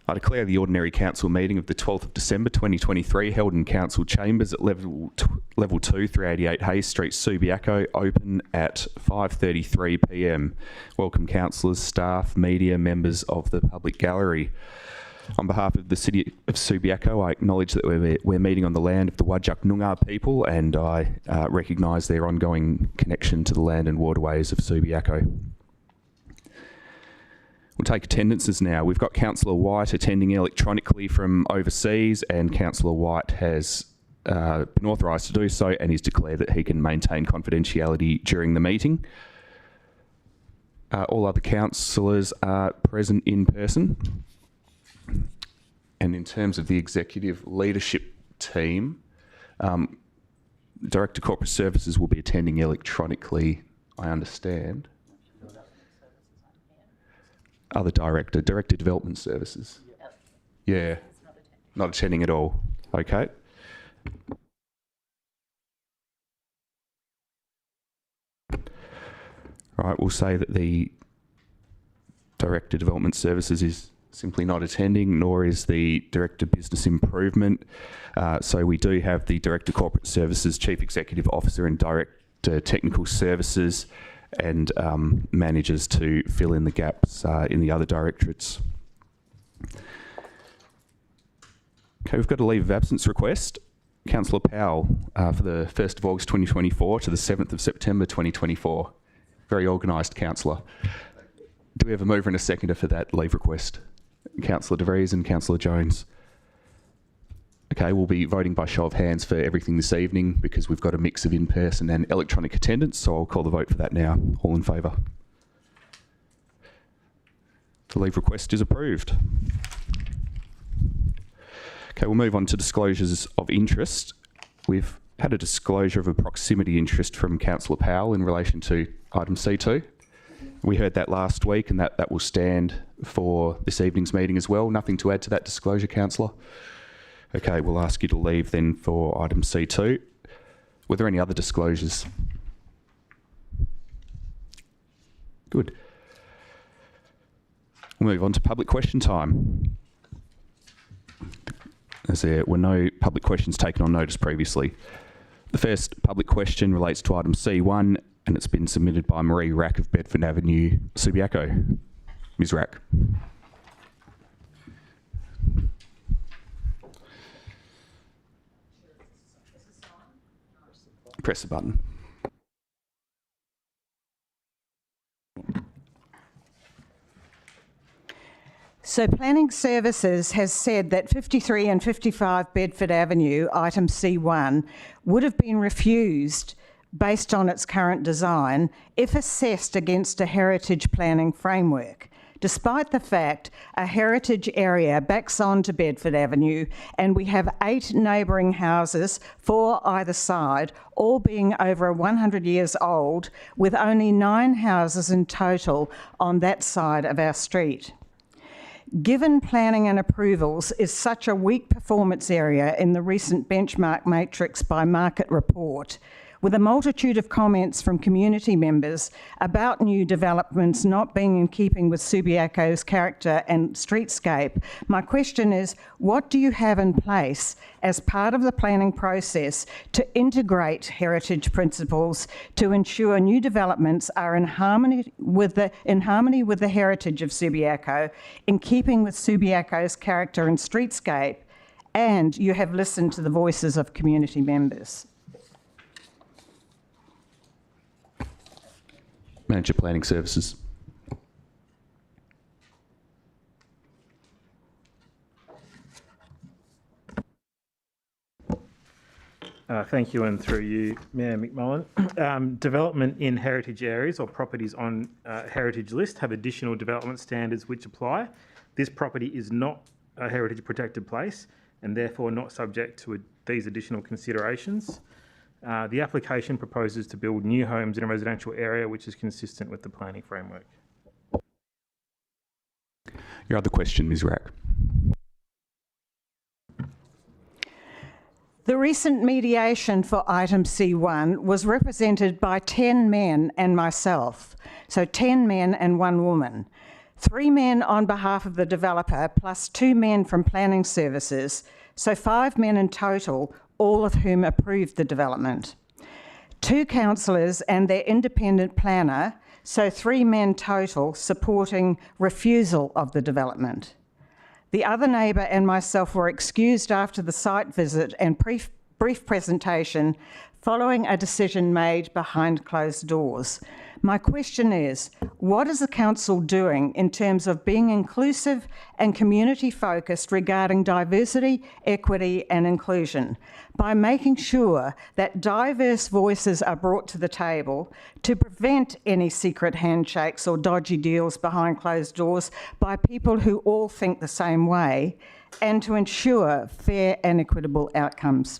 I declare the ordinary council meeting of the 12th of December 2023 held in council chambers at level 2, 388 Hayes Street, Subiaco, open at 5:33 p.m. Welcome councillors, staff, media, members of the public gallery. On behalf of the City of Subiaco, I acknowledge that we're meeting on the land of the Whadjuk Noongar people, and I recognise their ongoing connection to the land and waterways of Subiaco. We'll take attendances now. We've got Councillor White attending electronically from overseas, and Councillor White has been authorised to do so and he's declared that he can maintain confidentiality during the meeting. All other councillors are present in person. And in terms of the executive leadership team, Director Corporate Services will be attending electronically, I understand. Other Director Development Services. Yeah, not attending at all. Okay. Right, we'll say that the Director Development Services is simply not attending, nor is the Director Business Improvement. So we do have the Director Corporate Services, Chief Executive Officer and Director Technical Services and managers to fill in the gaps in the other directorates. Okay, we've got a leave of absence request. Councillor Powell for the 1st of August 2024 to the 7th of September 2024. Very organised councillor. Do we have a mover and a seconder for that leave request? Councillor De Vries and Councillor Jones. Okay, we'll be voting by show of hands for everything this evening because we've got a mix of in-person and electronic attendance, so I'll call the vote for that now. All in favour? The leave request is approved. Okay, we'll move on to disclosures of interest. We've had a disclosure of a proximity interest from Councillor Powell in relation to item C2. We heard that last week and that will stand for this evening's meeting as well. Nothing to add to that disclosure, Councillor? Okay, we'll ask you to leave then for item C2. Were there any other disclosures? Good. We'll move on to public question time. As there were no public questions taken on notice previously. The first public question relates to item C1 and it's been submitted by Marie Rack of Bedford Avenue, Subiaco. Ms. Rack. Press the button. So Planning Services has said that 53 and 55 Bedford Avenue, item C1, would have been refused based on its current design if assessed against a heritage planning framework, despite the fact a heritage area backs onto Bedford Avenue and we have 8 neighbouring houses, 4 either side, all being over 100 years old, with only 9 houses in total on that side of our street. Given planning and approvals is such a weak performance area in the recent benchmark matrix by Market Report, with a multitude of comments from community members about new developments not being in keeping with Subiaco's character and streetscape, my question is, what do you have in place as part of the planning process to integrate heritage principles to ensure new developments are in harmony with the heritage of Subiaco, in keeping with Subiaco's character and streetscape, and you have listened to the voices of community members? Manager Planning Services. Thank you, and through you, Mayor McMullen. Development in heritage areas or properties on heritage list have additional development standards which apply. This property is not a heritage protected place and therefore not subject to these additional considerations. The application proposes to build new homes in a residential area which is consistent with the planning framework. Your other question, Ms. Rack. The recent mediation for item C1 was represented by 10 men and myself, so 10 men and 1 woman. 3 men on behalf of the developer plus 2 men from planning services, so 5 men in total, all of whom approved the development. 2 councillors and their independent planner, so 3 men total, supporting refusal of the development. The other neighbour and myself were excused after the site visit and brief presentation following a decision made behind closed doors. My question is, what is the council doing in terms of being inclusive and community focused regarding diversity, equity and inclusion by making sure that diverse voices are brought to the table to prevent any secret handshakes or dodgy deals behind closed doors by people who all think the same way, and to ensure fair and equitable outcomes?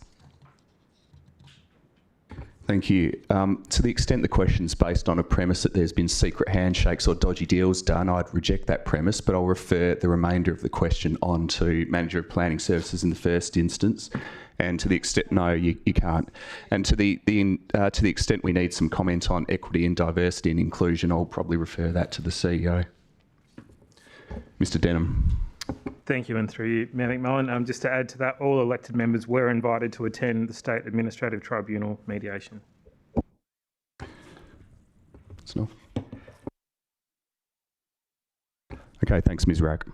Thank you. To the extent the question's based on a premise that there's been secret handshakes or dodgy deals done, I'd reject that premise, but I'll refer the remainder of the question on to Manager of Planning Services in the first instance. And to the extent, no, you can't. And to the extent we need some comment on equity and diversity and inclusion, I'll probably refer that to the CEO. Mr. Denham. Thank you, and through you, Mayor McMullen. Just to add to that, all elected members were invited to attend the State Administrative Tribunal mediation. Snuff. Okay, thanks, Ms. Rack.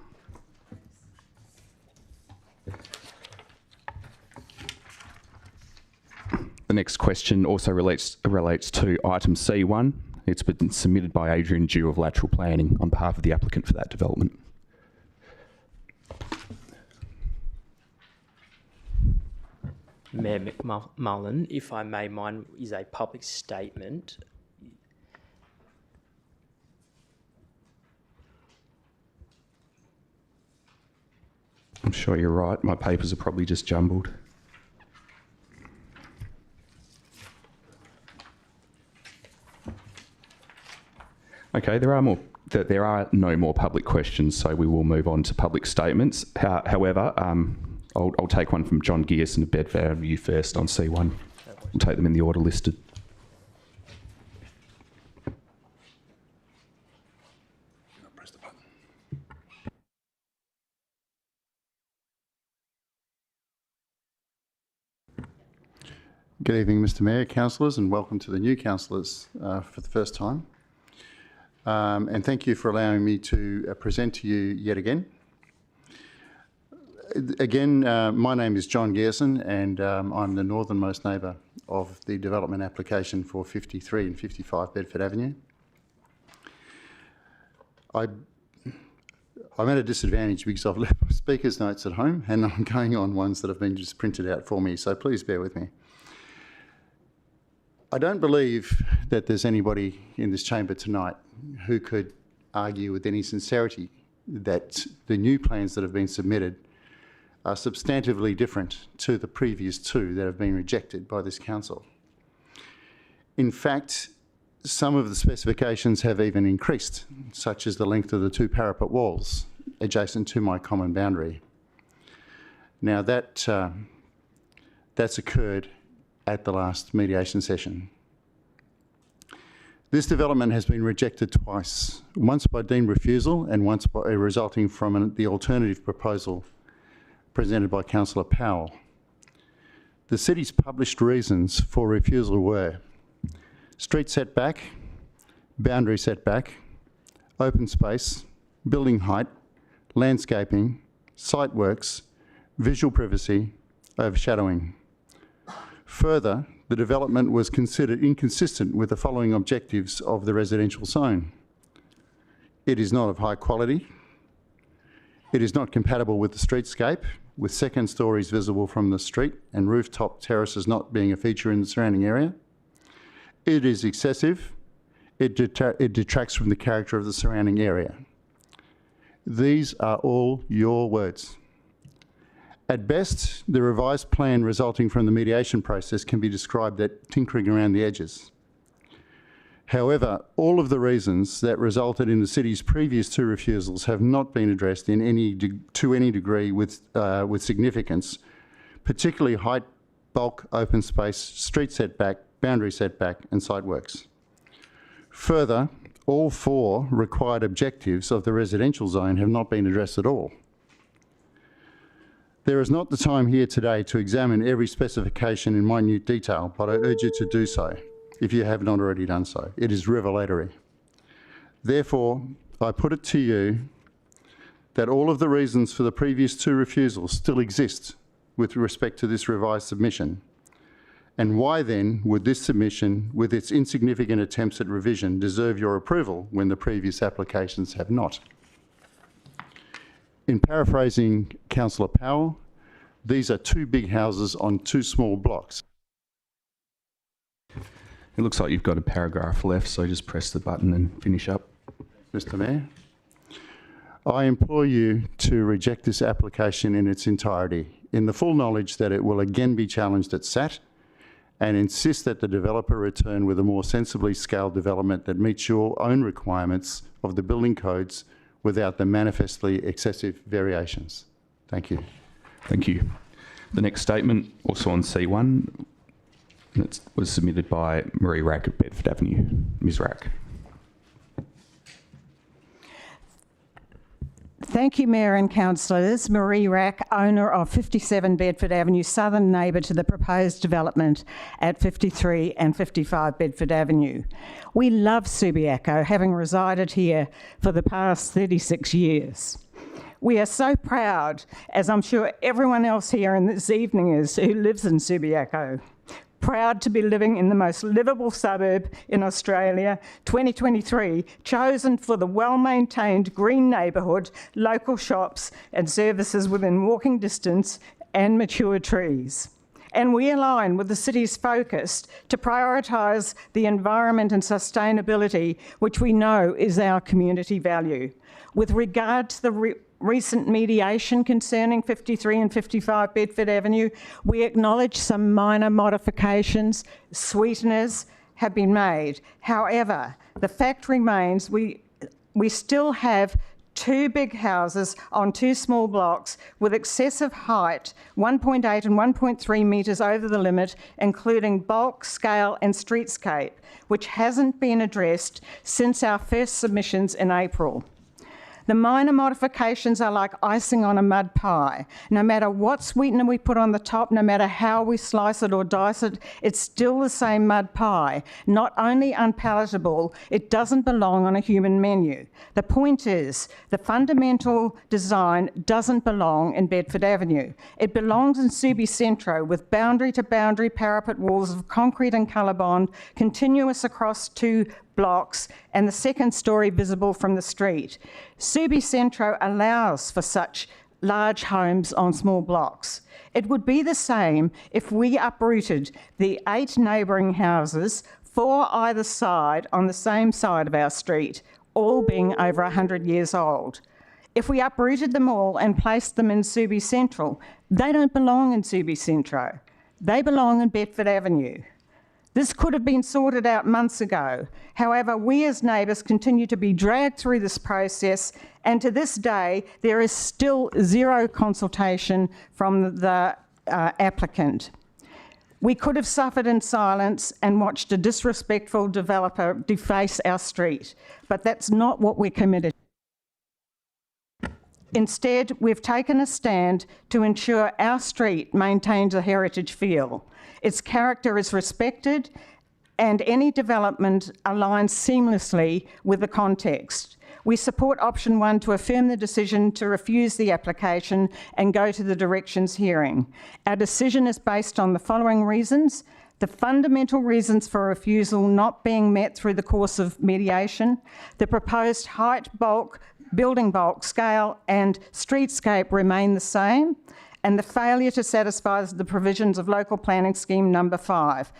The next question also relates to item C1. It's been submitted by Adrian Dew of Lateral Planning on behalf of the applicant for that development. Mayor McMullen, if I may, mine is a public statement. I'm sure you're right. My papers are probably just jumbled. Okay, there are no more public questions, so we will move on to public statements. However, I'll take one from John Gearson of Bedford Avenue first on C1. We'll take them in the order listed. Press the button. Good evening, Mr Mayor, councillors, and welcome to the new councillors for the first time. And thank you for allowing me to present to you yet again. Again, my name is John Gearson, and I'm the northernmost neighbour of the development application for 53 and 55 Bedford Avenue. I'm at a disadvantage because I've left my speaker's notes at home and I'm going on ones that have been just printed out for me, so please bear with me. I don't believe that there's anybody in this chamber tonight who could argue with any sincerity that the new plans that have been submitted are substantively different to the previous 2 that have been rejected by this council. In fact, some of the specifications have even increased, such as the length of the 2 parapet walls adjacent to my common boundary. Now that's occurred at the last mediation session. This development has been rejected twice, once by deemed refusal and once by resulting from the alternative proposal presented by Councillor Powell. The city's published reasons for refusal were street setback, boundary setback, open space, building height, landscaping, site works, visual privacy, overshadowing. Further, the development was considered inconsistent with the following objectives of the residential zone. It is not of high quality. It is not compatible with the streetscape, with second stories visible from the street and rooftop terraces not being a feature in the surrounding area. It is excessive. It detracts from the character of the surrounding area. These are all your words. At best, the revised plan resulting from the mediation process can be described as tinkering around the edges. However, all of the reasons that resulted in the city's previous 2 refusals have not been addressed to any degree with significance, particularly height, bulk, open space, street setback, boundary setback and site works. Further, all 4 required objectives of the residential zone have not been addressed at all. There is not the time here today to examine every specification in minute detail, but I urge you to do so if you have not already done so. It is revelatory. Therefore, I put it to you that all of the reasons for the previous 2 refusals still exist with respect to this revised submission. And why then would this submission, with its insignificant attempts at revision, deserve your approval when the previous applications have not? In paraphrasing Councillor Powell, these are 2 big houses on 2 small blocks. It looks like you've got a paragraph left, so just press the button and finish up. Mr. Mayor, I implore you to reject this application in its entirety, in the full knowledge that it will again be challenged at SAT, and insist that the developer return with a more sensibly scaled development that meets your own requirements of the building codes without the manifestly excessive variations. Thank you. Thank you. The next statement, also on C1, that was submitted by Marie Rack of Bedford Avenue. Ms. Rack. Thank you, Mayor and Councillors. Marie Rack, owner of 57 Bedford Avenue, southern neighbour to the proposed development at 53 and 55 Bedford Avenue. We love Subiaco, having resided here for the past 36 years. We are so proud, as I'm sure everyone else here in this evening is, who lives in Subiaco. Proud to be living in the most livable suburb in Australia, 2023, chosen for the well-maintained green neighbourhood, local shops and services within walking distance and mature trees. And we align with the city's focus to prioritise the environment and sustainability, which we know is our community value. With regard to the recent mediation concerning 53 and 55 Bedford Avenue, we acknowledge some minor modifications, sweeteners have been made. However, the fact remains we still have 2 big houses on 2 small blocks with excessive height, 1.8 and 1.3 metres over the limit, including bulk, scale and streetscape, which hasn't been addressed since our first submissions in April. The minor modifications are like icing on a mud pie. No matter what sweetener we put on the top, no matter how we slice it or dice it, it's still the same mud pie. Not only unpalatable, it doesn't belong on a human menu. The point is, the fundamental design doesn't belong in Bedford Avenue. It belongs in Subi Centro with boundary-to-boundary parapet walls of concrete and colorbond, continuous across 2 blocks and the 2nd story visible from the street. Subi Centro allows for such large homes on small blocks. It would be the same if we uprooted the 8 neighbouring houses, 4 either side on the same side of our street, all being over 100 years old. If we uprooted them all and placed them in Subi Central, they don't belong in Subi Centro. They belong in Bedford Avenue. This could have been sorted out months ago. However, we as neighbours continue to be dragged through this process, and to this day, there is still 0 consultation from the applicant. We could have suffered in silence and watched a disrespectful developer deface our street, but that's not what we're committed to. Instead, we've taken a stand to ensure our street maintains a heritage feel. Its character is respected and any development aligns seamlessly with the context. We support option 1 to affirm the decision to refuse the application and go to the directions hearing. Our decision is based on the following reasons: the fundamental reasons for refusal not being met through the course of mediation, the proposed height, bulk, building bulk, scale and streetscape remain the same, and the failure to satisfy the provisions of local planning scheme number 5.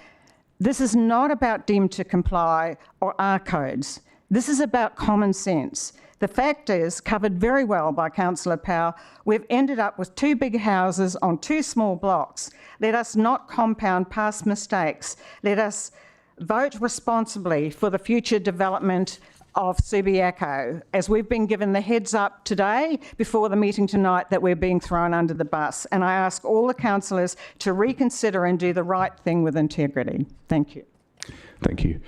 This is not about deemed to comply or R codes. This is about common sense. The fact is, covered very well by Councillor Powell, we've ended up with 2 big houses on 2 small blocks. Let us not compound past mistakes. Let us vote responsibly for the future development of Subiaco, as we've been given the heads up today before the meeting tonight that we're being thrown under the bus. And I ask all the councillors to reconsider and do the right thing with integrity. Thank you. Thank you.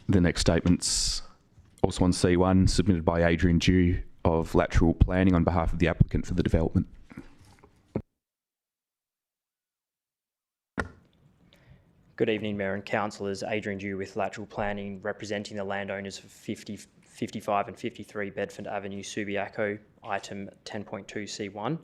The next statement's also on C1, submitted by Adrian Dew of Lateral Planning on behalf of the applicant for the development. Good evening, Mayor and Councillors. Adrian Dew with Lateral Planning, representing the landowners for 50, 55 and 53 Bedford Avenue, Subiaco, item 10.2C1.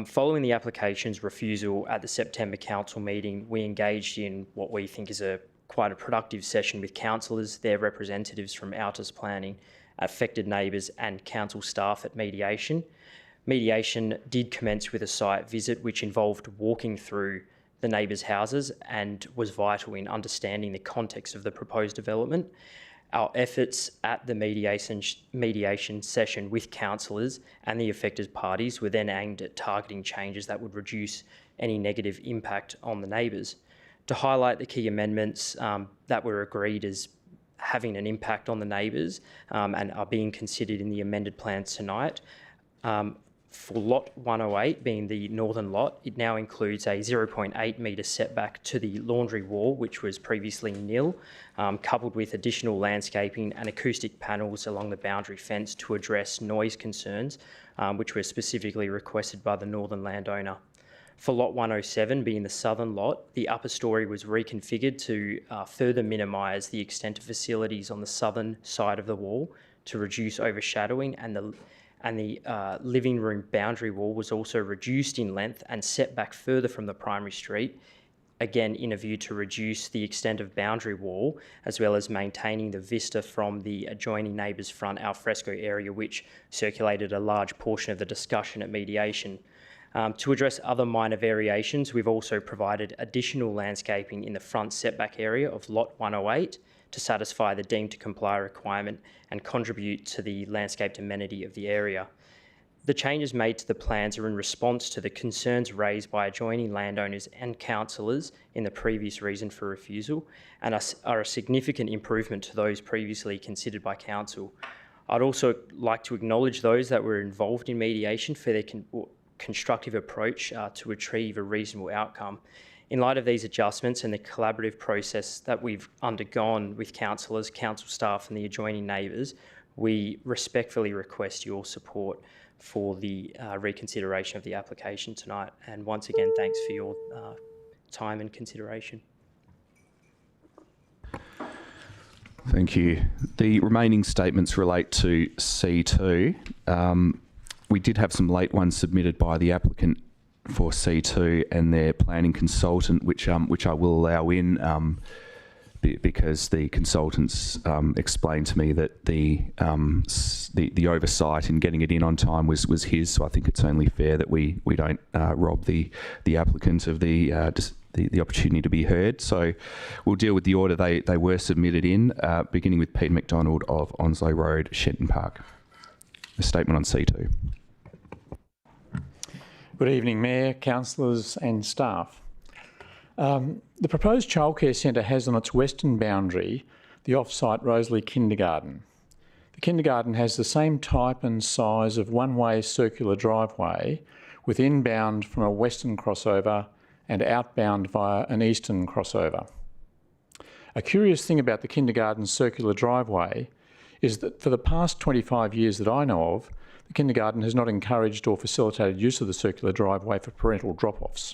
Following the application's refusal at the September council meeting, we engaged in what we think is quite a productive session with councillors, their representatives from Altus Planning, affected neighbours and council staff at mediation. Mediation did commence with a site visit which involved walking through the neighbours' houses and was vital in understanding the context of the proposed development. Our efforts at the mediation session with councillors and the affected parties were then aimed at targeting changes that would reduce any negative impact on the neighbours. To highlight the key amendments that were agreed as having an impact on the neighbours and are being considered in the amended plans tonight, for lot 108, being the northern lot, it now includes a 0.8 metre setback to the laundry wall, which was previously nil, coupled with additional landscaping and acoustic panels along the boundary fence to address noise concerns, which were specifically requested by the northern landowner. For lot 107, being the southern lot, the upper storey was reconfigured to further minimise the extent of facilities on the southern side of the wall to reduce overshadowing, and the living room boundary wall was also reduced in length and set back further from the primary street, again in a view to reduce the extent of boundary wall, as well as maintaining the vista from the adjoining neighbour's front alfresco area, which circulated a large portion of the discussion at mediation. To address other minor variations, we've also provided additional landscaping in the front setback area of lot 108 to satisfy the deemed to comply requirement and contribute to the landscaped amenity of the area. The changes made to the plans are in response to the concerns raised by adjoining landowners and councillors in the previous reason for refusal, and are a significant improvement to those previously considered by council. I'd also like to acknowledge those that were involved in mediation for their constructive approach to achieve a reasonable outcome. In light of these adjustments and the collaborative process that we've undergone with councillors, council staff and the adjoining neighbours, we respectfully request your support for the reconsideration of the application tonight. And once again, thanks for your time and consideration. Thank you. The remaining statements relate to C2. We did have some late ones submitted by the applicant for C2 and their planning consultant, which I will allow in because the consultants explained to me that the oversight in getting it in on time was his. So I think it's only fair that we don't rob the applicant of the opportunity to be heard. So we'll deal with the order they were submitted in, beginning with Peter McDonald of Onslow Road, Shenton Park. A statement on C2. Good evening, Mayor, councillors and staff. The proposed childcare centre has on its western boundary the off-site Rosalie Kindergarten. The kindergarten has the same type and size of one-way circular driveway with inbound from a western crossover and outbound via an eastern crossover. A curious thing about the kindergarten's circular driveway is that for the past 25 years that I know of, the kindergarten has not encouraged or facilitated use of the circular driveway for parental drop-offs.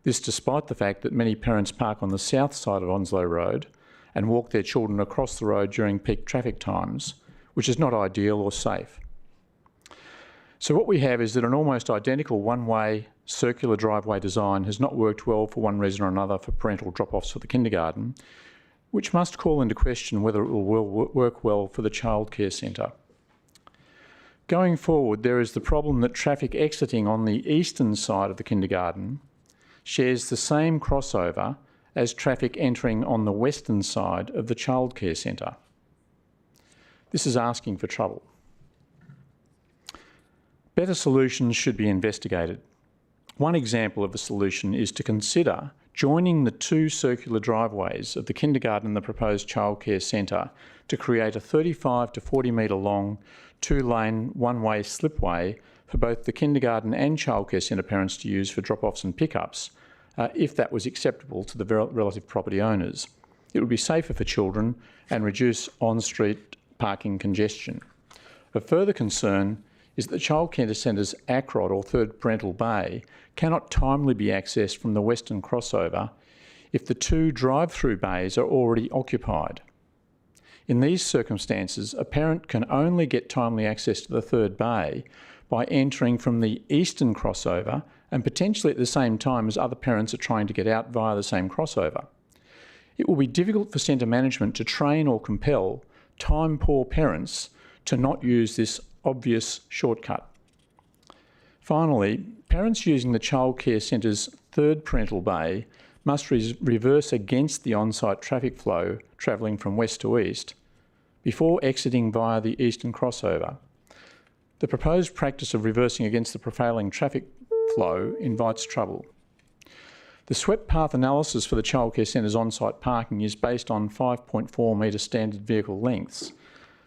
This despite the fact that many parents park on the south side of Onslow Road and walk their children across the road during peak traffic times, which is not ideal or safe. So what we have is that an almost identical one-way circular driveway design has not worked well for one reason or another for parental drop-offs for the kindergarten, which must call into question whether it will work well for the childcare centre. Going forward, there is the problem that traffic exiting on the eastern side of the kindergarten shares the same crossover as traffic entering on the western side of the childcare centre. This is asking for trouble. Better solutions should be investigated. One example of a solution is to consider joining the two circular driveways of the kindergarten and the proposed childcare centre to create a 35 to 40 metre long two-lane one-way slipway for both the kindergarten and childcare centre parents to use for drop-offs and pickups, if that was acceptable to the relative property owners. It would be safer for children and reduce on-street parking congestion. Of further concern is that the childcare centre's ACROD, or third parental bay, cannot timely be accessed from the western crossover if the two drive-through bays are already occupied. In these circumstances, a parent can only get timely access to the third bay by entering from the eastern crossover and potentially at the same time as other parents are trying to get out via the same crossover. It will be difficult for centre management to train or compel time-poor parents to not use this obvious shortcut. Finally, parents using the childcare centre's third parental bay must reverse against the on-site traffic flow travelling from west to east before exiting via the eastern crossover. The proposed practice of reversing against the prevailing traffic flow invites trouble. The swept path analysis for the childcare centre's on-site parking is based on 5.4 metre standard vehicle lengths.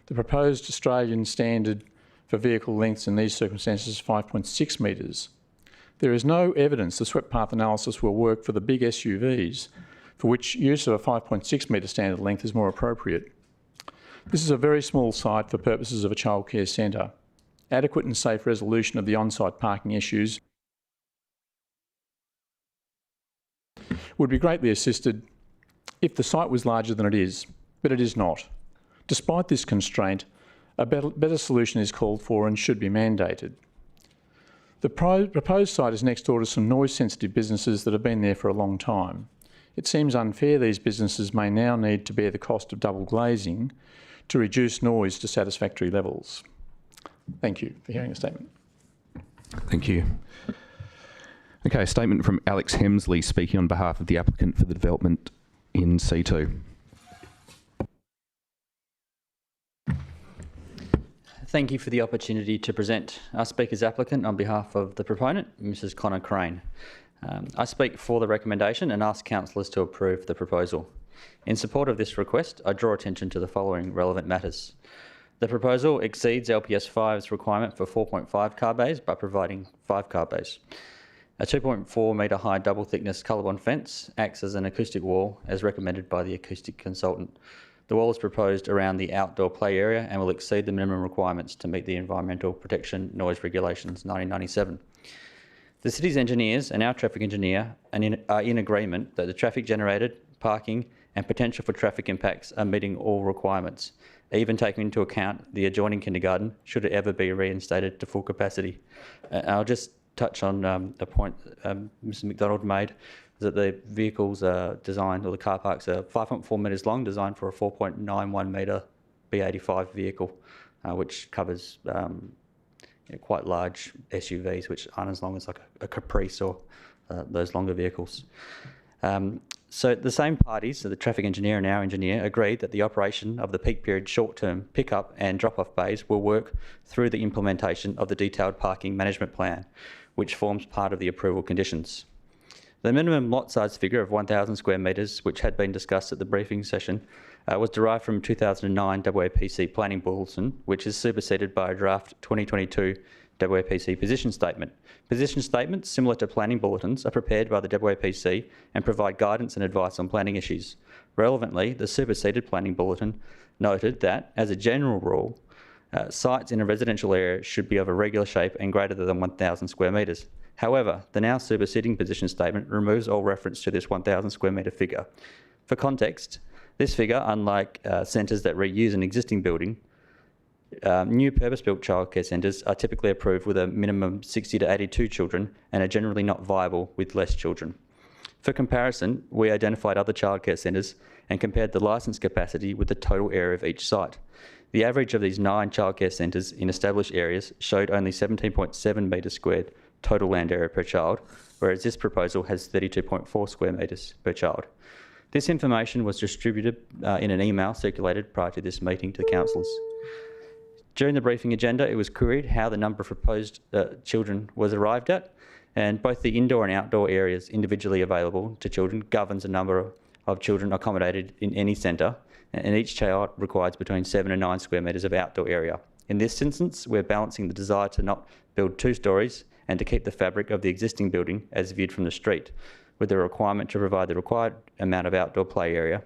The proposed Australian standard for vehicle lengths in these circumstances is 5.6 metres. There is no evidence the swept path analysis will work for the big SUVs, for which use of a 5.6 metre standard length is more appropriate. This is a very small site for purposes of a childcare centre. Adequate and safe resolution of the on-site parking issues would be greatly assisted if the site was larger than it is, but it is not. Despite this constraint, a better solution is called for and should be mandated. The proposed site is next door to some noise-sensitive businesses that have been there for a long time. It seems unfair these businesses may now need to bear the cost of double glazing to reduce noise to satisfactory levels. Thank you for hearing the statement. Thank you. Okay, a statement from Alex Hemsley speaking on behalf of the applicant for the development in C2. Thank you for the opportunity to present. I speak as applicant on behalf of the proponent, Mrs Connor Crane. I speak for the recommendation and ask councillors to approve the proposal. In support of this request, I draw attention to the following relevant matters. The proposal exceeds LPS 5's requirement for 4.5 car bays by providing 5 car bays. A 2.4 metre high double thickness colorbond fence acts as an acoustic wall as recommended by the acoustic consultant. The wall is proposed around the outdoor play area and will exceed the minimum requirements to meet the Environmental Protection Noise Regulations 1997. The city's engineers and our traffic engineer are in agreement that the traffic generated, parking and potential for traffic impacts are meeting all requirements, even taking into account the adjoining kindergarten should it ever be reinstated to full capacity. I'll just touch on the point Mrs McDonald made, that the vehicles are designed, or the car parks are 5.4 metres long, designed for a 4.91 metre B85 vehicle, which covers quite large SUVs, which aren't as long as like a Caprice or those longer vehicles. So the same parties, so the traffic engineer and our engineer, agreed that the operation of the peak period short-term pickup and drop-off bays will work through the implementation of the detailed parking management plan, which forms part of the approval conditions. The minimum lot size figure of 1,000 square metres, which had been discussed at the briefing session, was derived from 2009 WAPC Planning Bulletin, which is superseded by a draft 2022 WAPC position statement. Position statements, similar to planning bulletins, are prepared by the WAPC and provide guidance and advice on planning issues. Relevantly, the superseded planning bulletin noted that, as a general rule, sites in a residential area should be of a regular shape and greater than 1,000 square metres. However, the now superseding position statement removes all reference to this 1,000 square metre figure. For context, this figure, unlike centres that reuse an existing building, new purpose-built childcare centres are typically approved with a minimum 60 to 82 children and are generally not viable with less children. For comparison, we identified other childcare centres and compared the licence capacity with the total area of each site. The average of these 9 childcare centres in established areas showed only 17.7 metres squared total land area per child, whereas this proposal has 32.4 square metres per child. This information was distributed in an email circulated prior to this meeting to the councillors. During the briefing agenda, it was queried how the number of proposed children was arrived at, and both the indoor and outdoor areas individually available to children governs the number of children accommodated in any centre, and each child requires between 7 and 9 square metres of outdoor area. In this instance, we're balancing the desire to not build 2 storeys and to keep the fabric of the existing building as viewed from the street, with the requirement to provide the required amount of outdoor play area.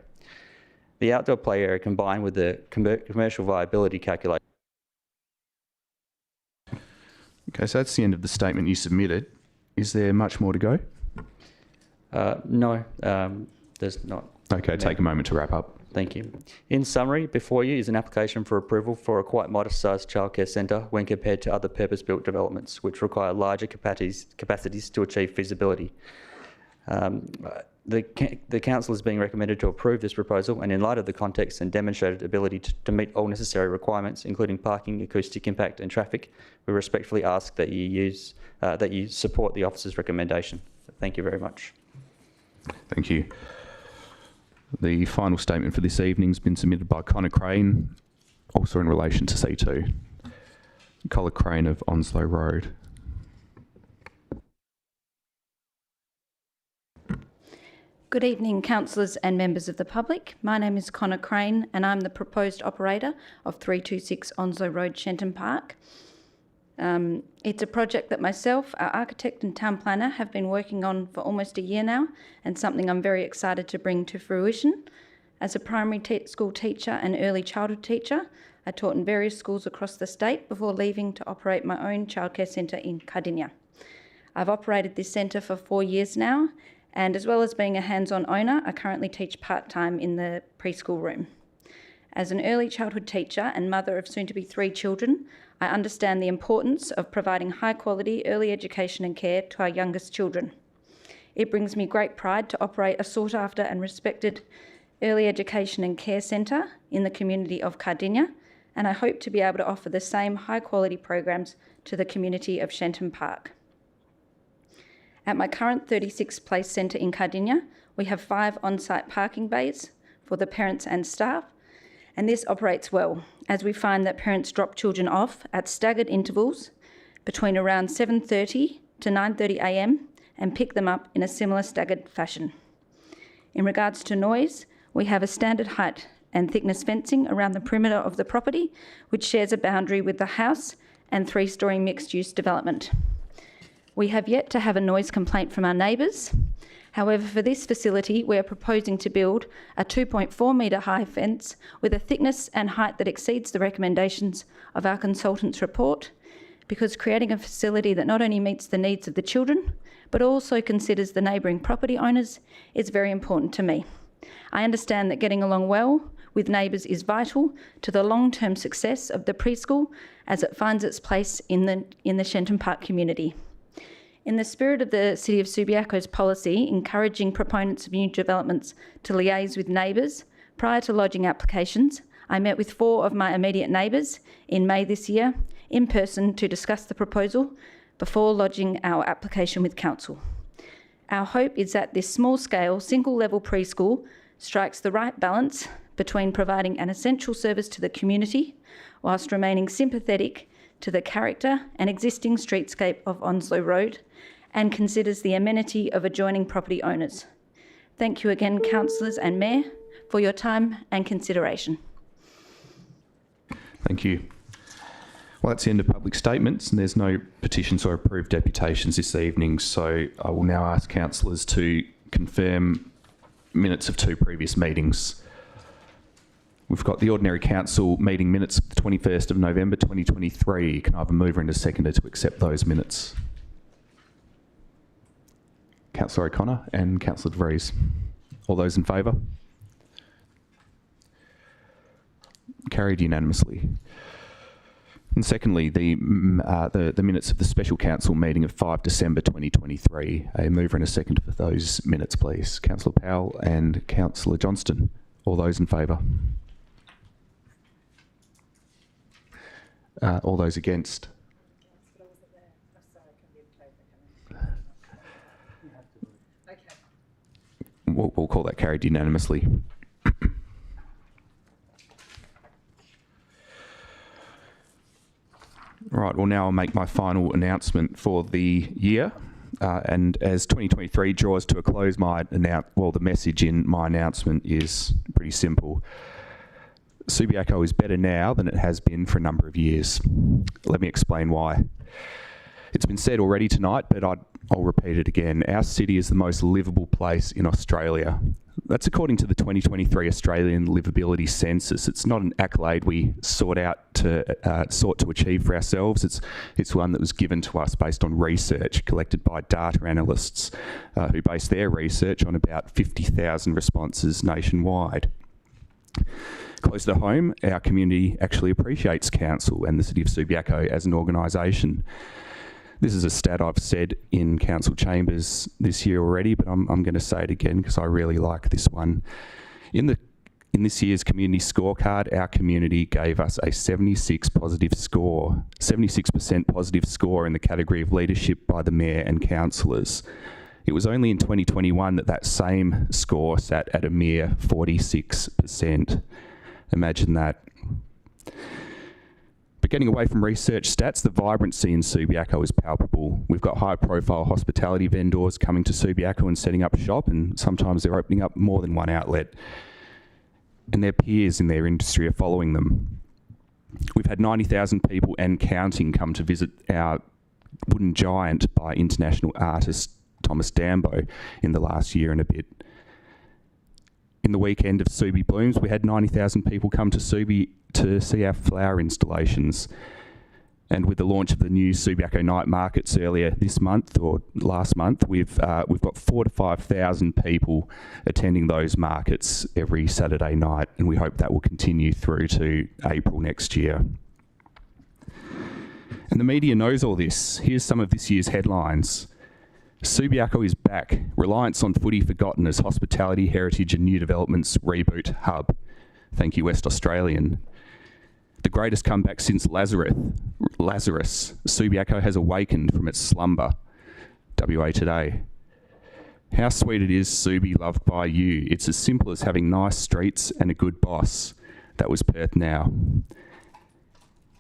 The outdoor play area combined with the commercial viability calculation. Okay, so that's the end of the statement you submitted. Is there much more to go? No, there's not. Okay, take a moment to wrap up. Thank you. In summary, before you is an application for approval for a quite modest-sized childcare centre when compared to other purpose-built developments, which require larger capacities to achieve feasibility. The council is being recommended to approve this proposal, and in light of the context and demonstrated ability to meet all necessary requirements, including parking, acoustic impact, and traffic, we respectfully ask that you support the officer's recommendation. Thank you very much. Thank you. The final statement for this evening has been submitted by Connor Crane, also in relation to C2. Connor Crane of Onslow Road. Good evening, councillors and members of the public. My name is Connor Crane and I'm the proposed operator of 326 Onslow Road, Shenton Park. It's a project that myself, our architect and town planner have been working on for almost a year now, and something I'm very excited to bring to fruition. As a primary school teacher and early childhood teacher, I taught in various schools across the state before leaving to operate my own childcare centre in Cardinia. I've operated this centre for 4 years now, and as well as being a hands-on owner, I currently teach part-time in the preschool room. As an early childhood teacher and mother of soon-to-be 3 children, I understand the importance of providing high-quality early education and care to our youngest children. It brings me great pride to operate a sought-after and respected early education and care centre in the community of Cardinia, and I hope to be able to offer the same high-quality programs to the community of Shenton Park. At my current 36 place centre in Cardinia, we have 5 on-site parking bays for the parents and staff, and this operates well, as we find that parents drop children off at staggered intervals between around 7:30 to 9:30 a.m. and pick them up in a similar staggered fashion. In regards to noise, we have a standard height and thickness fencing around the perimeter of the property, which shares a boundary with the house and 3-storey mixed-use development. We have yet to have a noise complaint from our neighbours. However, for this facility, we are proposing to build a 2.4 metre high fence with a thickness and height that exceeds the recommendations of our consultant's report, because creating a facility that not only meets the needs of the children, but also considers the neighbouring property owners is very important to me. I understand that getting along well with neighbours is vital to the long-term success of the preschool as it finds its place in the Shenton Park community. In the spirit of the City of Subiaco's policy encouraging proponents of new developments to liaise with neighbours prior to lodging applications, I met with 4 of my immediate neighbours in May this year in person to discuss the proposal before lodging our application with Council. Our hope is that this small-scale, single-level preschool strikes the right balance between providing an essential service to the community whilst remaining sympathetic to the character and existing streetscape of Onslow Road and considers the amenity of adjoining property owners. Thank you again, councillors and Mayor, for your time and consideration. Thank you. Well, that's the end of public statements, and there's no petitions or approved deputations this evening, so I will now ask councillors to confirm minutes of 2 previous meetings. We've got the Ordinary Council meeting minutes of the 21st of November 2023. Can I have a mover and a seconder to accept those minutes? Councillor O'Connor and Councillor De Vries. All those in favour? Carried unanimously. And secondly, the minutes of the Special Council meeting of 5 December 2023. A mover and a seconder for those minutes, please. Councillor Powell and Councillor Johnston. All those in favour? All those against? We'll call that carried unanimously. Right, well now I'll make my final announcement for the year. And as 2023 draws to a close, the message in my announcement is pretty simple. Subiaco is better now than it has been for a number of years. Let me explain why. It's been said already tonight, but I'll repeat it again. Our city is the most livable place in Australia. That's according to the 2023 Australian Livability Census. It's not an accolade we sought to achieve for ourselves. It's one that was given to us based on research collected by data analysts who based their research on about 50,000 responses nationwide. Close to home, our community actually appreciates council and the City of Subiaco as an organisation. This is a stat I've said in council chambers this year already, but I'm going to say it again because I really like this one. In this year's community scorecard, our community gave us a 76% positive score in the category of leadership by the Mayor and councillors. It was only in 2021 that same score sat at a mere 46%. Imagine that. But getting away from research stats, the vibrancy in Subiaco is palpable. We've got high-profile hospitality vendors coming to Subiaco and setting up shop, and sometimes they're opening up more than one outlet. And their peers in their industry are following them. We've had 90,000 people and counting come to visit our wooden giant by international artist Thomas Dambo in the last year and a bit. In the weekend of Subi Blooms, we had 90,000 people come to Subi to see our flower installations. And with the launch of the new Subiaco night markets earlier this month or last month, we've got 4,000 to 5,000 people attending those markets every Saturday night, and we hope that will continue through to April next year. And the media knows all this. Here's some of this year's headlines. Subiaco is back. Reliance on footy forgotten as hospitality, heritage and new developments reboot hub. Thank you, West Australian. The greatest comeback since Lazarus. Subiaco has awakened from its slumber. WA Today. How sweet it is, Subi, loved by you. It's as simple as having nice streets and a good boss. That was Perth Now.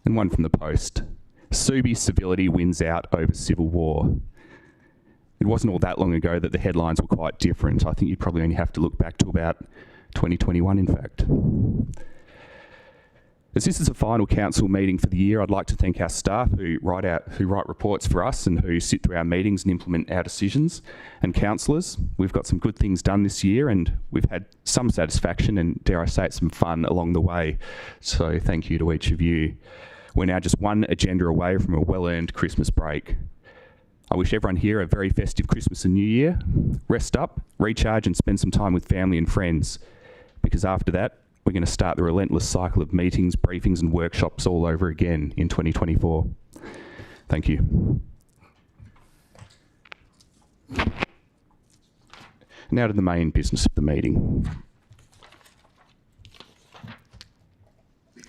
And one from the Post. Subi's civility wins out over civil war. It wasn't all that long ago that the headlines were quite different. I think you'd probably only have to look back to about 2021, in fact. As this is the final council meeting for the year, I'd like to thank our staff who write reports for us and who sit through our meetings and implement our decisions, and councillors. We've got some good things done this year, and we've had some satisfaction and, dare I say it, some fun along the way. So thank you to each of you. We're now just one agenda away from a well-earned Christmas break. I wish everyone here a very festive Christmas and New Year. Rest up, recharge and spend some time with family and friends, because after that, we're going to start the relentless cycle of meetings, briefings and workshops all over again in 2024. Thank you. Now to the main business of the meeting.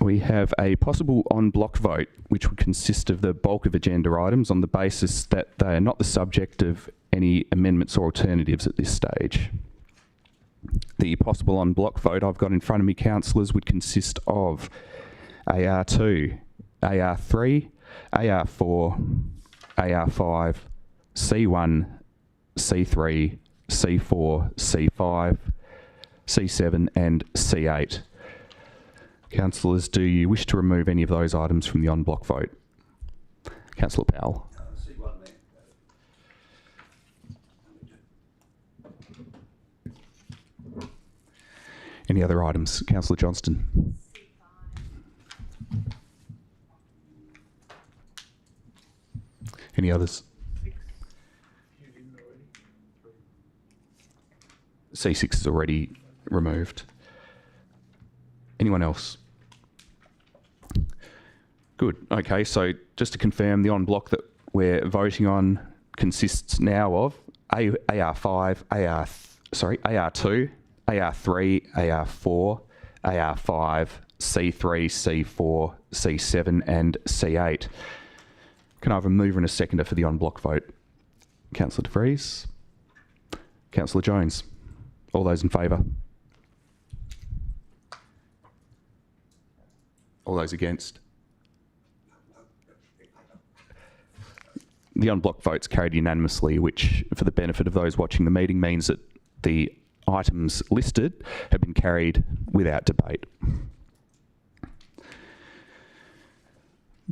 We have a possible on-block vote, which would consist of the bulk of agenda items on the basis that they are not the subject of any amendments or alternatives at this stage. The possible on-block vote I've got in front of me, councillors, would consist of AR2, AR3, AR4, AR5, C1, C3, C4, C5, C7 and C8. Councillors, do you wish to remove any of those items from the on-block vote? Councillor Powell. Any other items? Councillor Johnston. Any others? C6 is already removed. Anyone else? Good. Okay, so just to confirm, the on-block that we're voting on consists now of AR5, AR2, AR3, AR4, AR5, C3, C4, C7 and C8. Can I have a mover and a seconder for the on-block vote? Councillor De Vries. Councillor Jones. All those in favour? All those against? The on-block vote's carried unanimously, which, for the benefit of those watching the meeting, means that the items listed have been carried without debate.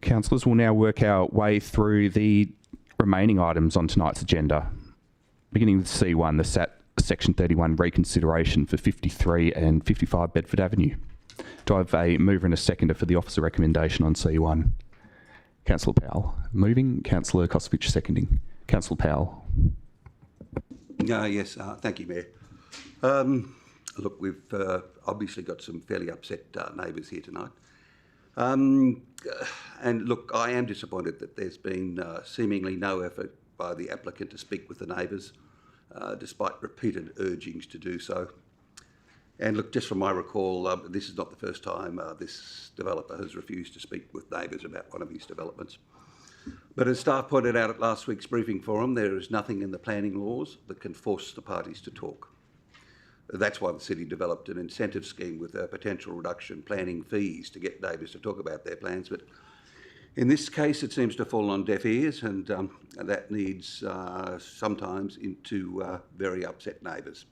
Councillors, will now work our way through the remaining items on tonight's agenda. Beginning with C1, Section 31 reconsideration for 53 and 55 Bedford Avenue. Do I have a mover and a seconder for the officer recommendation on C1? Councillor Powell moving, Councillor Kosovich seconding. Councillor Powell. Yes, thank you, Mayor. Look, we've obviously got some fairly upset neighbours here tonight. And look, I am disappointed that there's been seemingly no effort by the applicant to speak with the neighbours, despite repeated urgings to do so. And look, just from my recall, this is not the first time this developer has refused to speak with neighbours about one of his developments. But as staff pointed out at last week's briefing forum, there is nothing in the planning laws that can force the parties to talk. That's why the city developed an incentive scheme with a potential reduction in planning fees to get neighbours to talk about their plans. But in this case, it seems to fall on deaf ears, and that leads sometimes into very upset neighbours.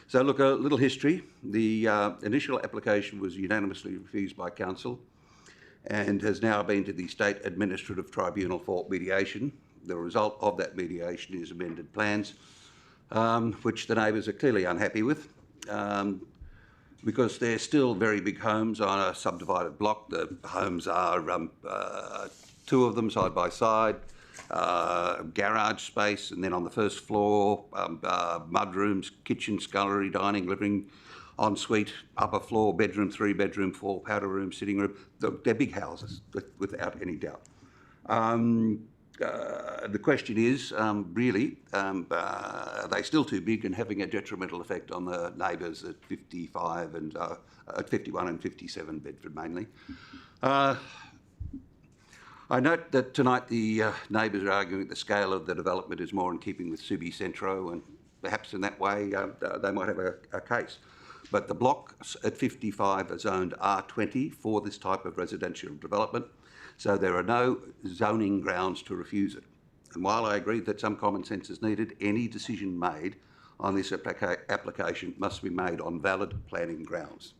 So look, a little history. The initial application was unanimously refused by council and has now been to the State Administrative Tribunal for mediation. The result of that mediation is amended plans, which the neighbours are clearly unhappy with, because they're still very big homes on a subdivided block. The homes are two of them side by side, garage space, and then on the first floor, mudrooms, kitchen, scullery, dining, living, ensuite, upper floor, bedroom 3, bedroom 4, powder room, sitting room. They're big houses, without any doubt. The question is, really, are they still too big and having a detrimental effect on the neighbours at 55 and at 51 and 57 Bedford mainly? I note that tonight the neighbours are arguing that the scale of the development is more in keeping with Subi Centro, and perhaps in that way they might have a case. But the block at 55 is zoned R20 for this type of residential development, so there are no zoning grounds to refuse it. And while I agree that some common sense is needed, any decision made on this application must be made on valid planning grounds.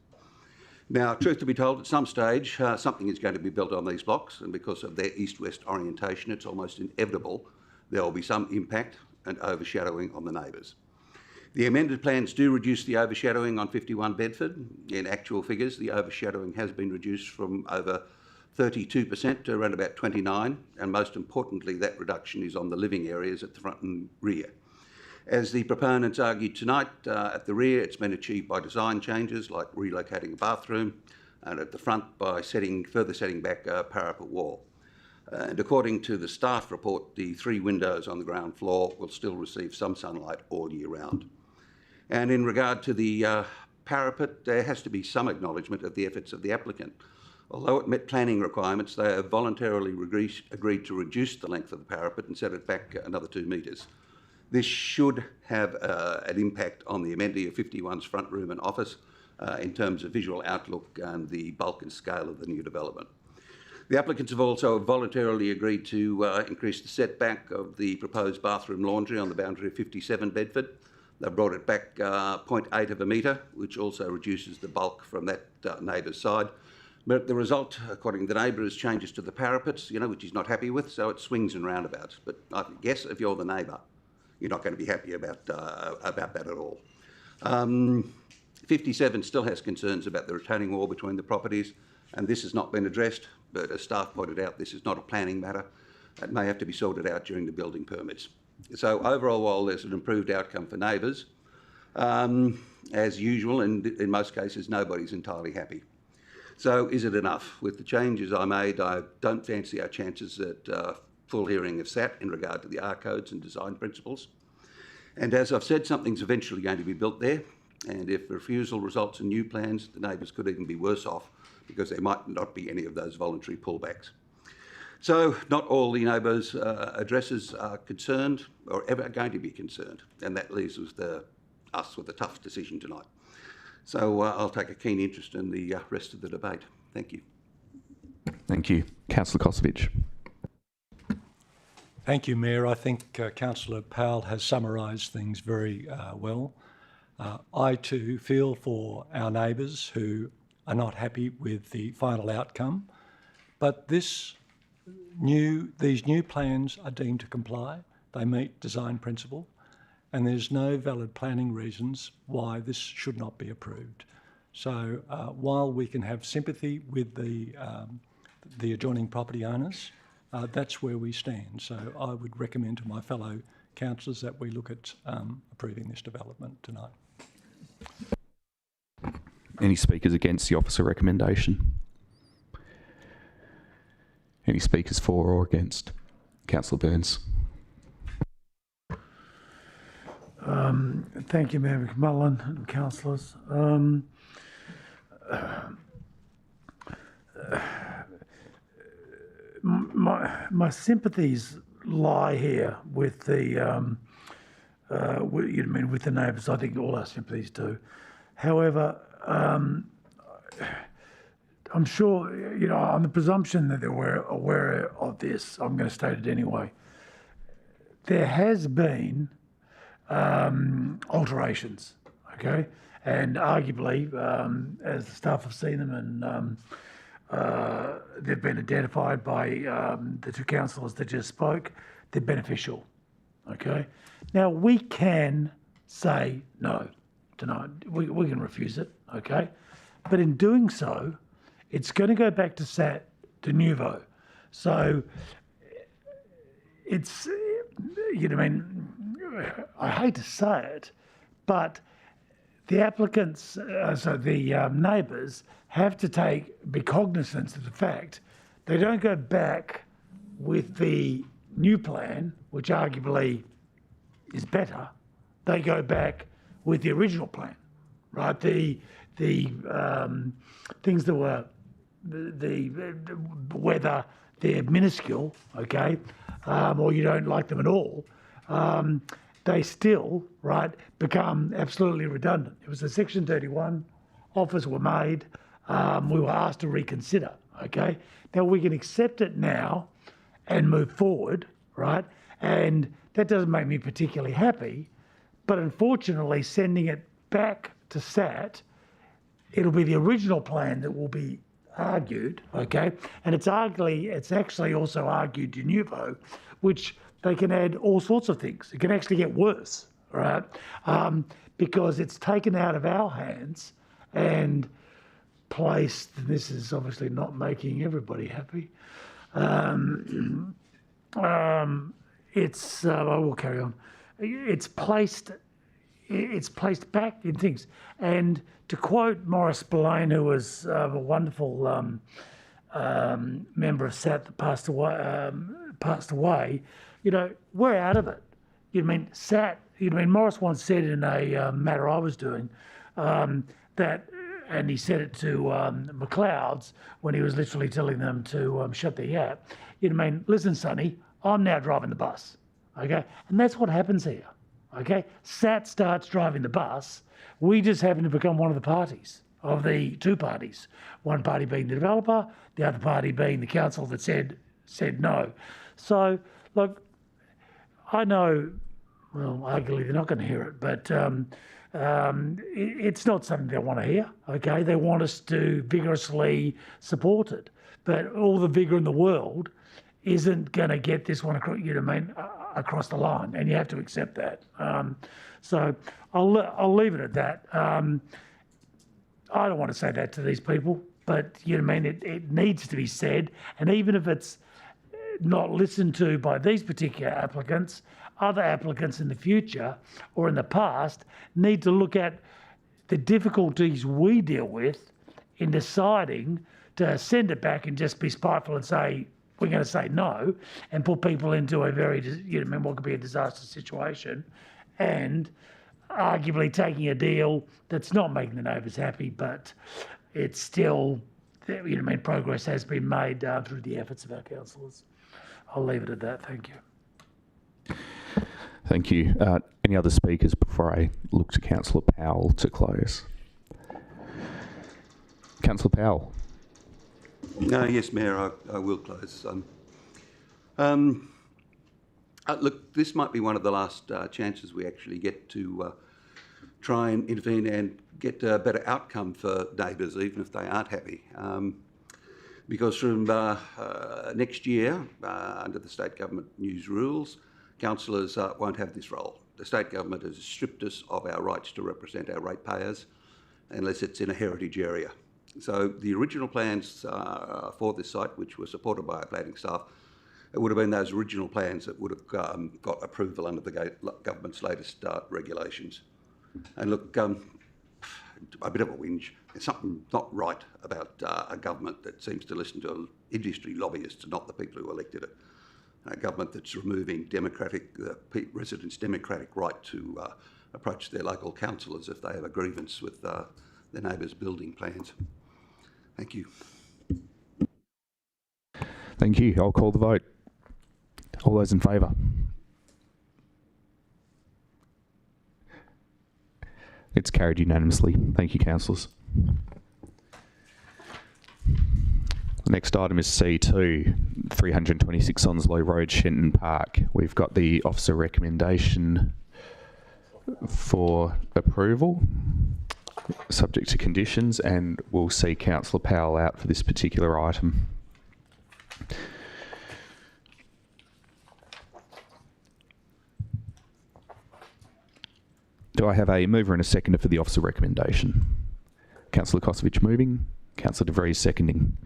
Now, truth to be told, at some stage, something is going to be built on these blocks, and because of their east-west orientation, it's almost inevitable there will be some impact and overshadowing on the neighbours. The amended plans do reduce the overshadowing on 51 Bedford. In actual figures, the overshadowing has been reduced from over 32% to around about 29%, and most importantly, that reduction is on the living areas at the front and rear. As the proponents argued tonight, at the rear it's been achieved by design changes like relocating a bathroom, and at the front by further setting back a parapet wall. And according to the staff report, the 3 windows on the ground floor will still receive some sunlight all year round. And in regard to the parapet, there has to be some acknowledgement of the efforts of the applicant. Although it met planning requirements, they have voluntarily agreed to reduce the length of the parapet and set it back another 2 metres. This should have an impact on the amenity of 51's front room and office in terms of visual outlook and the bulk and scale of the new development. The applicants have also voluntarily agreed to increase the setback of the proposed bathroom laundry on the boundary of 57 Bedford. They've brought it back 0.8 of a metre, which also reduces the bulk from that neighbour's side. But the result, according to the neighbour, is changes to the parapets, which he's not happy with, so it swings and roundabouts. But I guess if you're the neighbour, you're not going to be happy about that at all. 57 still has concerns about the retaining wall between the properties, and this has not been addressed, but as staff pointed out, this is not a planning matter. It may have to be sorted out during the building permits. So overall, while there's an improved outcome for neighbours, as usual, in most cases, nobody's entirely happy. So is it enough? With the changes I made, I don't fancy our chances at full hearing of SAT in regard to the R codes and design principles. And as I've said, something's eventually going to be built there, and if refusal results in new plans, the neighbours could even be worse off because there might not be any of those voluntary pullbacks. So not all the neighbours' addresses are concerned or ever going to be concerned, and that leaves us with a tough decision tonight. So I'll take a keen interest in the rest of the debate. Thank you. Thank you. Councillor Kosovich. Thank you, Mayor. I think Councillor Powell has summarised things very well. I too feel for our neighbours who are not happy with the final outcome, but these new plans are deemed to comply. They meet design principle, and there's no valid planning reasons why this should not be approved. So while we can have sympathy with the adjoining property owners, that's where we stand. So I would recommend to my fellow councillors that we look at approving this development tonight. Any speakers against the officer recommendation? Any speakers for or against? Councillor Burns. Thank you, Mayor McMullen and councillors. My sympathies lie here with the with the neighbours. I think all our sympathies do. However, I'm sure, on the presumption that they were aware of this, I'm going to state it anyway. There has been alterations, okay? And arguably, as the staff have seen them and they've been identified by the two councillors that just spoke, they're beneficial, okay? Now, we can say no tonight. We can refuse it, okay? But in doing so, it's going to go back to SAT de nouveau. So it's, I hate to say it, but the applicants, so the neighbours, have to be cognizant of the fact they don't go back with the new plan, which arguably is better. They go back with the original plan, right? The things that were whether they're minuscule, okay, or you don't like them at all, they still, right, become absolutely redundant. It was a Section 31, offers were made, we were asked to reconsider, okay? Now we can accept it now and move forward, right? And that doesn't make me particularly happy, but unfortunately sending it back to SAT, it'll be the original plan that will be argued, okay? And it's actually also argued de nouveau, which they can add all sorts of things. It can actually get worse, right? Because it's taken out of our hands and placed, this is obviously not making everybody happy. I will carry on. It's placed back in things. And to quote Maurice Spillane, who was a wonderful member of SAT that passed away, we're out of it. Maurice once said in a matter I was doing that, and he said it to McLeod's when he was literally telling them to shut their yap. Listen, Sonny, I'm now driving the bus, okay? And that's what happens here, okay? SAT starts driving the bus. We just happen to become one of the parties, of the two parties. One party being the developer, the other party being the council that said no. So, look, I know, well, arguably they're not going to hear it, but it's not something they want to hear, okay? They want us to vigorously support it. But all the vigour in the world isn't going to get this one across the line, and you have to accept that. So I'll leave it at that. I don't want to say that to these people, but it needs to be said, and even if it's not listened to by these particular applicants, other applicants in the future or in the past need to look at the difficulties we deal with in deciding to send it back and just be spiteful and say, we're going to say no, and put people into a very, what could be a disastrous situation, and arguably taking a deal that's not making the neighbours happy, but it's still, progress has been made through the efforts of our councillors. I'll leave it at that. Thank you. Thank you. Any other speakers before I look to Councillor Powell to close? Councillor Powell. Yes, Mayor, I will close. Look, this might be one of the last chances we actually get to try and intervene and get a better outcome for neighbours, even if they aren't happy. Because from next year, under the state government news rules, councillors won't have this role. the state government has stripped us of our rights to represent our ratepayers unless it's in a heritage area. So the original plans for this site, which were supported by our planning staff, it would have been those original plans that would have got approval under the government's latest regulations. And look, a bit of a whinge. There's something not right about a government that seems to listen to industry lobbyists and not the people who elected it. A government that's removing residents' democratic right to approach their local councillors if they have a grievance with their neighbours' building plans. Thank you. Thank you. I'll call the vote. All those in favour? It's carried unanimously. Thank you, councillors. The next item is C2, 326 Onslow Road, Shenton Park. We've got the officer recommendation for approval, subject to conditions, and we'll see Councillor Powell out for this particular item. Do I have a mover and a seconder for the officer recommendation? Councillor Kosovich moving, Councillor De Vries seconding.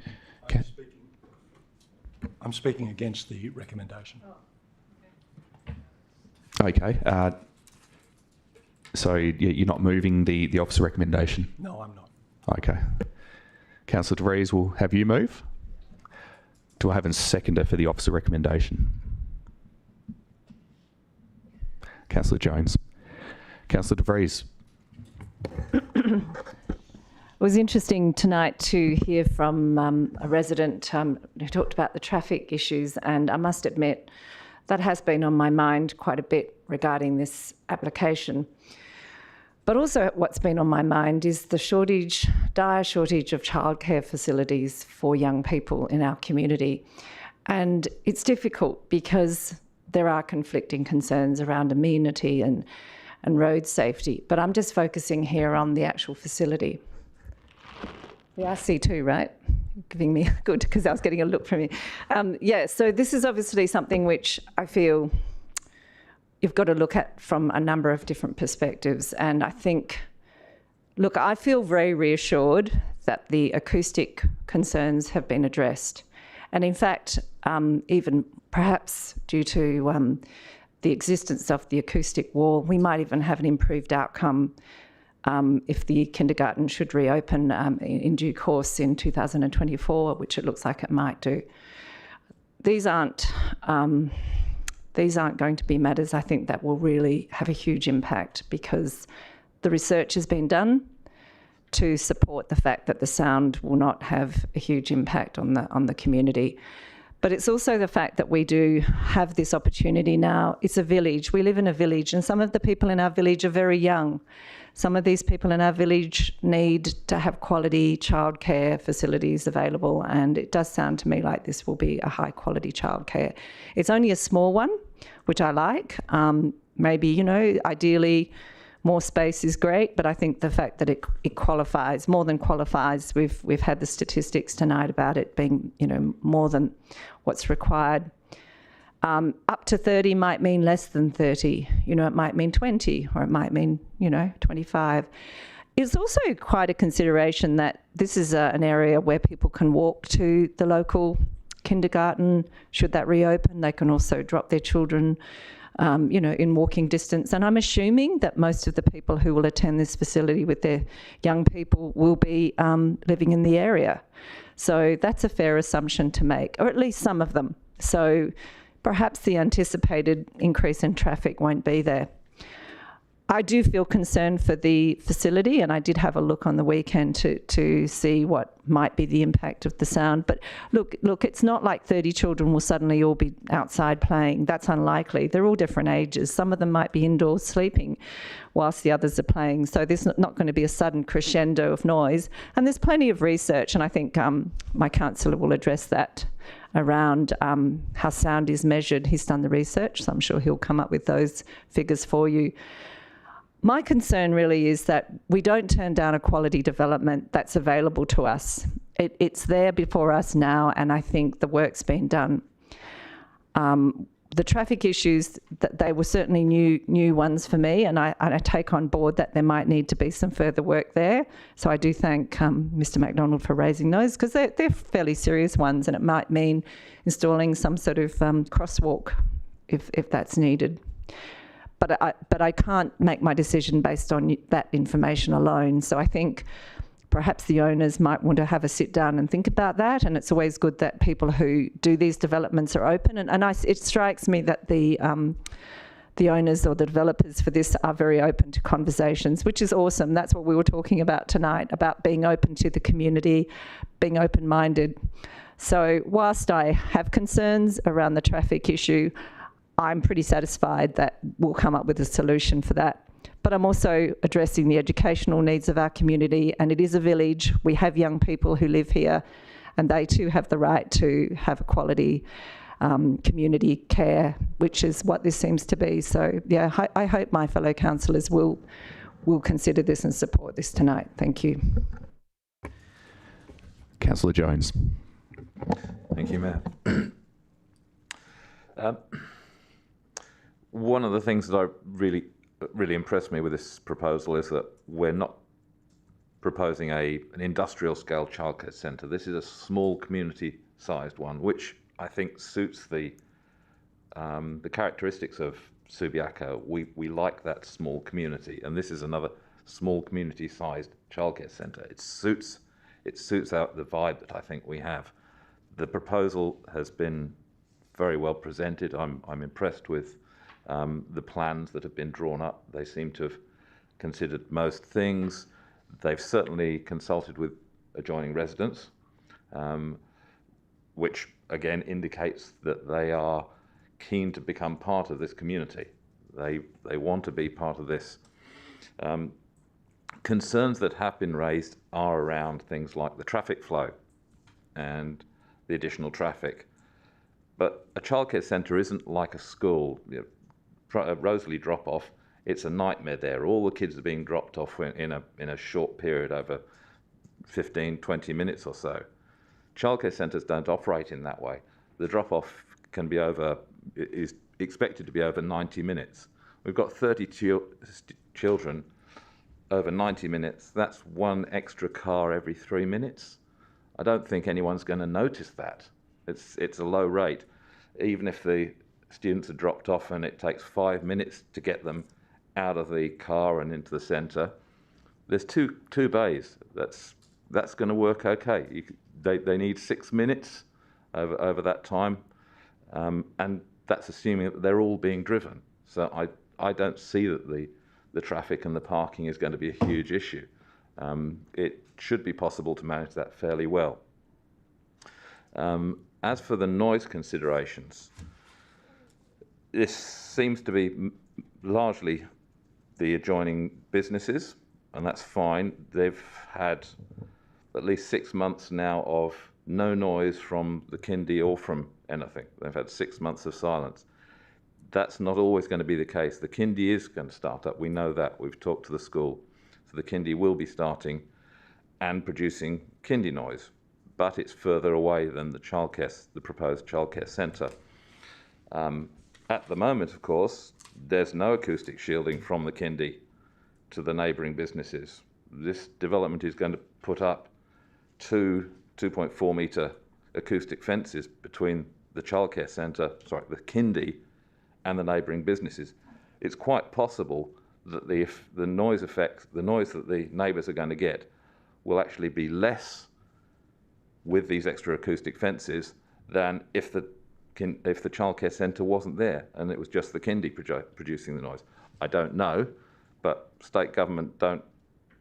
I'm speaking against the recommendation. Okay. So you're not moving the officer recommendation? No, I'm not. Okay. Councillor De Vries will have you move. Do I have a seconder for the officer recommendation? Councillor Jones. Councillor De Vries. It was interesting tonight to hear from a resident who talked about the traffic issues, and I must admit that has been on my mind quite a bit regarding this application. But also what's been on my mind is the dire shortage of childcare facilities for young people in our community. And it's difficult because there are conflicting concerns around amenity and road safety, but I'm just focusing here on the actual facility. The RC2, right? Giving me good, because I was getting a look from you. Yeah, so this is obviously something which I feel you've got to look at from a number of different perspectives. And I think, look, I feel very reassured that the acoustic concerns have been addressed. And in fact, even perhaps due to the existence of the acoustic wall, we might even have an improved outcome if the kindergarten should reopen in due course in 2024, which it looks like it might do. These aren't going to be matters, I think, that will really have a huge impact, because the research has been done to support the fact that the sound will not have a huge impact on the community. But it's also the fact that we do have this opportunity now. It's a village. We live in a village, and some of the people in our village are very young. Some of these people in our village need to have quality childcare facilities available, and it does sound to me like this will be a high quality childcare. It's only a small one, which I like. Maybe, you know, ideally more space is great, but I think the fact that it qualifies, more than qualifies, we've had the statistics tonight about it being, you know, more than what's required. Up to 30 might mean less than 30. You know, it might mean 20, or it might mean, you know, 25. It's also quite a consideration that this is an area where people can walk to the local kindergarten. Should that reopen, they can also drop their children, you know, in walking distance. And I'm assuming that most of the people who will attend this facility with their young people will be living in the area. So that's a fair assumption to make, or at least some of them. So perhaps the anticipated increase in traffic won't be there. I do feel concerned for the facility, and I did have a look on the weekend to see what might be the impact of the sound. But look, it's not like 30 children will suddenly all be outside playing. That's unlikely. They're all different ages. Some of them might be indoors sleeping whilst the others are playing. So there's not going to be a sudden crescendo of noise. And there's plenty of research, and I think my councillor will address that around how sound is measured. He's done the research, so I'm sure he'll come up with those figures for you. My concern really is that we don't turn down a quality development that's available to us. It's there before us now, and I think the work's been done. the traffic issues, that they were certainly new ones for me, and I take on board that there might need to be some further work there. So I do thank Mr. MacDonald for raising those, because they're fairly serious ones, and it might mean installing some sort of crosswalk if that's needed. But I can't make my decision based on that information alone. So I think perhaps the owners might want to have a sit down and think about that. And it's always good that people who do these developments are open. And it strikes me that the owners or the developers for this are very open to conversations, which is awesome. That's what we were talking about tonight, about being open to the community, being open-minded. So whilst I have concerns around the traffic issue, I'm pretty satisfied that we'll come up with a solution for that. But I'm also addressing the educational needs of our community, and it is a village. We have young people who live here, and they too have the right to have a quality community care, which is what this seems to be. So yeah, I hope my fellow councillors will consider this and support this tonight. Thank you. Councillor Jones. Thank you, Mayor. One of the things that really impressed me with this proposal is that we're not proposing an industrial scale childcare centre. This is a small community sized one, which I think suits the characteristics of Subiaco. We like that small community, and this is another small community sized childcare centre. It suits out the vibe that I think we have. The proposal has been very well presented. I'm impressed with the plans that have been drawn up. They seem to have considered most things. They've certainly consulted with adjoining residents, which again indicates that they are keen to become part of this community. They want to be part of this. Concerns that have been raised are around things like the traffic flow and the additional traffic. But a childcare centre isn't like a school. Rosalie drop-off, it's a nightmare there. All the kids are being dropped off in a short period over 15, 20 minutes or so. Childcare centres don't operate in that way. The drop-off is expected to be over 90 minutes. We've got 30 children over 90 minutes. That's one extra car every 3 minutes. I don't think anyone's going to notice that. It's a low rate. Even if the students are dropped off and it takes 5 minutes to get them out of the car and into the centre, there's two bays. That's going to work okay. They need 6 minutes over that time, and that's assuming that they're all being driven. So I don't see that the traffic and the parking is going to be a huge issue. It should be possible to manage that fairly well. As for the noise considerations, this seems to be largely the adjoining businesses, and that's fine. They've had at least 6 months now of no noise from the kindy or from anything. They've had 6 months of silence. That's not always going to be the case. The kindy is going to start up. We know that. We've talked to the school. So the kindy will be starting and producing kindy noise, but it's further away than the proposed childcare centre. At the moment, of course, there's no acoustic shielding from the kindy to the neighbouring businesses. This development is going to put up 2.4 metre acoustic fences between the childcare centre, the kindy, and the neighbouring businesses. It's quite possible that the noise that the neighbours are going to get will actually be less with these extra acoustic fences than if the childcare centre wasn't there and it was just the kindy producing the noise. I don't know, but state government don't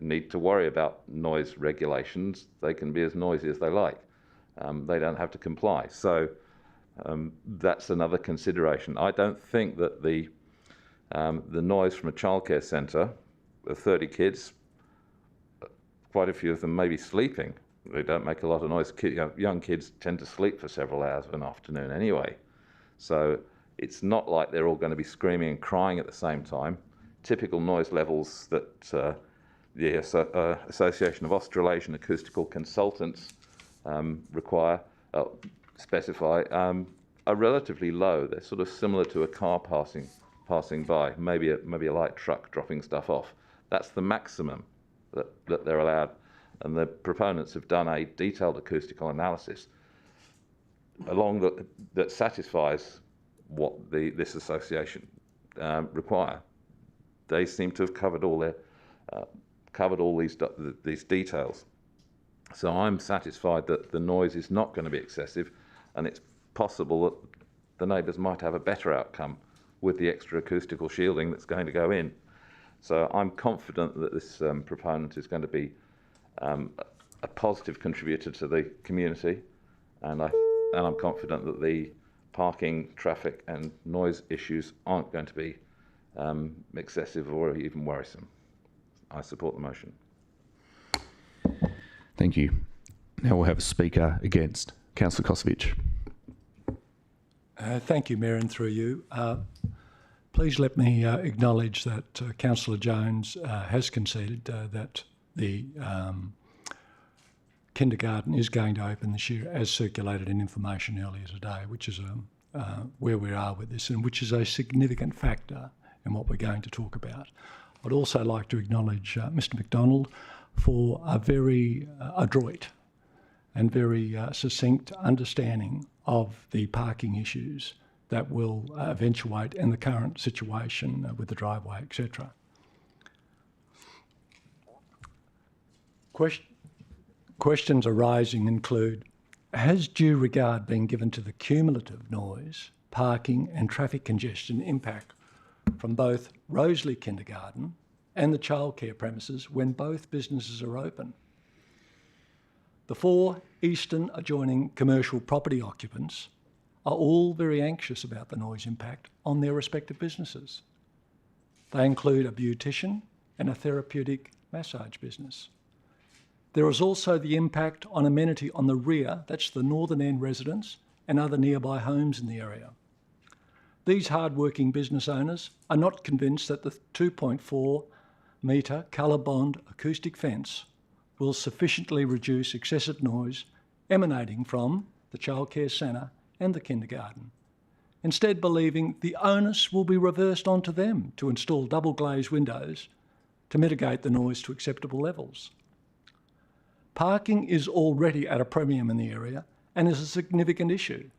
need to worry about noise regulations. They can be as noisy as they like. They don't have to comply. So that's another consideration. I don't think that the noise from a childcare centre of 30 kids, quite a few of them may be sleeping. They don't make a lot of noise. Young kids tend to sleep for several hours of an afternoon anyway. So it's not like they're all going to be screaming and crying at the same time. Typical noise levels that the Association of Australasian Acoustical Consultants specify are relatively low. They're sort of similar to a car passing by, maybe a light truck dropping stuff off. That's the maximum that they're allowed. And the proponents have done a detailed acoustical analysis that satisfies what this association require. They seem to have covered all these details. So I'm satisfied that the noise is not going to be excessive, and it's possible that the neighbours might have a better outcome with the extra acoustical shielding that's going to go in. So I'm confident that this proponent is going to be a positive contributor to the community, and I'm confident that the parking, traffic and noise issues aren't going to be excessive or even worrisome. I support the motion. Thank you. Now we'll have a speaker against. Councillor Kosovich. Thank you, Mayor, and through you. Please let me acknowledge that Councillor Jones has conceded that the kindergarten is going to open this year, as circulated in information earlier today, which is where we are with this, and which is a significant factor in what we're going to talk about. I'd also like to acknowledge Mr McDonald for a very adroit and very succinct understanding of the parking issues that will eventuate in the current situation with the driveway, etc. Questions arising include, has due regard been given to the cumulative noise, parking and traffic congestion impact from both Rosalie Kindergarten and the childcare premises when both businesses are open? The 4 eastern adjoining commercial property occupants are all very anxious about the noise impact on their respective businesses. They include a beautician and a therapeutic massage business. There is also the impact on amenity on the rear, that's the northern end residents and other nearby homes in the area. These hard-working business owners are not convinced that the 2.4 metre colour bond acoustic fence will sufficiently reduce excessive noise emanating from the childcare centre and the kindergarten, instead believing the onus will be reversed onto them to install double glazed windows to mitigate the noise to acceptable levels. Parking is already at a premium in the area and is a significant issue,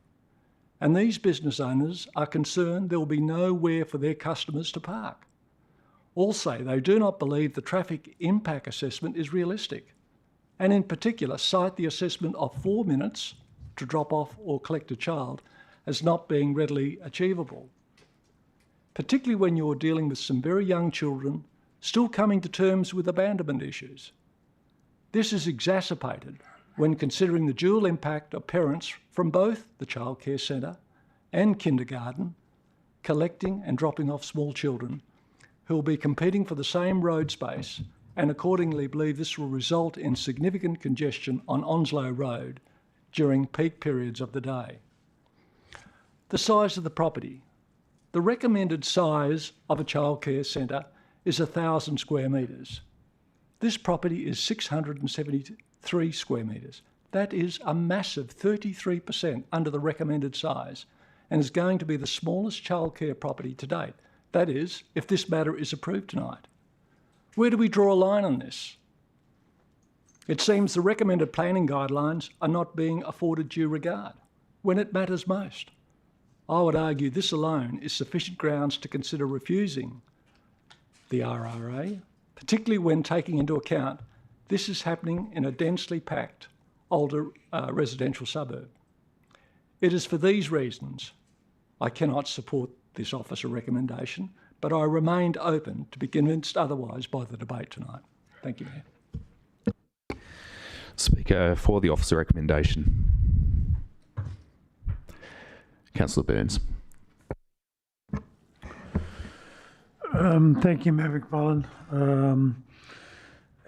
and these business owners are concerned there will be nowhere for their customers to park. Also, they do not believe the traffic impact assessment is realistic, and in particular cite the assessment of 4 minutes to drop off or collect a child as not being readily achievable, particularly when you're dealing with some very young children still coming to terms with abandonment issues. This is exacerbated when considering the dual impact of parents from both the childcare centre and kindergarten collecting and dropping off small children who will be competing for the same road space, and accordingly believe this will result in significant congestion on Onslow Road during peak periods of the day. The size of the property. The recommended size of a childcare centre is 1,000 square metres. This property is 673 square metres. That is a massive 33% under the recommended size, and is going to be the smallest childcare property to date. That is, if this matter is approved tonight. Where do we draw a line on this? It seems the recommended planning guidelines are not being afforded due regard when it matters most. I would argue this alone is sufficient grounds to consider refusing the RRA, particularly when taking into account this is happening in a densely packed older residential suburb. It is for these reasons I cannot support this officer recommendation, but I remained open to be convinced otherwise by the debate tonight. Thank you, Mayor. Speaker for the officer recommendation. Councillor Burns. Thank you, Mayor McMullen.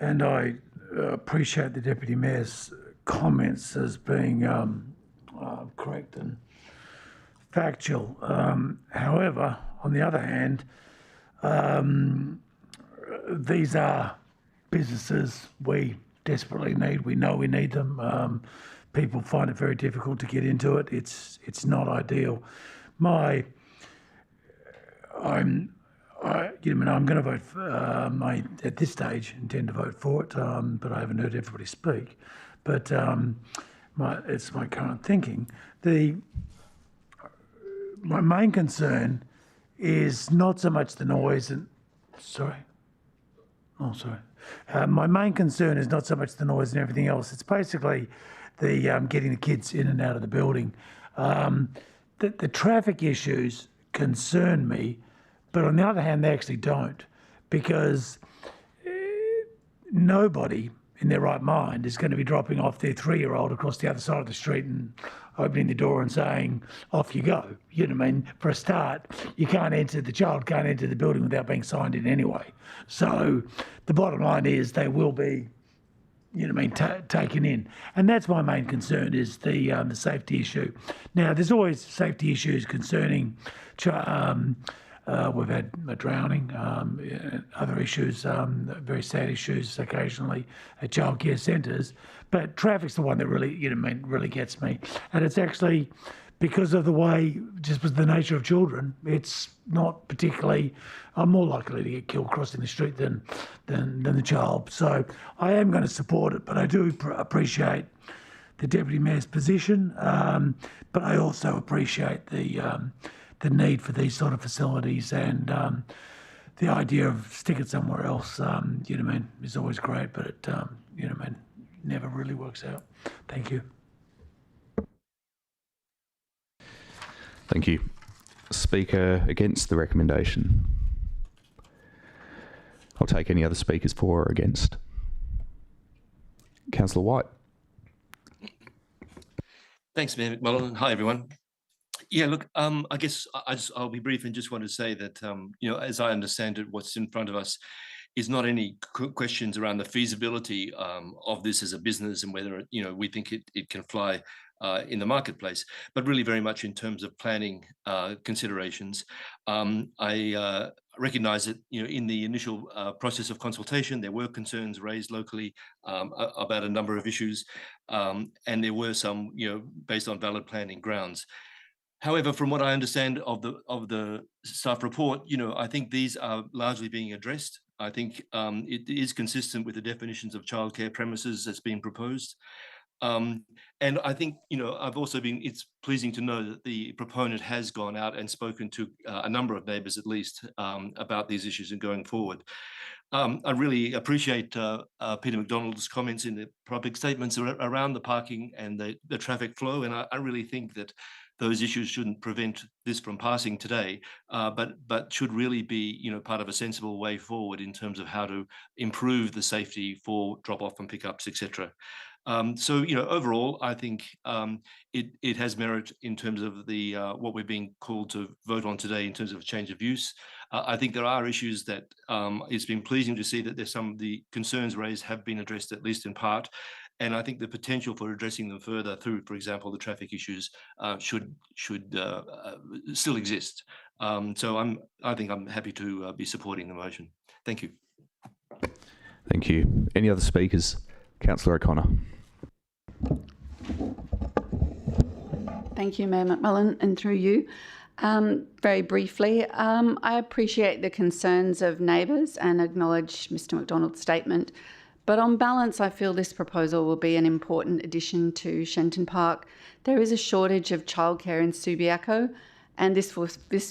And I appreciate the Deputy Mayor's comments as being correct and factual. However, on the other hand, these are businesses we desperately need. We know we need them. people find it very difficult to get into it. It's not ideal. I'm going to vote for. I at this stage intend to vote for it, but I haven't heard everybody speak. But it's my current thinking. My main concern is not so much the noise and my main concern is not so much the noise and everything else. It's basically the getting the kids in and out of the building. The traffic issues concern me, but on the other hand, they actually don't, because nobody in their right mind is going to be dropping off their 3-year-old across the other side of the street and opening the door and saying, off you go. You know what I mean? For a start, the child can't enter the building without being signed in anyway. So the bottom line is they will be, taken in. And that's my main concern, is the safety issue. Now, there's always safety issues concerning we've had a drowning, other issues, very sad issues occasionally at childcare centres, but traffic's the one that really gets me. And it's actually because of the way, just with the nature of children, it's not particularly. I'm more likely to get killed crossing the street than the child. So I am going to support it, but I do appreciate the Deputy Mayor's position, but I also appreciate the need for these sort of facilities, and the idea of stick it somewhere else, is always great, but it, never really works out. Thank you. Thank you. Speaker against the recommendation. I'll take any other speakers for or against. Councillor White. Thanks, Mayor McMullen. Hi, everyone. Yeah, look, I guess I'll be brief and just want to say that, as I understand it, what's in front of us is not any questions around the feasibility of this as a business and whether, we think it can fly in the marketplace, but really very much in terms of planning considerations. I recognise that, in the initial process of consultation, there were concerns raised locally about a number of issues, and there were some, based on valid planning grounds. However, from what I understand of the staff report, I think these are largely being addressed. I think it is consistent with the definitions of childcare premises that's being proposed. And I think, it's pleasing to know that the proponent has gone out and spoken to a number of neighbours at least about these issues and going forward. I really appreciate Peter McDonald's comments in the public statements around the parking and the traffic flow. And I really think that those issues shouldn't prevent this from passing today, but should really be, part of a sensible way forward in terms of how to improve the safety for drop-off and pickups, etc. So, overall, I think it has merit in terms of the what we're being called to vote on today in terms of change of use. I think there are issues that it's been pleasing to see that there's some of the concerns raised have been addressed, at least in part. And I think the potential for addressing them further through, for example, the traffic issues should still exist. So I think I'm happy to be supporting the motion. Thank you. Thank you. Any other speakers? Councillor O'Connor. Thank you, Mayor McMullen, and through you. Very briefly, I appreciate the concerns of neighbours and acknowledge Mr McDonald's statement. But on balance, I feel this proposal will be an important addition to Shenton Park. There is a shortage of childcare in Subiaco, and this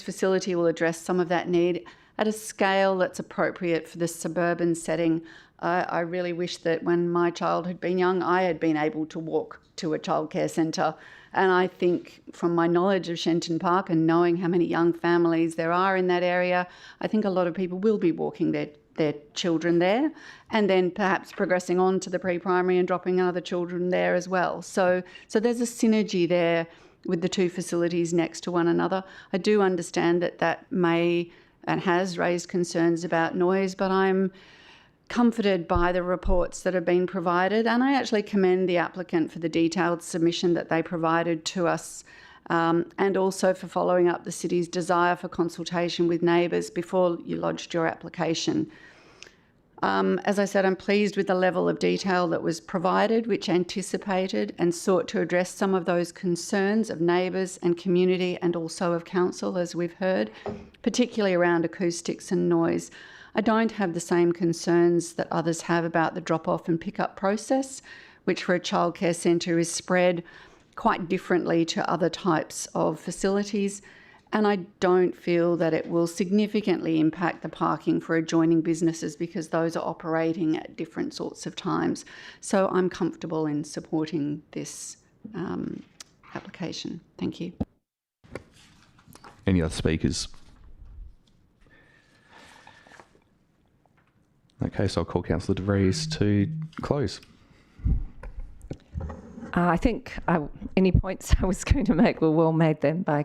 facility will address some of that need at a scale that's appropriate for the suburban setting. I really wish that when my child had been young, I had been able to walk to a childcare centre. And I think from my knowledge of Shenton Park and knowing how many young families there are in that area, I think a lot of people will be walking their children there, and then perhaps progressing on to the pre-primary and dropping other children there as well. So there's a synergy there with the two facilities next to one another. I do understand that may and has raised concerns about noise, but I'm comforted by the reports that have been provided, and I actually commend the applicant for the detailed submission that they provided to us, and also for following up the city's desire for consultation with neighbours before you lodged your application. As I said, I'm pleased with the level of detail that was provided, which anticipated and sought to address some of those concerns of neighbours and community and also of council, as we've heard, particularly around acoustics and noise. I don't have the same concerns that others have about the drop-off and pick-up process, which for a childcare centre is spread quite differently to other types of facilities. And I don't feel that it will significantly impact the parking for adjoining businesses because those are operating at different sorts of times. So I'm comfortable in supporting this application. Thank you. Any other speakers? Okay, so I'll call Councillor De Vries to close. I think any points I was going to make were well made then by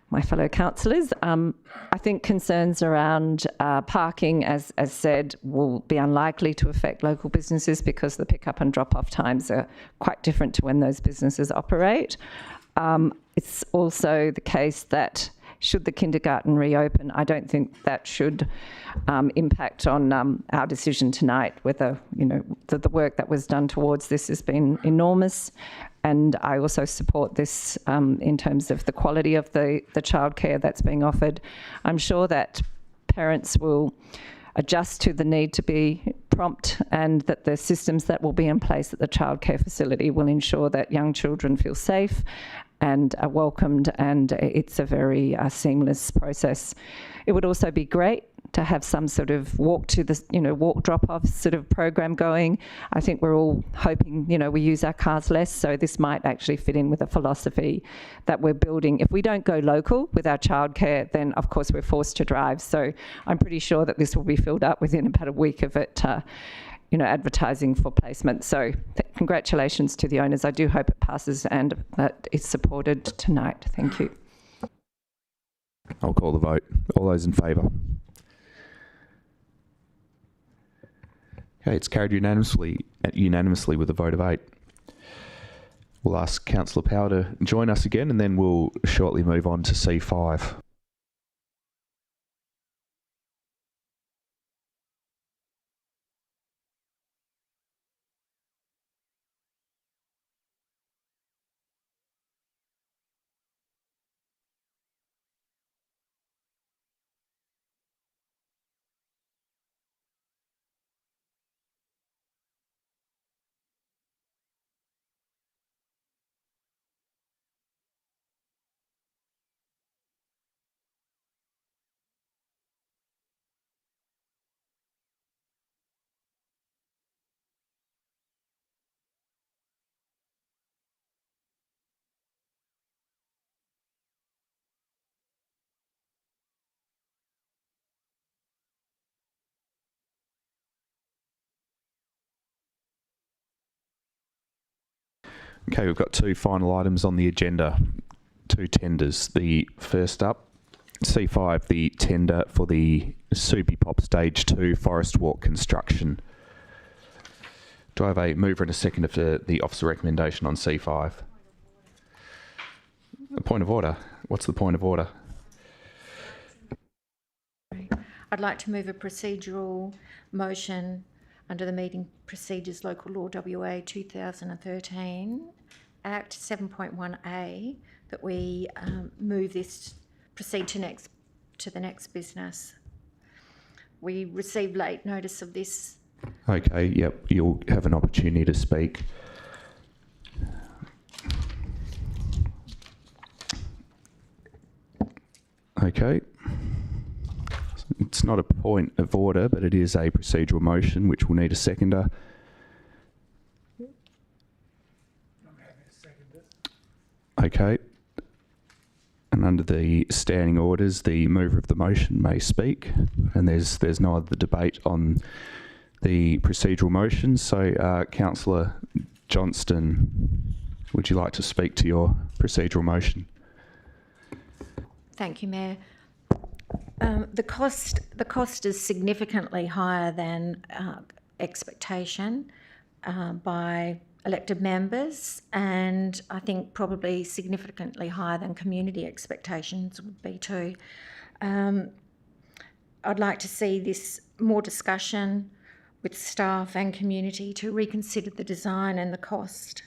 my fellow councillors. I think concerns around parking, as said, will be unlikely to affect local businesses because the pick-up and drop-off times are quite different to when those businesses operate. It's also the case that should the kindergarten reopen, I don't think that should impact on our decision tonight, whether, the work that was done towards this has been enormous. And I also support this in terms of the quality of the childcare that's being offered. I'm sure that parents will adjust to the need to be prompt and that the systems that will be in place at the childcare facility will ensure that young children feel safe and are welcomed, and it's a very seamless process. It would also be great to have some sort of walk drop-off sort of program going. I think we're all hoping, we use our cars less, so this might actually fit in with a philosophy that we're building. If we don't go local with our childcare, then of course we're forced to drive. So I'm pretty sure that this will be filled up within about a week of it, advertising for placement. So congratulations to the owners. I do hope it passes and that it's supported tonight. Thank you. I'll call the vote. All those in favour? Okay, it's carried unanimously with a vote of 8. We'll ask Councillor Power to join us again and then we'll shortly move on to C5. Okay, we've got 2 final items on the agenda, 2 tenders. The first up, C5, the tender for the Subiaco Stage 2 Forest Walk construction. Do I have a mover and a seconder for the officer recommendation on C5? A point of order. What's the point of order? I'd like to move a procedural motion under the Meeting Procedures Local Law WA 2013 Act 7.1A that we proceed to the next business. We received late notice of this. Okay, yep, you'll have an opportunity to speak. Okay. It's not a point of order, but it is a procedural motion, which will need a seconder. Okay. And under the standing orders, the mover of the motion may speak, and there's no other debate on the procedural motion. So, Councillor Johnston, would you like to speak to your procedural motion? Thank you, Mayor. The cost is significantly higher than expectation by elected members, and I think probably significantly higher than community expectations would be too. I'd like to see this more discussion with staff and community to reconsider the design and the cost.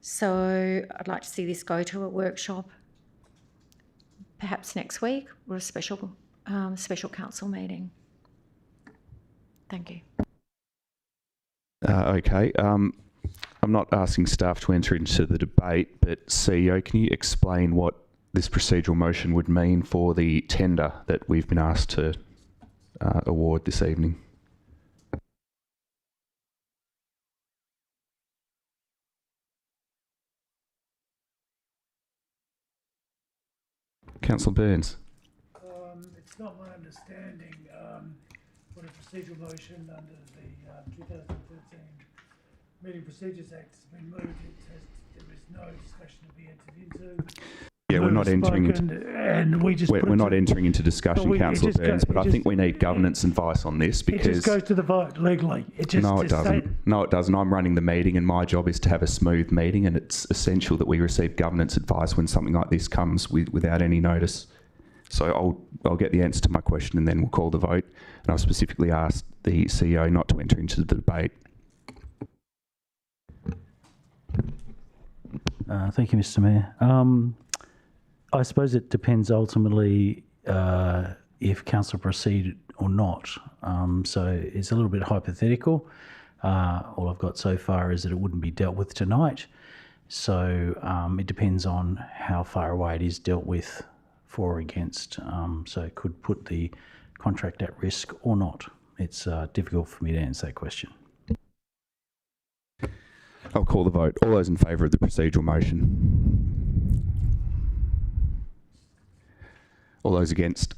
So I'd like to see this go to a workshop, perhaps next week, or a special council meeting. Thank you. Okay. I'm not asking staff to enter into the debate, but CEO, can you explain what this procedural motion would mean for the tender that we've been asked to award this evening? Councillor Burns. It's not my understanding what a procedural motion under the 2013 Meeting Procedures Act has been moved. There is no discussion to be entered into. Yeah, we're not entering into. And we're not entering into discussion, Councillor Burns. But I think we need governance advice on this because it just goes to the vote legally. No, it doesn't. No, it doesn't. I'm running the meeting, and my job is to have a smooth meeting, and it's essential that we receive governance advice when something like this comes without any notice. So I'll get the answer to my question, and then we'll call the vote. And I've specifically asked the CEO not to enter into the debate. Thank you, Mr. Mayor. I suppose it depends ultimately if council proceed or not. So it's a little bit hypothetical. All I've got so far is that it wouldn't be dealt with tonight. So it depends on how far away it is dealt with for or against. So it could put the contract at risk or not. It's difficult for me to answer that question. I'll call the vote. All those in favour of the procedural motion? All those against?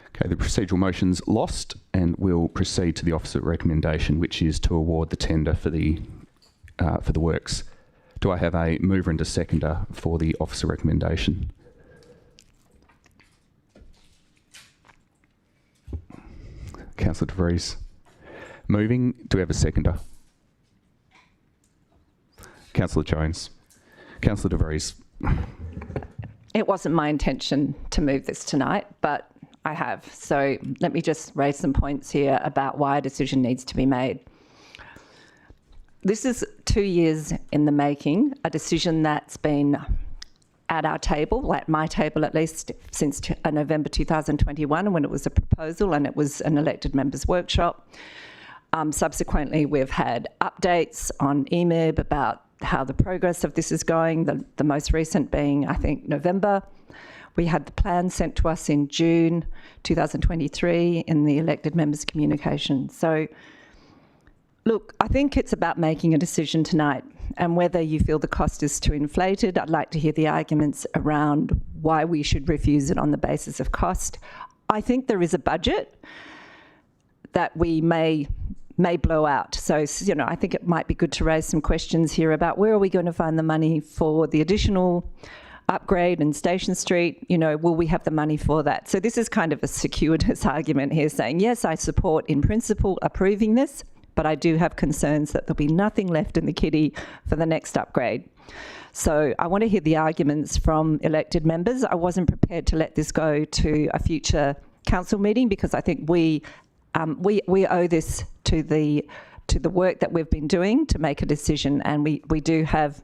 Okay, the procedural motion's lost, and we'll proceed to the officer recommendation, which is to award the tender for the works. Do I have a mover and a seconder for the officer recommendation? Councillor De Vries. Moving. Do we have a seconder? Councillor Jones. Councillor De Vries. It wasn't my intention to move this tonight, but I have. So let me just raise some points here about why a decision needs to be made. This is 2 years in the making, a decision that's been at our table, at my table at least, since November 2021, when it was a proposal and it was an elected members workshop. Subsequently, we've had updates on EMIB about how the progress of this is going, the most recent being, I think, November. We had the plan sent to us in June 2023 in the elected members' communication. So, look, I think it's about making a decision tonight, and whether you feel the cost is too inflated, I'd like to hear the arguments around why we should refuse it on the basis of cost. I think there is a budget that we may blow out. So, you know, I think it might be good to raise some questions here about where are we going to find the money for the additional upgrade in Station Street? You know, will we have the money for that? So this is kind of a circuitous argument here saying, yes, I support in principle approving this, but I do have concerns that there'll be nothing left in the kitty for the next upgrade. So I want to hear the arguments from elected members. I wasn't prepared to let this go to a future council meeting because I think we owe this to the work that we've been doing to make a decision, and we do have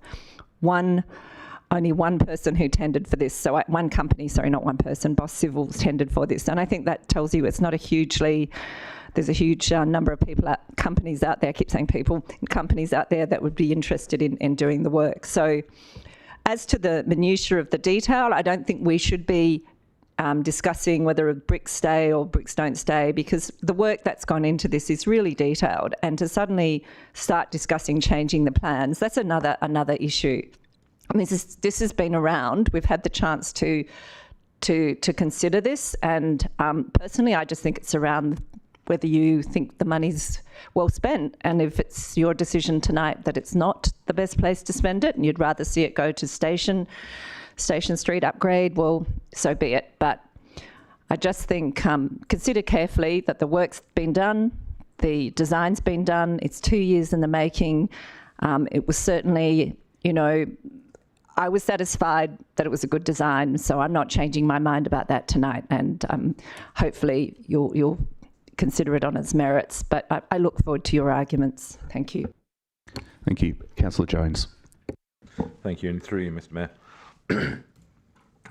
only one person who tendered for this. So one company, sorry, not one person, Boss Civil tendered for this, and I think that tells you it's not a hugely. There's a huge number of people, companies out there, I keep saying people, companies out there that would be interested in doing the work. So as to the minutiae of the detail, I don't think we should be discussing whether bricks stay or bricks don't stay, because the work that's gone into this is really detailed, and to suddenly start discussing changing the plans, that's another issue. I mean, this has been around. We've had the chance to consider this, and personally, I just think it's around whether you think the money's well spent, and if it's your decision tonight that it's not the best place to spend it and you'd rather see it go to Station Street upgrade, well, so be it. But I just think consider carefully that the work's been done, the design's been done, it's 2 years in the making. It was certainly, you know, I was satisfied that it was a good design, so I'm not changing my mind about that tonight, and hopefully you'll consider it on its merits. But I look forward to your arguments. Thank you. Thank you. Councillor Jones. Thank you, and through you, Mr Mayor.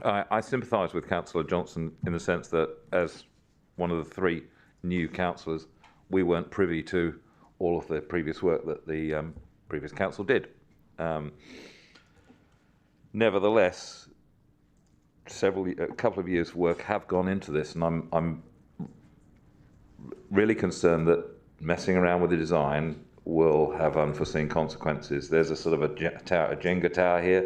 I sympathise with Councillor Johnson in the sense that, as one of the three new councillors, we weren't privy to all of the previous work that the previous council did. Nevertheless, a couple of years' work have gone into this, and I'm really concerned that messing around with the design will have unforeseen consequences. There's a sort of a Jenga tower here,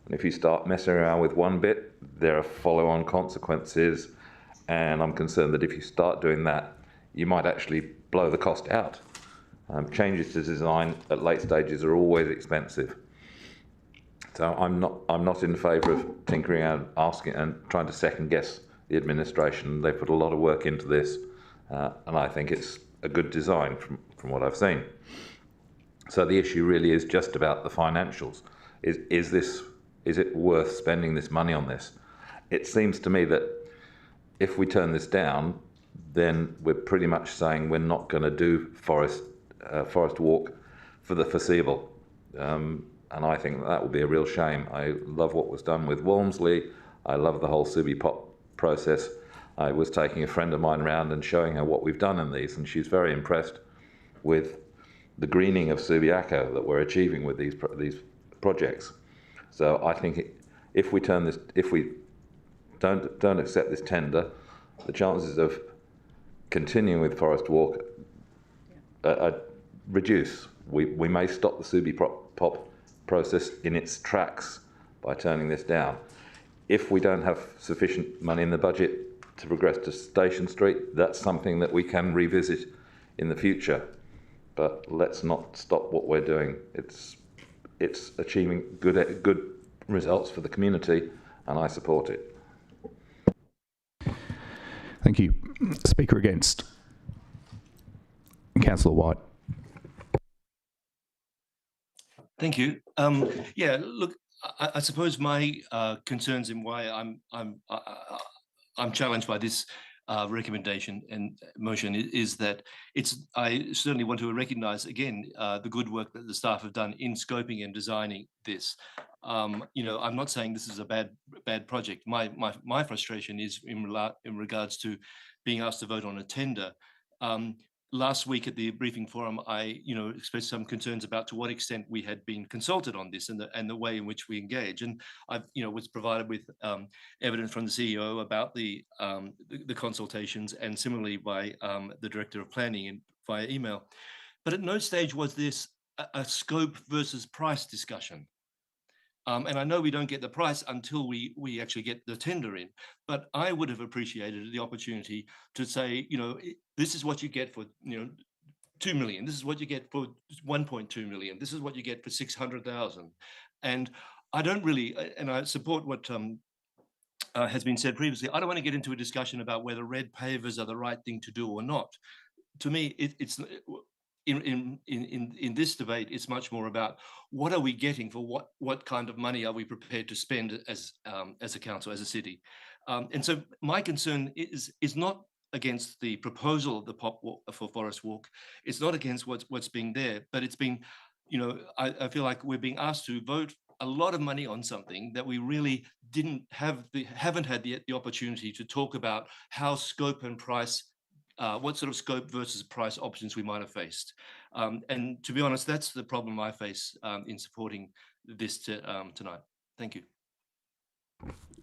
and if you start messing around with one bit, there are follow-on consequences, and I'm concerned that if you start doing that, you might actually blow the cost out. Changes to design at late stages are always expensive. So I'm not in favour of tinkering out, asking and trying to second guess the administration. They put a lot of work into this, and I think it's a good design from what I've seen. So the issue really is just about the financials. Is it worth spending this money on this? It seems to me that if we turn this down, then we're pretty much saying we're not going to do Forest Walk for the foreseeable. And I think that would be a real shame. I love what was done with Walmsley. I love the whole Subiaco process. I was taking a friend of mine around and showing her what we've done in these, and she's very impressed with the greening of Subiaco that we're achieving with these projects. So I think if we don't accept this tender, the chances of continuing with Forest Walk reduce. We may stop the Subiaco process in its tracks by turning this down. If we don't have sufficient money in the budget to progress to Station Street, that's something that we can revisit in the future. But let's not stop what we're doing. It's achieving good results for the community, and I support it. Thank you. Speaker against. Councillor White. Thank you. Yeah, look, I suppose my concerns in why I'm challenged by this recommendation and motion is that I certainly want to recognise again the good work that the staff have done in scoping and designing this. I'm not saying this is a bad project. My frustration is in regards to being asked to vote on a tender. Last week at the briefing forum, I expressed some concerns about to what extent we had been consulted on this and the way in which we engage. And I was provided with evidence from the CEO about the consultations, and similarly by the Director of Planning via email. But at no stage was this a scope versus price discussion. And I know we don't get the price until we actually get the tender in, but I would have appreciated the opportunity to say, this is what you get for, 2 million. This is what you get for 1.2 million. This is what you get for 600,000. And I don't really, and I support what has been said previously. I don't want to get into a discussion about whether red pavers are the right thing to do or not. To me, it's in this debate, it's much more about what are we getting for what kind of money are we prepared to spend as a council, as a city. And so my concern is not against the proposal of the for Forest Walk. It's not against what's being there, but it's been, I feel like we're being asked to vote a lot of money on something that we really haven't had the opportunity to talk about how scope and price, what sort of scope versus price options we might have faced. And to be honest, that's the problem I face in supporting this tonight. Thank you.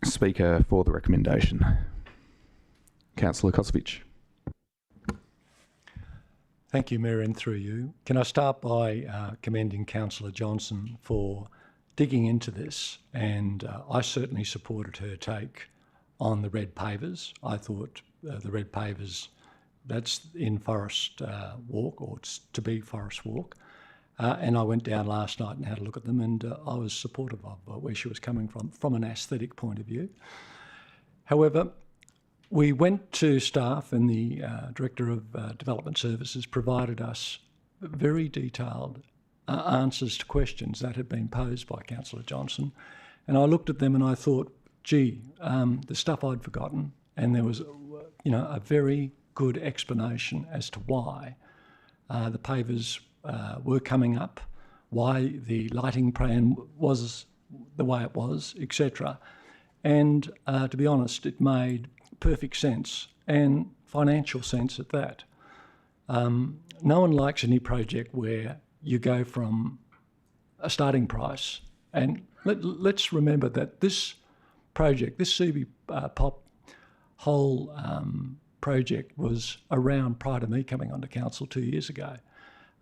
Speaker for the recommendation. Councillor Kosovic. Thank you, Mayor, and through you. Can I start by commending Councillor Johnson for digging into this, and I certainly supported her take on the red pavers. I thought the red pavers, that's in Forest Walk, or it's to be Forest Walk. And I went down last night and had a look at them, and I was supportive of where she was coming from an aesthetic point of view. However, we went to staff, and the Director of Development Services provided us very detailed answers to questions that had been posed by Councillor Johnson. And I looked at them and I thought, gee, the stuff I'd forgotten, and there was, a very good explanation as to why the pavers were coming up, why the lighting plan was the way it was, etc. And to be honest, it made perfect sense and financial sense at that. No one likes any project where you go from a starting price. And let's remember that this project, this Subiaco whole project was around prior to me coming onto council 2 years ago.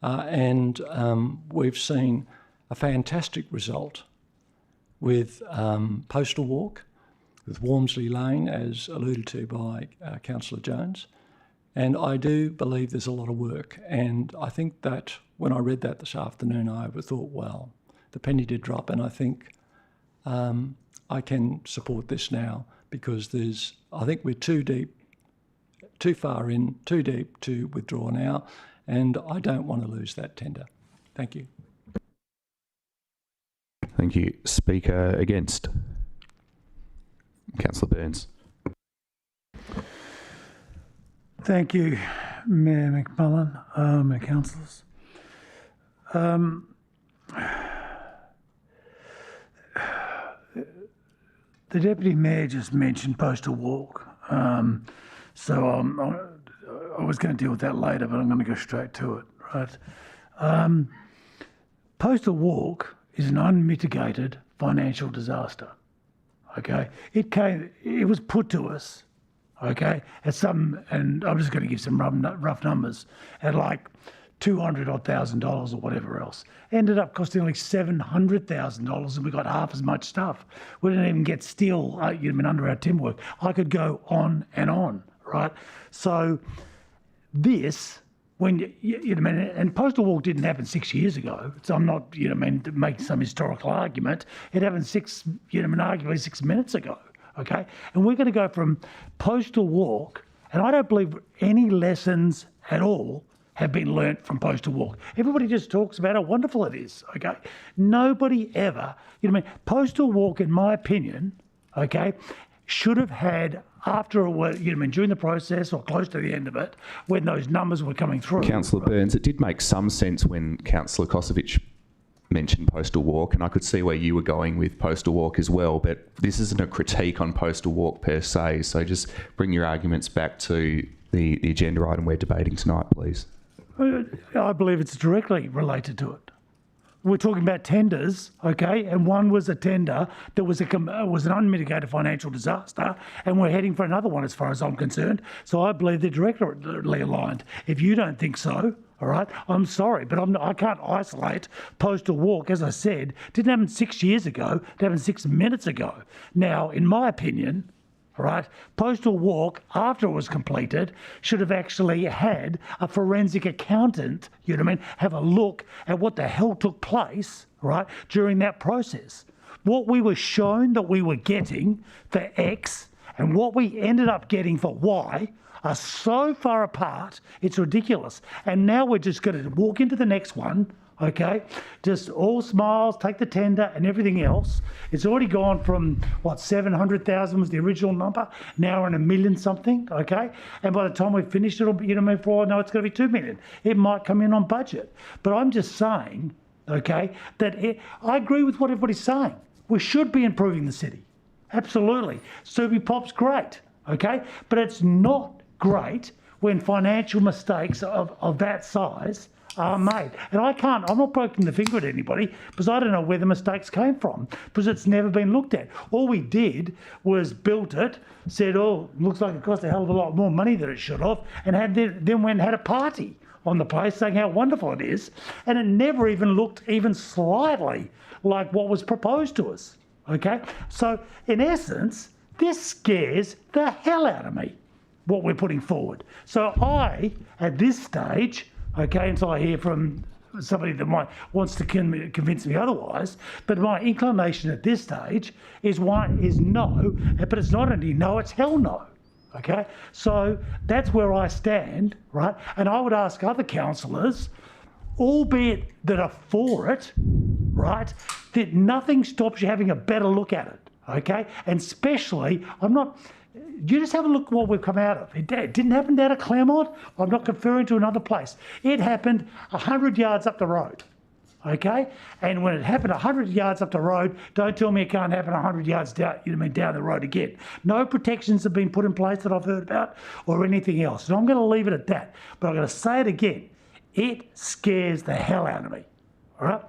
And we've seen a fantastic result with Postal Walk, with Walmsley Lane, as alluded to by Councillor Jones. And I do believe there's a lot of work. And I think that when I read that this afternoon, I thought, well, the penny did drop. And I think I can support this now because I think we're too deep, too far in, too deep to withdraw now. And I don't want to lose that tender. Thank you. Thank you. Speaker against. Councillor Burns. Thank you, Mayor McMullen, and councillors. The Deputy Mayor just mentioned Postal Walk, so I was going to deal with that later, but I'm going to go straight to it, right? Postal Walk is an unmitigated financial disaster, okay? It was put to us, okay, and I'm just going to give some rough numbers, at like $200,000 or whatever else. Ended up costing like $700,000 and we got half as much stuff. We didn't even get steel under our timber work. I could go on and on, right? So this, and Postal Walk didn't happen 6 years ago. So I'm not, making some historical argument. It happened arguably 6 minutes ago, okay? And we're going to go from Postal Walk, and I don't believe any lessons at all have been learnt from Postal Walk. Everybody just talks about how wonderful it is, okay? Nobody ever, Postal Walk, in my opinion, okay, should have had during the process or close to the end of it, when those numbers were coming through. Councillor Burns, it did make some sense when Councillor Kosovich mentioned Postal Walk, and I could see where you were going with Postal Walk as well, but this isn't a critique on Postal Walk per se, so just bring your arguments back to the agenda item we're debating tonight, please. I believe it's directly related to it. We're talking about tenders, okay, and one was a tender that was an unmitigated financial disaster, and we're heading for another one as far as I'm concerned. So I believe they're directly aligned. If you don't think so, all right, I'm sorry, but I can't isolate Postal Walk. As I said, didn't happen 6 years ago, it happened 6 minutes ago. Now, in my opinion, right, Postal Walk, after it was completed, should have actually had a forensic accountant, have a look at what the hell took place, right, during that process. What we were shown that we were getting for X and what we ended up getting for Y are so far apart, it's ridiculous. And now we're just going to walk into the next one, okay, just all smiles, take the tender and everything else. It's already gone from, 700,000 was the original number, now we're in $1 million something, okay? And by the time we finish, it'll be, for all I know, it's going to be 2 million. It might come in on budget. But I'm just saying, okay, I agree with what everybody's saying. We should be improving the city. Absolutely. Subiapop's great, okay? But it's not great when financial mistakes of that size are made. And I'm not poking the finger at anybody because I don't know where the mistakes came from because it's never been looked at. All we did was built it, said, oh, looks like it cost a hell of a lot more money than it should have, and then went and had a party on the place saying how wonderful it is. And it never even looked even slightly like what was proposed to us, okay? So in essence, this scares the hell out of me, what we're putting forward. So at this stage, okay, until I hear from somebody that wants to convince me otherwise, but my inclination at this stage is no, but it's not only no, it's hell no, okay? So that's where I stand, right? And I would ask other councillors, albeit that are for it, right? That nothing stops you having a better look at it, okay? And especially, you just have a look at what we've come out of. It didn't happen down at Claremont. I'm not conferring to another place. It happened 100 yards up the road, okay? And when it happened 100 yards up the road, don't tell me it can't happen 100 yards down, down the road again. No protections have been put in place that I've heard about or anything else. And I'm going to leave it at that. But I'm going to say it again. It scares the hell out of me, all right?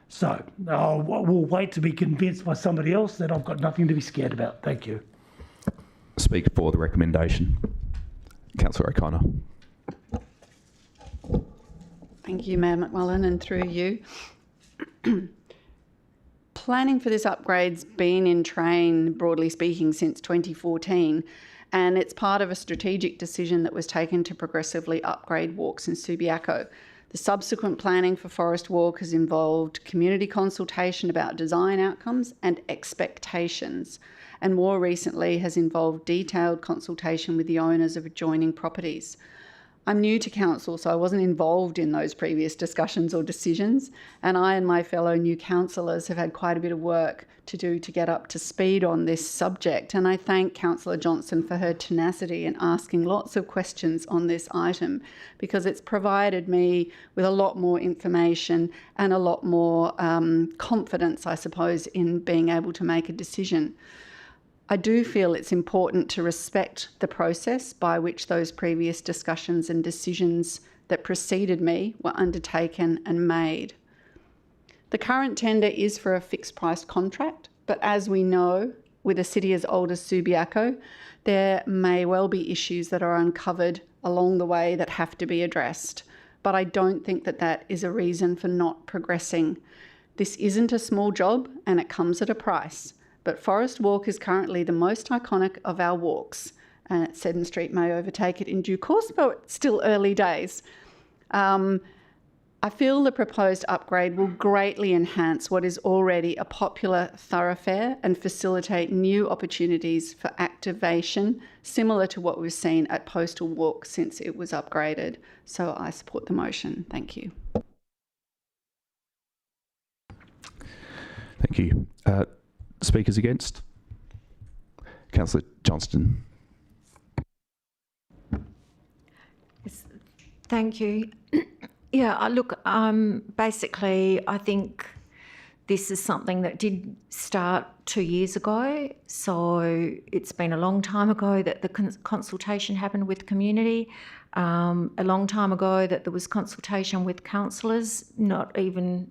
So we'll wait to be convinced by somebody else that I've got nothing to be scared about. Thank you. Speaker for the recommendation, Councillor O'Connor. Thank you, Mayor McMullen, and through you. Planning for this upgrade's been in train, broadly speaking, since 2014, and it's part of a strategic decision that was taken to progressively upgrade walks in Subiaco. The subsequent planning for Forest Walk has involved community consultation about design outcomes and expectations, and more recently has involved detailed consultation with the owners of adjoining properties. I'm new to council, so I wasn't involved in those previous discussions or decisions, and I and my fellow new councillors have had quite a bit of work to do to get up to speed on this subject, and I thank Councillor Johnson for her tenacity in asking lots of questions on this item, because it's provided me with a lot more information and a lot more confidence, I suppose, in being able to make a decision. I do feel it's important to respect the process by which those previous discussions and decisions that preceded me were undertaken and made. The current tender is for a fixed price contract, but as we know, with a city as old as Subiaco, there may well be issues that are uncovered along the way that have to be addressed. But I don't think that that is a reason for not progressing. This isn't a small job and it comes at a price. But Forest Walk is currently the most iconic of our walks. And Seddon Street may overtake it in due course, but it's still early days. I feel the proposed upgrade will greatly enhance what is already a popular thoroughfare and facilitate new opportunities for activation, similar to what we've seen at Postal Walk since it was upgraded. So I support the motion. Thank you. Thank you. Speakers against? Councillor Johnston. Yes, thank you. Yeah, look, basically, I think this is something that did start 2 years ago. So it's been a long time ago that the consultation happened with community, a long time ago that there was consultation with councillors, not even,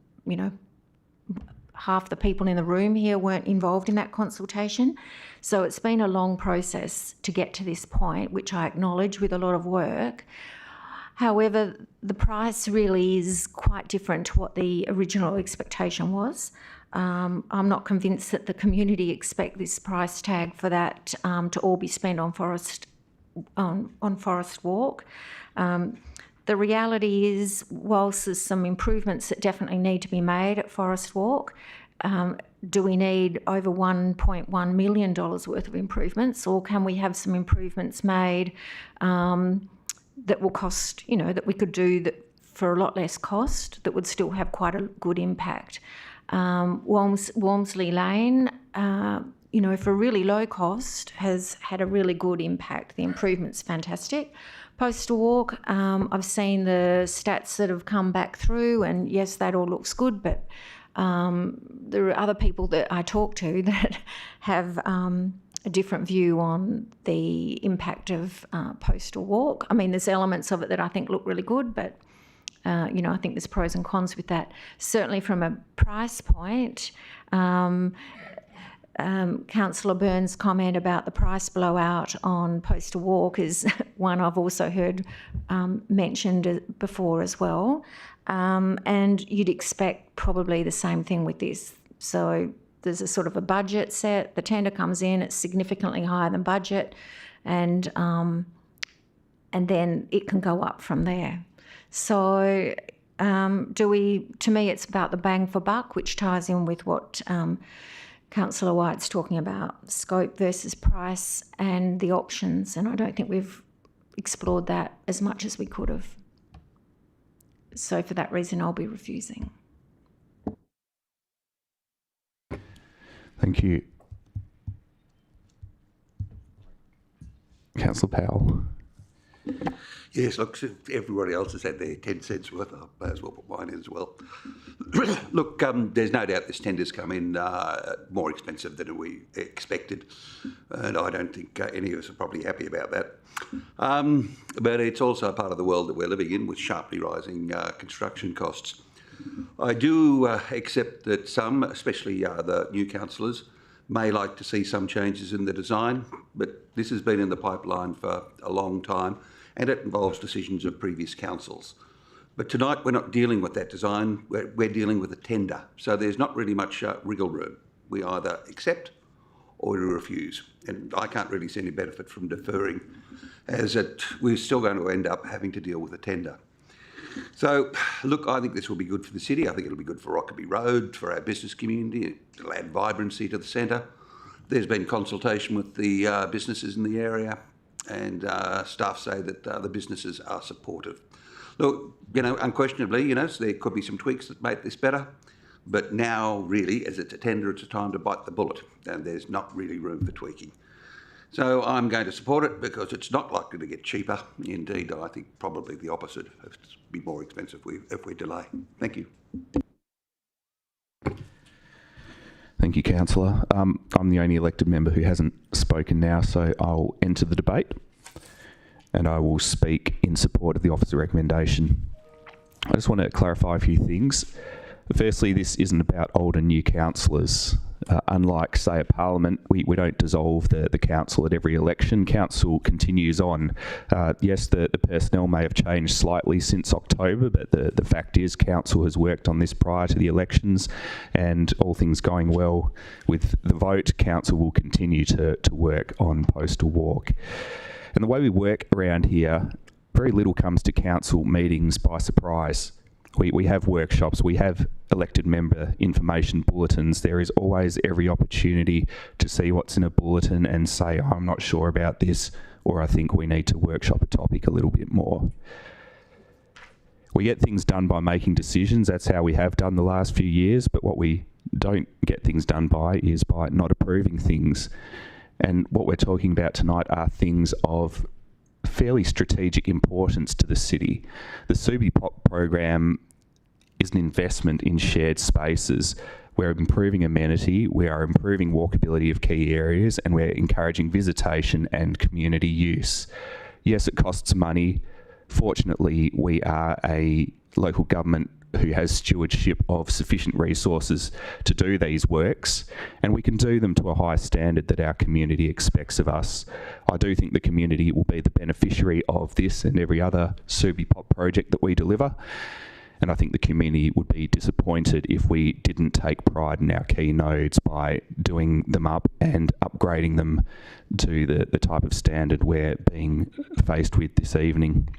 half the people in the room here weren't involved in that consultation. So it's been a long process to get to this point, which I acknowledge with a lot of work. However, the price really is quite different to what the original expectation was. I'm not convinced that the community expect this price tag for that to all be spent on Forest Walk. The reality is, whilst there's some improvements that definitely need to be made at Forest Walk, do we need over $1.1 million worth of improvements, or can we have some improvements made that will cost, that we could do that for a lot less cost that would still have quite a good impact? Walmsley Lane, for a really low cost, has had a really good impact. The improvement's fantastic. Postal Walk, I've seen the stats that have come back through, and yes, that all looks good, but there are other people that I talk to that have a different view on the impact of Postal Walk. I mean, there's elements of it that I think look really good, but I think there's pros and cons with that. Certainly from a price point, Councillor Byrne's comment about the price blowout on Postal Walk is one I've also heard mentioned before as well. And you'd expect probably the same thing with this. So there's a sort of a budget set, the tender comes in, it's significantly higher than budget, and then it can go up from there. So to me, it's about the bang for buck, which ties in with what Councillor White's talking about, scope versus price and the options, and I don't think we've explored that as much as we could have. So for that reason, I'll be refusing. Thank you. Councillor Powell. Yes, look, everybody else has had their 10 cents worth. I may as well put mine in as well. Look, there's no doubt this tender's come in more expensive than we expected, and I don't think any of us are probably happy about that. But it's also a part of the world that we're living in with sharply rising construction costs. I do accept that some, especially the new councillors, may like to see some changes in the design, but this has been in the pipeline for a long time, and it involves decisions of previous councils. But tonight we're not dealing with that design, we're dealing with a tender. So there's not really much wriggle room. We either accept or we refuse. And I can't really see any benefit from deferring, as we're still going to end up having to deal with a tender. So, look, I think this will be good for the city. I think it'll be good for Rockaby Road, for our business community. It'll add vibrancy to the centre. There's been consultation with the businesses in the area, and staff say that the businesses are supportive. Look, unquestionably, so there could be some tweaks that make this better, but now really, as it's a tender, it's a time to bite the bullet, and there's not really room for tweaking. So I'm going to support it because it's not likely to get cheaper. Indeed, I think probably the opposite. It'll be more expensive if we delay. Thank you. Thank you, Councillor. I'm the only elected member who hasn't spoken now, so I'll enter the debate and I will speak in support of the officer recommendation. I just want to clarify a few things. Firstly, this isn't about old and new councillors. Unlike, say, a parliament, we don't dissolve the council at every election. Council continues on. Yes, the personnel may have changed slightly since October, but the fact is council has worked on this prior to the elections, and all things going well with the vote, council will continue to work on Postal Walk. And the way we work around here, very little comes to council meetings by surprise. We have workshops, we have elected member information bulletins. There is always every opportunity to see what's in a bulletin and say, oh, I'm not sure about this, or I think we need to workshop a topic a little bit more. We get things done by making decisions. That's how we have done the last few years, but what we don't get things done by is by not approving things. And what we're talking about tonight are things of fairly strategic importance to the city. The Subiaco program is an investment in shared spaces. We're improving amenity, we are improving walkability of key areas, and we're encouraging visitation and community use. Yes, it costs money. Fortunately, we are a local government who has stewardship of sufficient resources to do these works, and we can do them to a high standard that our community expects of us. I do think the community will be the beneficiary of this and every other Subiaco project that we deliver, and I think the community would be disappointed if we didn't take pride in our key nodes by doing them up and upgrading them to the type of standard we're being faced with this evening.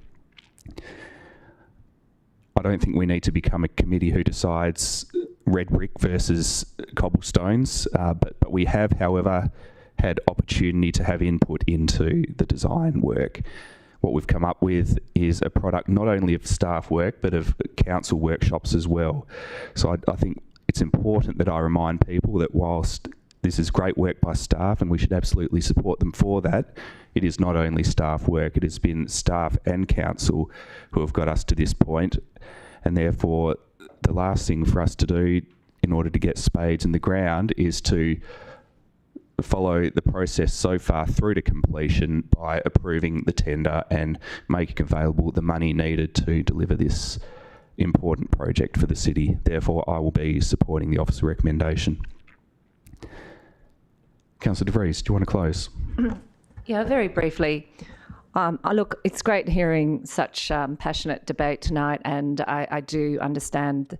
I don't think we need to become a committee who decides red brick versus cobblestones, but we have, however, had opportunity to have input into the design work. What we've come up with is a product not only of staff work, but of council workshops as well. So I think it's important that I remind people that whilst this is great work by staff and we should absolutely support them for that, it is not only staff work, it has been staff and council who have got us to this point, and therefore the last thing for us to do in order to get spades in the ground is to follow the process so far through to completion by approving the tender and making available the money needed to deliver this important project for the city. Therefore, I will be supporting the officer recommendation. Councillor De Vries, do you want to close? Yeah, very briefly. Look, it's great hearing such passionate debate tonight, and I do understand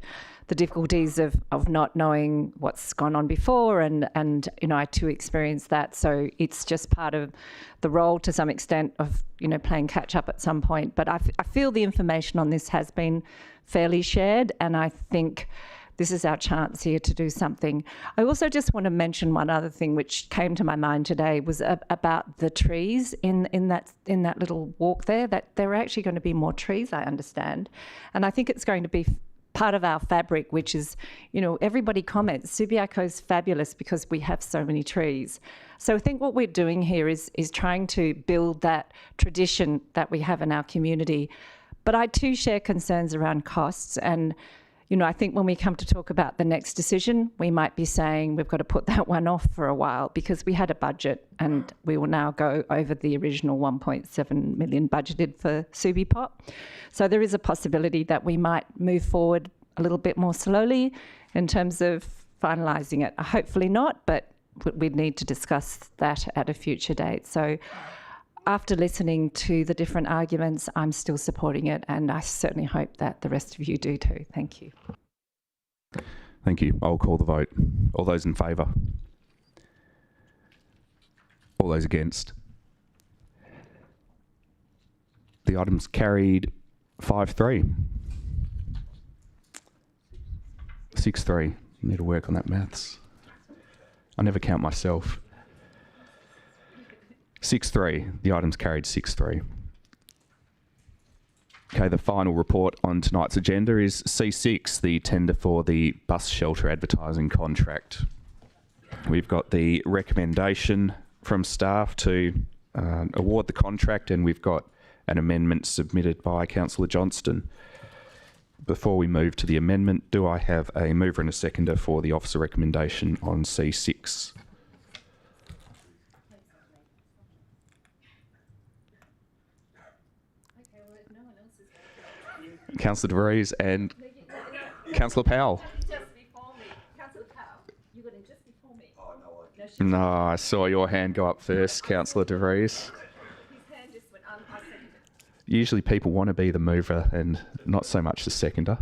the difficulties of not knowing what's gone on before, and I too experienced that. So it's just part of the role to some extent of playing catch up at some point. But I feel the information on this has been fairly shared, and I think this is our chance here to do something. I also just want to mention one other thing which came to my mind today was about the trees in that little walk there, that there are actually going to be more trees, I understand. And I think it's going to be part of our fabric, which is, everybody comments, Subiaco's fabulous because we have so many trees. So I think what we're doing here is trying to build that tradition that we have in our community. But I too share concerns around costs, and I think when we come to talk about the next decision, we might be saying we've got to put that one off for a while because we had a budget and we will now go over the original 1.7 million budgeted for Subipop. So there is a possibility that we might move forward a little bit more slowly in terms of finalising it. Hopefully not, but we'd need to discuss that at a future date. So after listening to the different arguments, I'm still supporting it, and I certainly hope that the rest of you do too. Thank you. Thank you. I'll call the vote. All those in favour? All those against? The item's carried 5-3. 6-3. Need to work on that maths. I never count myself. 6-3. The item's carried 6-3. Okay, the final report on tonight's agenda is C6, the tender for the bus shelter advertising contract. We've got the recommendation from staff to award the contract, and we've got an amendment submitted by Councillor Johnston. Before we move to the amendment, do I have a mover and a seconder for the officer recommendation on C6? Councillor De Vries and Councillor Powell. No, I saw your hand go up first, Councillor De Vries. Usually people want to be the mover and not so much the seconder.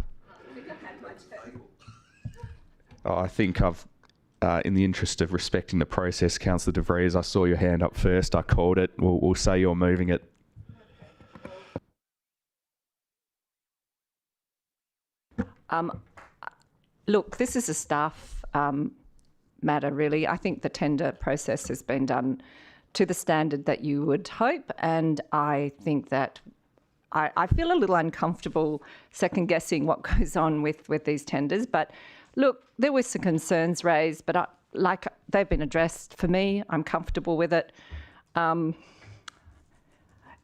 I think I've, in the interest of respecting the process, Councillor De Vries, I saw your hand up first. I called it. We'll say you're moving it. Look, this is a staff matter, really. I think the tender process has been done to the standard that you would hope, and I think that I feel a little uncomfortable second-guessing what goes on with these tenders. But look, there were some concerns raised, but they've been addressed for me. I'm comfortable with it.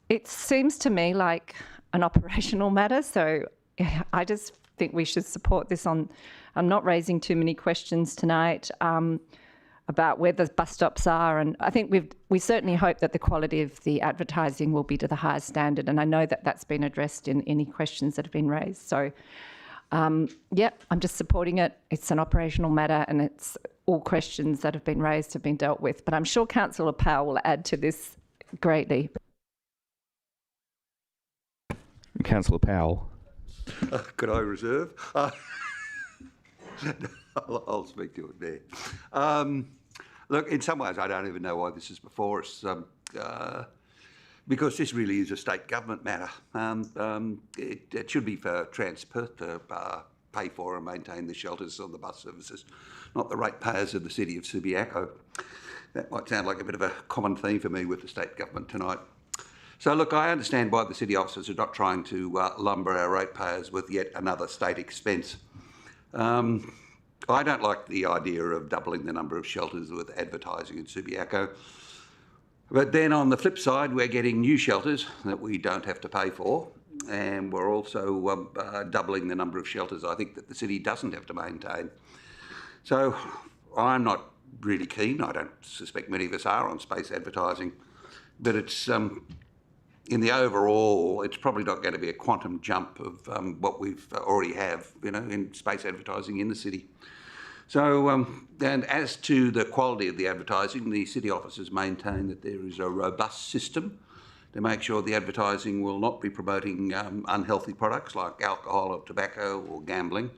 It seems to me like an operational matter, so I just think we should support this on. I'm not raising too many questions tonight about where the bus stops are, and I think we certainly hope that the quality of the advertising will be to the highest standard, and I know that that's been addressed in any questions that have been raised. So, yep, I'm just supporting it. It's an operational matter, and it's all questions that have been raised have been dealt with. But I'm sure Councillor Powell will add to this greatly. Councillor Powell. Could I reserve? I'll speak to it there. Look, in some ways, I don't even know why this is before us, because this really is a state government matter. It should be for Transperth to pay for and maintain the shelters on the bus services, not the ratepayers of the city of Subiaco. That might sound like a bit of a common theme for me with the state government tonight. So, look, I understand why the city officers are not trying to lumber our ratepayers with yet another state expense. I don't like the idea of doubling the number of shelters with advertising in Subiaco. But then on the flip side, we're getting new shelters that we don't have to pay for. And we're also doubling the number of shelters, I think, that the city doesn't have to maintain. So I'm not really keen. I don't suspect many of us are on space advertising. But it's... in the overall, it's probably not going to be a quantum jump of what we've already have, in space advertising in the city. So, and as to the quality of the advertising, the city officers maintain that there is a robust system to make sure the advertising will not be promoting unhealthy products like alcohol or tobacco or gambling.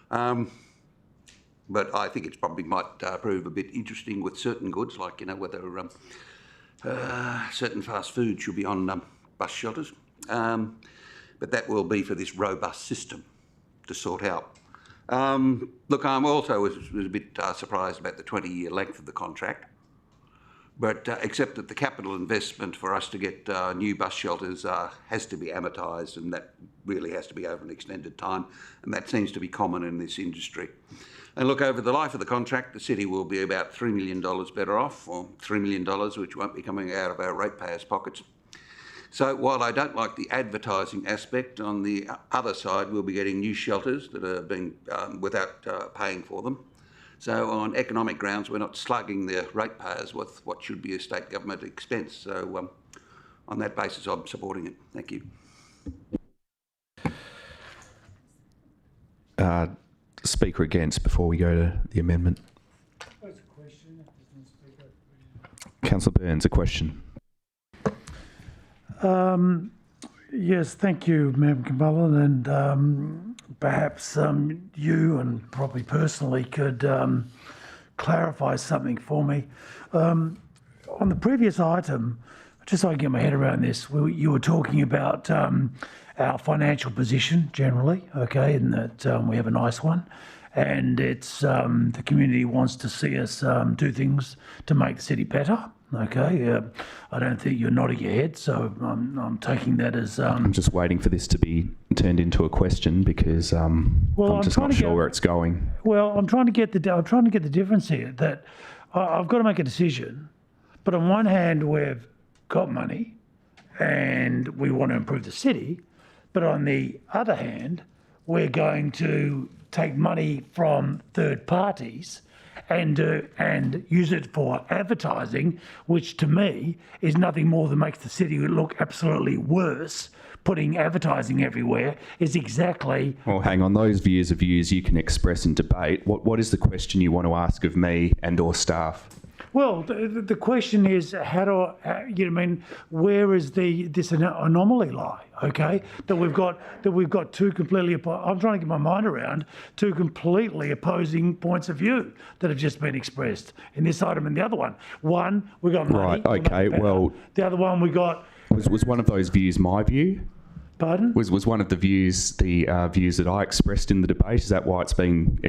But I think it probably might prove a bit interesting with certain goods, like, whether certain fast food should be on bus shelters. But that will be for this robust system to sort out. Look, I'm also was a bit surprised about the 20-year length of the contract. But except that the capital investment for us to get new bus shelters has to be amortised, and that really has to be over an extended time, and that seems to be common in this industry. And look, over the life of the contract, the city will be about $3 million better off, or $3 million, which won't be coming out of our ratepayers' pockets. So while I don't like the advertising aspect, on the other side, we'll be getting new shelters that are being without paying for them. So on economic grounds, we're not slugging the ratepayers with what should be a state government expense. So on that basis, I'm supporting it. Thank you. Speaker against before we go to the amendment. Councillor Burns, a question. Yes, thank you, Madam Cumberland, and perhaps you and probably personally could clarify something for me. On the previous item, just so I can get my head around this, you were talking about our financial position generally, okay, and that we have a nice one, and it's the community wants to see us do things to make the city better. Okay, I don't think you're nodding your head, so I'm taking that as. I'm just waiting for this to be turned into a question because I'm just not sure where it's going. Well, I'm trying to get the difference here. That I've got to make a decision, but on one hand we've got money, and we want to improve the city, but on the other hand, we're going to take money from third parties and use it for advertising, which to me is nothing more than makes the city look absolutely worse. Putting advertising everywhere is exactly... Well, hang on. Those views are views you can express in debate. What is the question you want to ask of me and or staff? Well, the question is, where is this anomaly lie? Okay, that we've got two completely. I'm trying to get my mind around two completely opposing points of view that have just been expressed in this item and the other one. One, we got money. Right. Okay. Well, the other one we got. Was one of those views my view? Pardon? Was one of the views the views that I expressed in the debate? Is that why it's being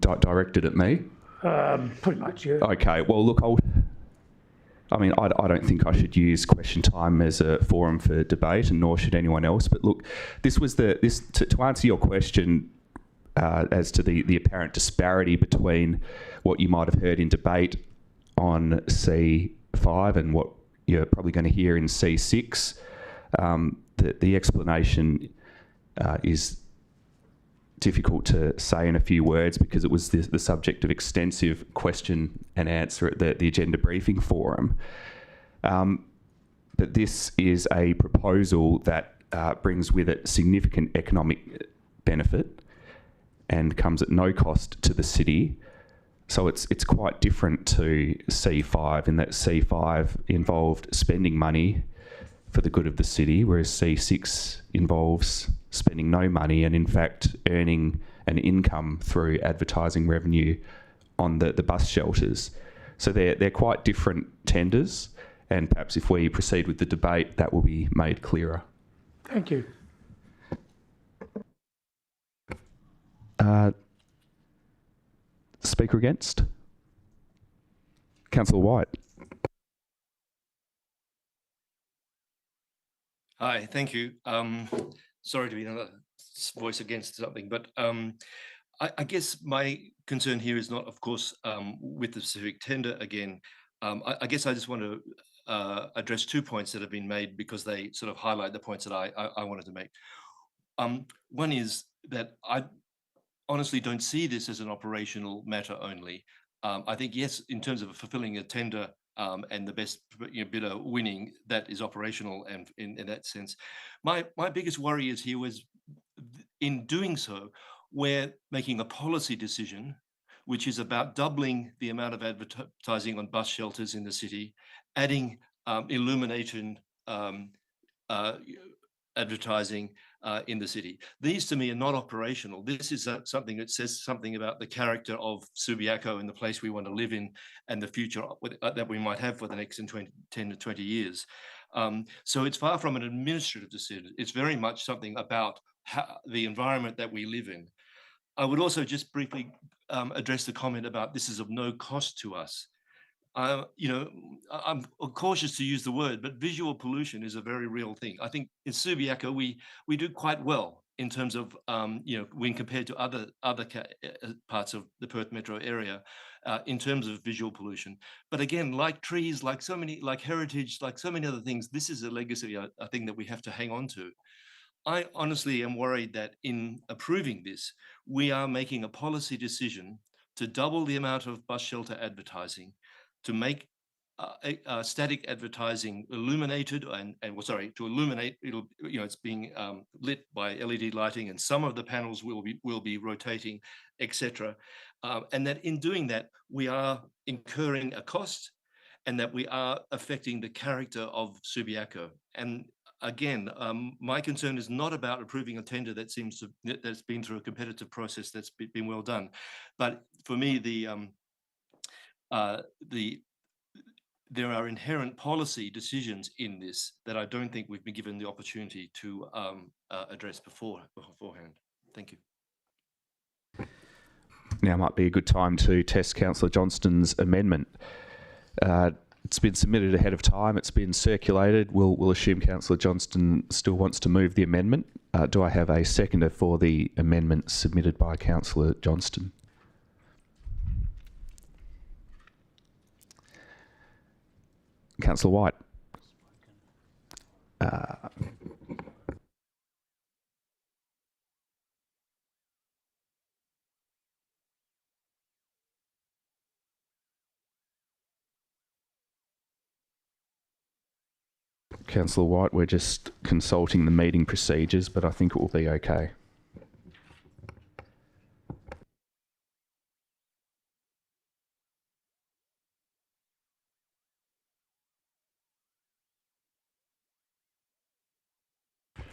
directed at me? Pretty much, yeah. Okay, well, look, I don't think I should use question time as a forum for debate, and nor should anyone else. But look, this was to answer your question as to the apparent disparity between what you might have heard in debate on C5 and what you're probably going to hear in C6. The explanation is difficult to say in a few words because it was the subject of extensive question and answer at the agenda briefing forum. But this is a proposal that brings with it significant economic benefit and comes at no cost to the city. So it's quite different to C5 in that C5 involved spending money for the good of the city, whereas C6 involves spending no money and in fact earning an income through advertising revenue on the bus shelters. So they're quite different tenders, and perhaps if we proceed with the debate, that will be made clearer. Thank you. Speaker against? Councillor White. Hi, thank you. Sorry to be another voice against something, but I guess my concern here is not, of course, with the specific tender again. I guess I just want to address 2 points that have been made because they sort of highlight the points that I wanted to make. One is that I honestly don't see this as an operational matter only. I think, yes, in terms of fulfilling a tender and the best bidder winning, that is operational, and in that sense. My biggest worry is here was in doing so, we're making a policy decision, which is about doubling the amount of advertising on bus shelters in the city, adding illumination advertising in the city. These to me are not operational. This is something that says something about the character of Subiaco and the place we want to live in and the future that we might have for the next 10 to 20 years. So it's far from an administrative decision. It's very much something about the environment that we live in. I would also just briefly address the comment about this is of no cost to us. I'm cautious to use the word, but visual pollution is a very real thing. I think in Subiaco we do quite well in terms of when compared to other parts of the Perth metro area in terms of visual pollution. But again, like trees, like heritage, like so many other things, this is a legacy, a thing that we have to hang on to. I honestly am worried that in approving this, we are making a policy decision to double the amount of bus shelter advertising, to make static advertising illuminated to illuminate. It's being lit by LED lighting, and some of the panels will be rotating, etc. And that in doing that, we are incurring a cost, and that we are affecting the character of Subiaco. And again, my concern is not about approving a tender that's been through a competitive process that's been well done, but for me, there are inherent policy decisions in this that I don't think we've been given the opportunity to address beforehand. Thank you. Now might be a good time to test Councillor Johnston's amendment. It's been submitted ahead of time. It's been circulated. We'll assume Councillor Johnston still wants to move the amendment. Do I have a seconder for the amendment submitted by Councillor Johnston? Councillor White. Councillor White, we're just consulting the meeting procedures, but I think it will be okay.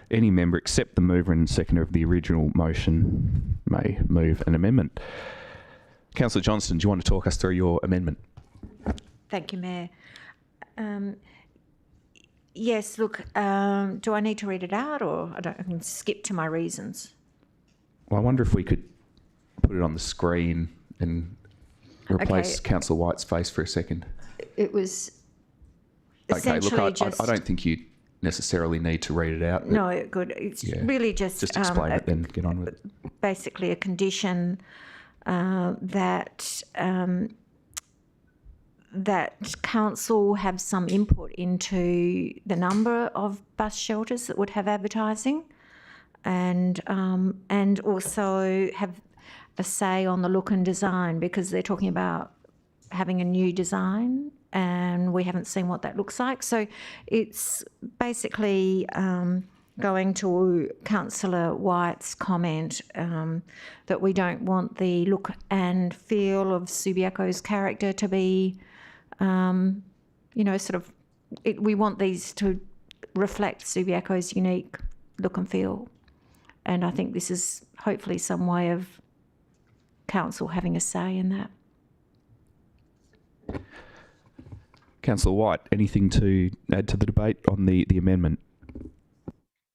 Any member except the mover and seconder of the original motion may move an amendment. Councillor Johnston, do you want to talk us through your amendment? Thank you, Mayor. Yes, look, do I need to read it out, or I can skip to my reasons? Well, I wonder if we could put it on the screen and replace Councillor White's face for a second. It was okay. Look, essentially I don't think you necessarily need to read it out. No, good. It's really just explain it, then get on with it. Basically, a condition that council have some input into the number of bus shelters that would have advertising, and also have a say on the look and design, because they're talking about having a new design and we haven't seen what that looks like. So it's basically going to Councillor White's comment that we don't want the look and feel of Subiaco's character to be, we want these to reflect Subiaco's unique look and feel. And I think this is hopefully some way of council having a say in that. Councillor White, anything to add to the debate on the amendment?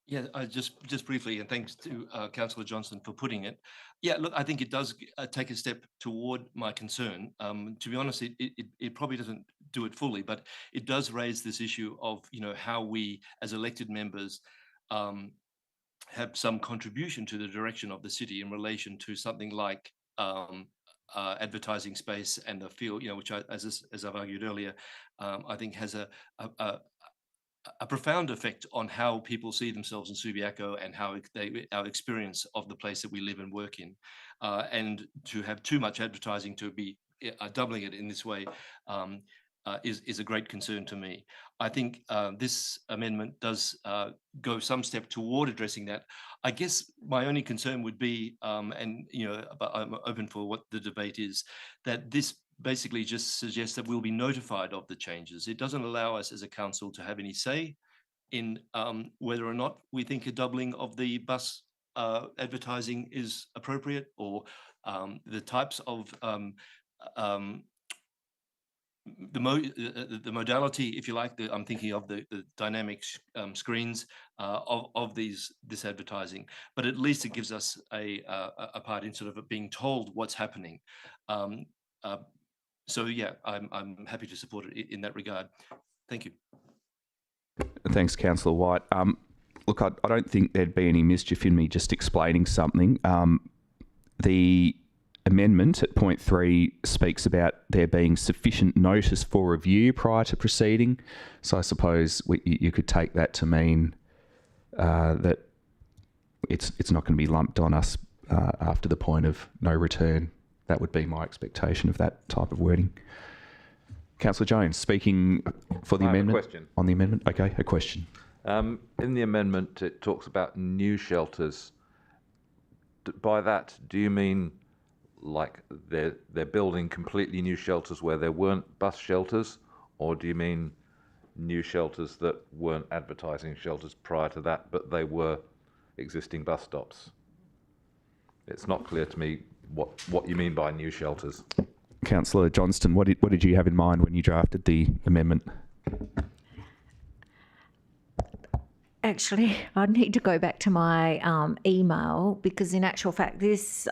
Yeah, just briefly, and thanks to Councillor Johnston for putting it. Yeah, look, I think it does take a step toward my concern. To be honest, it probably doesn't do it fully, but it does raise this issue of how we as elected members have some contribution to the direction of the city in relation to something like advertising space and the feel, which as I've argued earlier, I think has a profound effect on how people see themselves in Subiaco and how our experience of the place that we live and work in. And to have too much advertising, to be doubling it in this way, is a great concern to me. I think this amendment does go some step toward addressing that. I guess my only concern would be, but I'm open for what the debate is, that this basically just suggests that we'll be notified of the changes. It doesn't allow us as a council to have any say in whether or not we think a doubling of the bus advertising is appropriate, or the types of the modality, if you like. I'm thinking of the dynamic screens of this advertising, but at least it gives us a part in sort of being told what's happening. So yeah, I'm happy to support it in that regard. Thank you. Thanks, Councillor White. Look, I don't think there'd be any mischief in me just explaining something. The amendment at point 3 speaks about there being sufficient notice for review prior to proceeding. So I suppose you could take that to mean that it's not going to be lumped on us after the point of no return. That would be my expectation of that type of wording. Councillor Jones, speaking for the amendment. I have a question. On the amendment? Okay, a question. In the amendment, it talks about new shelters. By that, do you mean like they're building completely new shelters where there weren't bus shelters, or do you mean new shelters that weren't advertising shelters prior to that, but they were existing bus stops? It's not clear to me what you mean by new shelters. Councillor Johnston, what did you have in mind when you drafted the amendment? Actually, I'd need to go back to my email, because in actual fact, this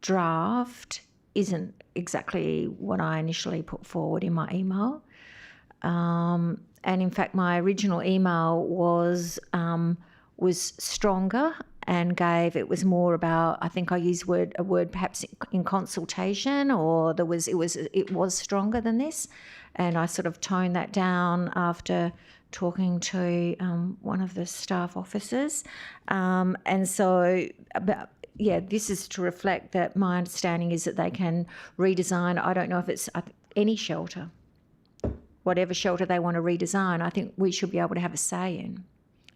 draft isn't exactly what I initially put forward in my email. And in fact, my original email was stronger and it was more about, I think I used a word perhaps in consultation, or it was stronger than this. And I sort of toned that down after talking to one of the staff officers. And so, this is to reflect that my understanding is that they can redesign. I don't know if it's any shelter, whatever shelter they want to redesign, I think we should be able to have a say in.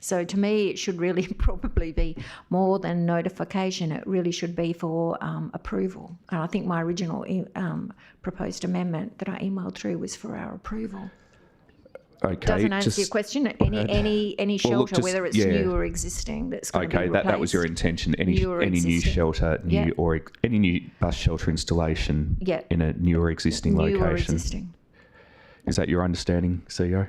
So to me, it should really probably be more than notification. It really should be for approval. And I think my original proposed amendment that I emailed through was for our approval. Okay, doesn't answer your question. Any shelter, whether it's new or existing, that's going to be replaced. That was your intention. Any new shelter, or any new bus shelter installation in a new or existing location. New or existing. Is that your understanding, CEO?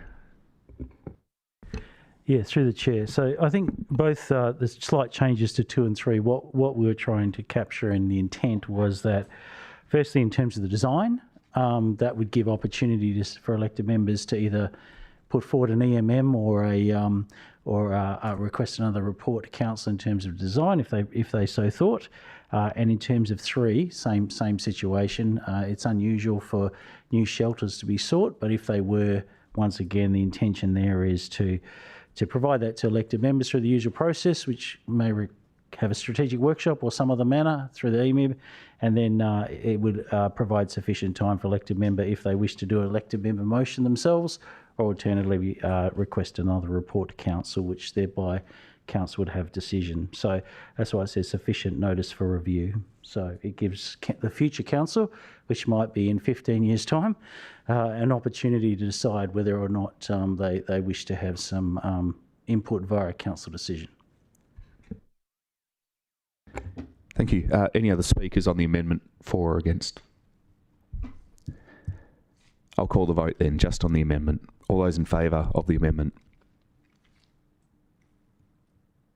Yeah, through the chair. So I think both the slight changes to 2 and 3, what we were trying to capture in the intent was that, firstly, in terms of the design, that would give opportunity for elected members to either put forward an EMM or request another report to council in terms of design if they so thought. And in terms of 3, same situation. It's unusual for new shelters to be sought, but if they were, once again, the intention there is to provide that to elected members through the usual process, which may have a strategic workshop or some other manner through the EMIB, and then it would provide sufficient time for elected member, if they wish to do an elected member motion themselves, or alternatively request another report to council, which thereby council would have decision. So that's why it says sufficient notice for review. So it gives the future council, which might be in 15 years' time, an opportunity to decide whether or not they wish to have some input via a council decision. Thank you. Any other speakers on the amendment, for or against? I'll call the vote then, just on the amendment. All those in favour of the amendment?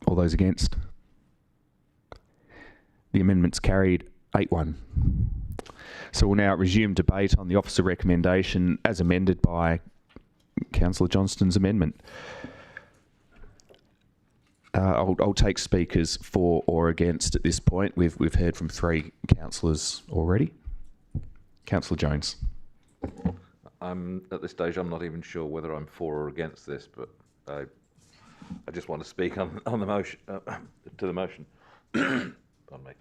All those against? The amendment's carried 8-1. So we'll now resume debate on the officer recommendation as amended by Councillor Johnston's amendment. I'll take speakers for or against at this point. We've heard from 3 councillors already. Councillor Jones. At this stage, I'm not even sure whether I'm for or against this, but I just want to speak on the motion to the motion. Pardon me.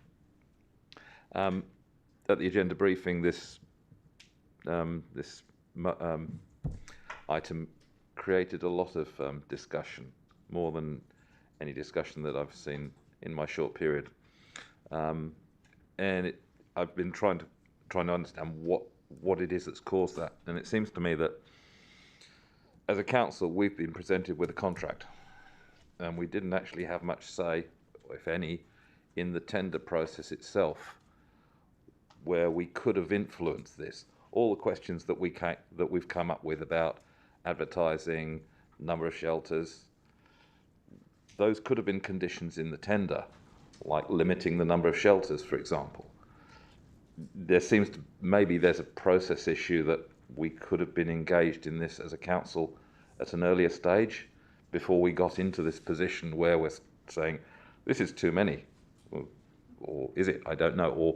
At the agenda briefing, this item created a lot of discussion, more than any discussion that I've seen in my short period, and I've been trying to understand what it is that's caused that. And it seems to me that as a council, we've been presented with a contract, and we didn't actually have much say, if any, in the tender process itself, where we could have influenced this. All the questions that we've come up with about advertising, number of shelters, those could have been conditions in the tender, like limiting the number of shelters, for example. there seems to, maybe there's a process issue that we could have been engaged in this as a council at an earlier stage before we got into this position where we're saying this is too many, or is it? I don't know. Or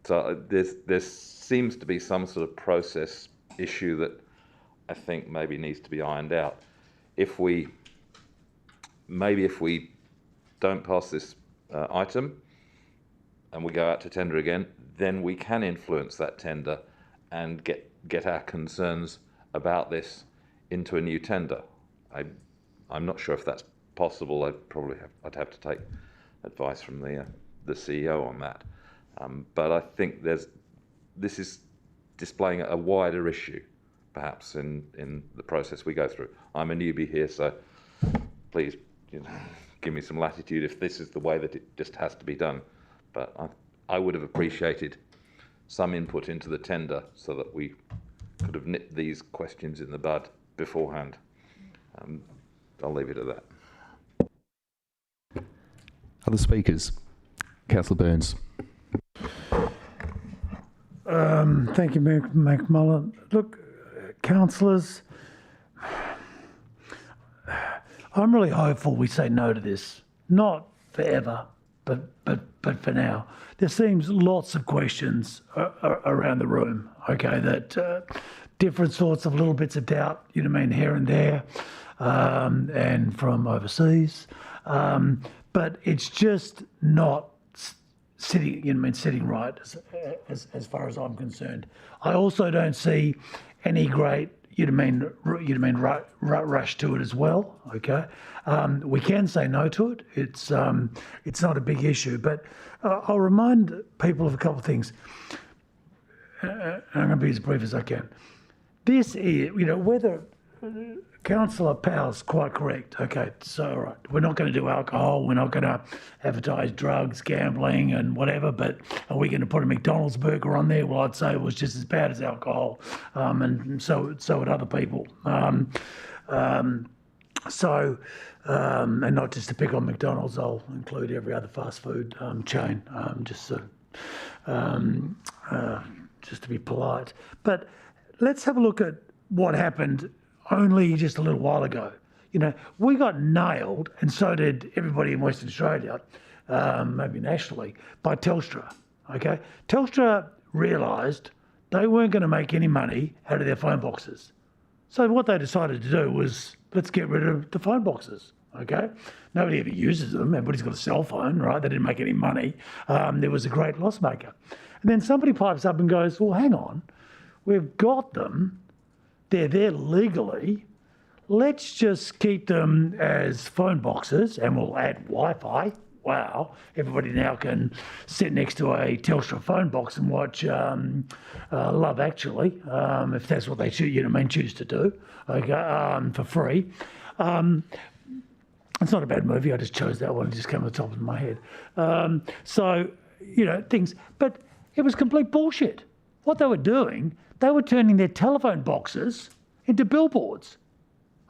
so there seems to be some sort of process issue that I think maybe needs to be ironed out. If we don't pass this item and we go out to tender again, then we can influence that tender and get our concerns about this into a new tender. I'm not sure if that's possible. I'd have to take advice from the CEO on that. But I think this is displaying a wider issue, perhaps in the process we go through. I'm a newbie here, so please give me some latitude if this is the way that it just has to be done. But I would have appreciated some input into the tender so that we could have nipped these questions in the bud beforehand. I'll leave it at that. Other speakers? Councillor Burns. Thank you, Mayor McMullen. Look, councillors, I'm really hopeful we say no to this. Not forever, but for now. There seems lots of questions around the room, okay, that different sorts of little bits of doubt, here and there, and from overseas. But it's just not sitting right as far as I'm concerned. I also don't see any great rush to it as well. Okay, we can say no to it. It's not a big issue, but I'll remind people of a couple of things. And I'm going to be as brief as I can. This is, whether Councillor Powell's quite correct. Okay, so all right, we're not going to do alcohol, we're not going to advertise drugs, gambling and whatever, but are we going to put a McDonald's burger on there? Well, I'd say it was just as bad as alcohol, and so would other people. And not just to pick on McDonald's, I'll include every other fast food chain, just to be polite. But let's have a look at what happened only just a little while ago. We got nailed, and so did everybody in Western Australia, maybe nationally, by Telstra. Okay, Telstra realised they weren't going to make any money out of their phone boxes. So what they decided to do was, let's get rid of the phone boxes. Okay, nobody ever uses them. Everybody's got a cell phone, right? They didn't make any money. There was a great loss maker. And then somebody pipes up and goes, well, hang on, we've got them. They're there legally. Let's just keep them as phone boxes and we'll add Wi-Fi. Wow, everybody now can sit next to a Telstra phone box and watch Love Actually, if that's what they choose to do, okay, for free. It's not a bad movie. I just chose that one. It just came to the top of my head. Things. But it was complete bullshit. What they were doing, they were turning their telephone boxes into billboards.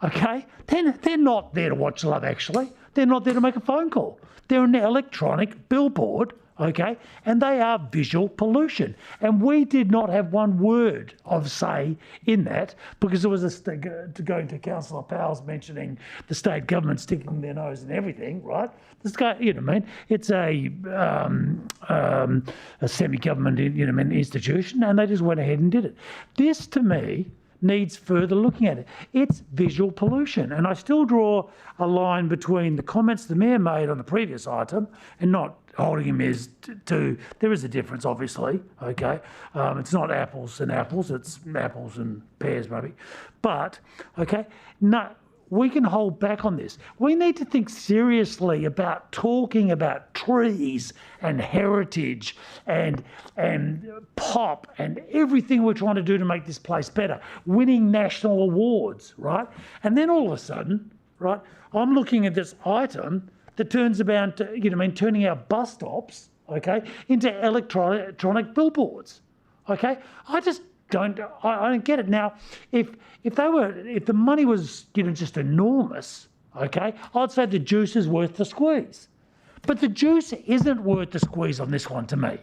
Okay? They're not there to watch Love Actually. They're not there to make a phone call. They're an electronic billboard, okay? And they are visual pollution. And we did not have one word of say in that because there was going to Councillor Powell's mentioning the state government sticking their nose in everything, right? This guy, it's a semi-government, institution, and they just went ahead and did it. This, to me, needs further looking at it. It's visual pollution. And I still draw a line between the comments the Mayor made on the previous item and not holding him as to there is a difference, obviously, okay? It's not apples and apples, it's apples and pears maybe. But, okay, no, we can hold back on this. We need to think seriously about talking about trees and heritage and pop and everything we're trying to do to make this place better, winning national awards, right? And then all of a sudden, right, I'm looking at this item that turns about, turning our bus stops, okay, into electronic billboards, okay? I don't get it. Now, if the money was, just enormous, okay, I'd say the juice is worth the squeeze. But the juice isn't worth the squeeze on this one to me.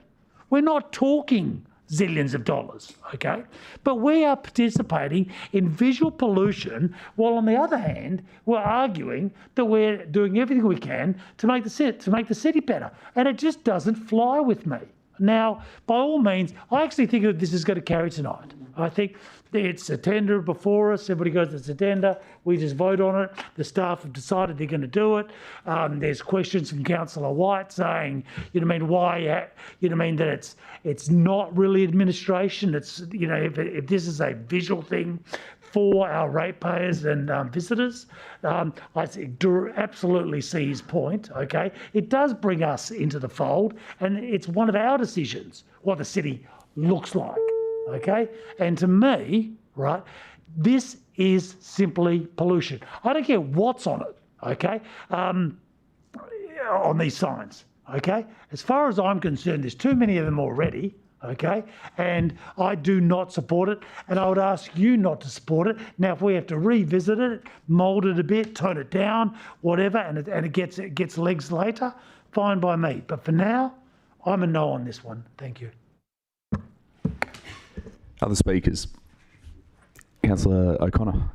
We're not talking zillions of dollars, okay? But we are participating in visual pollution, while on the other hand, we're arguing that we're doing everything we can to make the city better. And it just doesn't fly with me. Now, by all means, I actually think that this is going to carry tonight. I think it's a tender before us. Everybody goes, it's a tender. We just vote on it. The staff have decided they're going to do it. There's questions from Councillor White saying, why, that it's not really administration. It's, if this is a visual thing for our ratepayers and visitors, I absolutely see his point, okay? It does bring us into the fold, and it's one of our decisions what the city looks like, okay? And to me, right, this is simply pollution. I don't care what's on it, okay, on these signs, okay? As far as I'm concerned, there's too many of them already, okay? And I do not support it, and I would ask you not to support it. Now, if we have to revisit it, mould it a bit, tone it down, whatever, and it gets legs later, fine by me. But for now, I'm a no on this one. Thank you. Other speakers? Councillor O'Connor.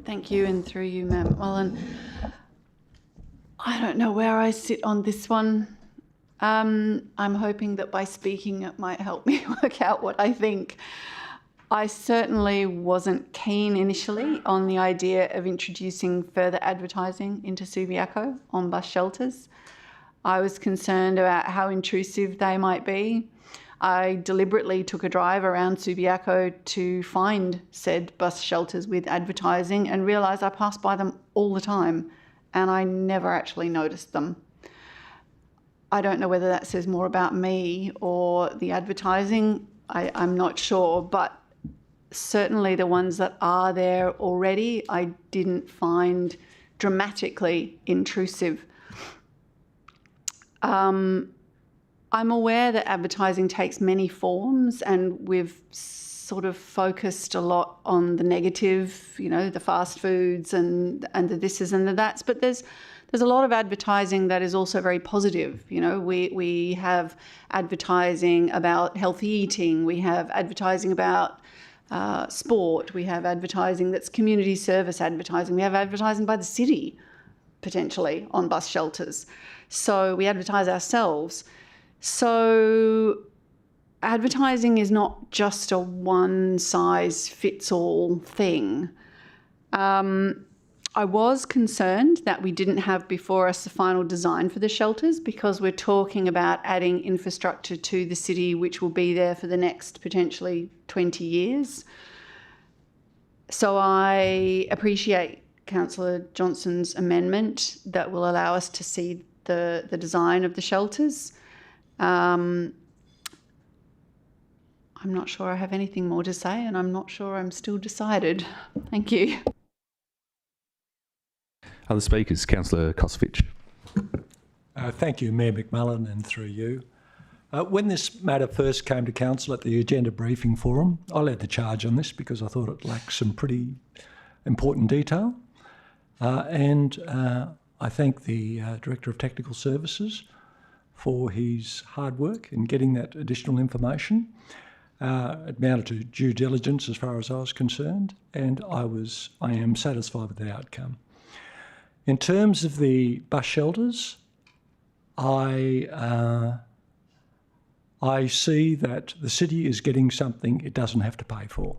Thank you, and through you, Mayor McMullen. I don't know where I sit on this one. I'm hoping that by speaking it might help me work out what I think. I certainly wasn't keen initially on the idea of introducing further advertising into Subiaco on bus shelters. I was concerned about how intrusive they might be. I deliberately took a drive around Subiaco to find said bus shelters with advertising and realised I passed by them all the time and I never actually noticed them. I don't know whether that says more about me or the advertising. I'm not sure, but certainly the ones that are there already, I didn't find dramatically intrusive. I'm aware that advertising takes many forms, and we've sort of focused a lot on the negative, the fast foods and the thises and the that's, but there's a lot of advertising that is also very positive. We have advertising about healthy eating, we have advertising about sport, we have advertising that's community service advertising, we have advertising by the city, potentially, on bus shelters. So we advertise ourselves. So advertising is not just a one-size-fits-all thing. I was concerned that we didn't have before us the final design for the shelters, because we're talking about adding infrastructure to the city which will be there for the next potentially 20 years. So I appreciate Councillor Johnson's amendment that will allow us to see the design of the shelters. I'm not sure I have anything more to say, and I'm not sure I'm still decided. Thank you. Other speakers? Councillor Kosovich. Thank you, Mayor McMullen, and through you. When this matter first came to Council at the Agenda Briefing Forum, I led the charge on this because I thought it lacked some pretty important detail. I thank the Director of Technical Services for his hard work in getting that additional information. It amounted to due diligence as far as I was concerned, and I am satisfied with the outcome. In terms of the bus shelters, I see that the city is getting something it doesn't have to pay for.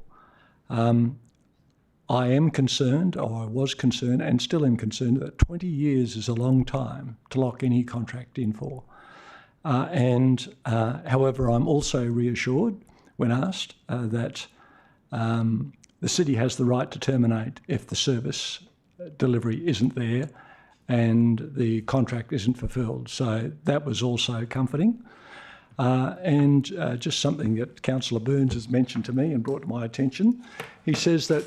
I am concerned, or I was concerned, and still am concerned, that 20 years is a long time to lock any contract in for. However, I'm also reassured when asked that the city has the right to terminate if the service delivery isn't there and the contract isn't fulfilled. So that was also comforting. Just something that Councillor Burns has mentioned to me and brought to my attention. He says that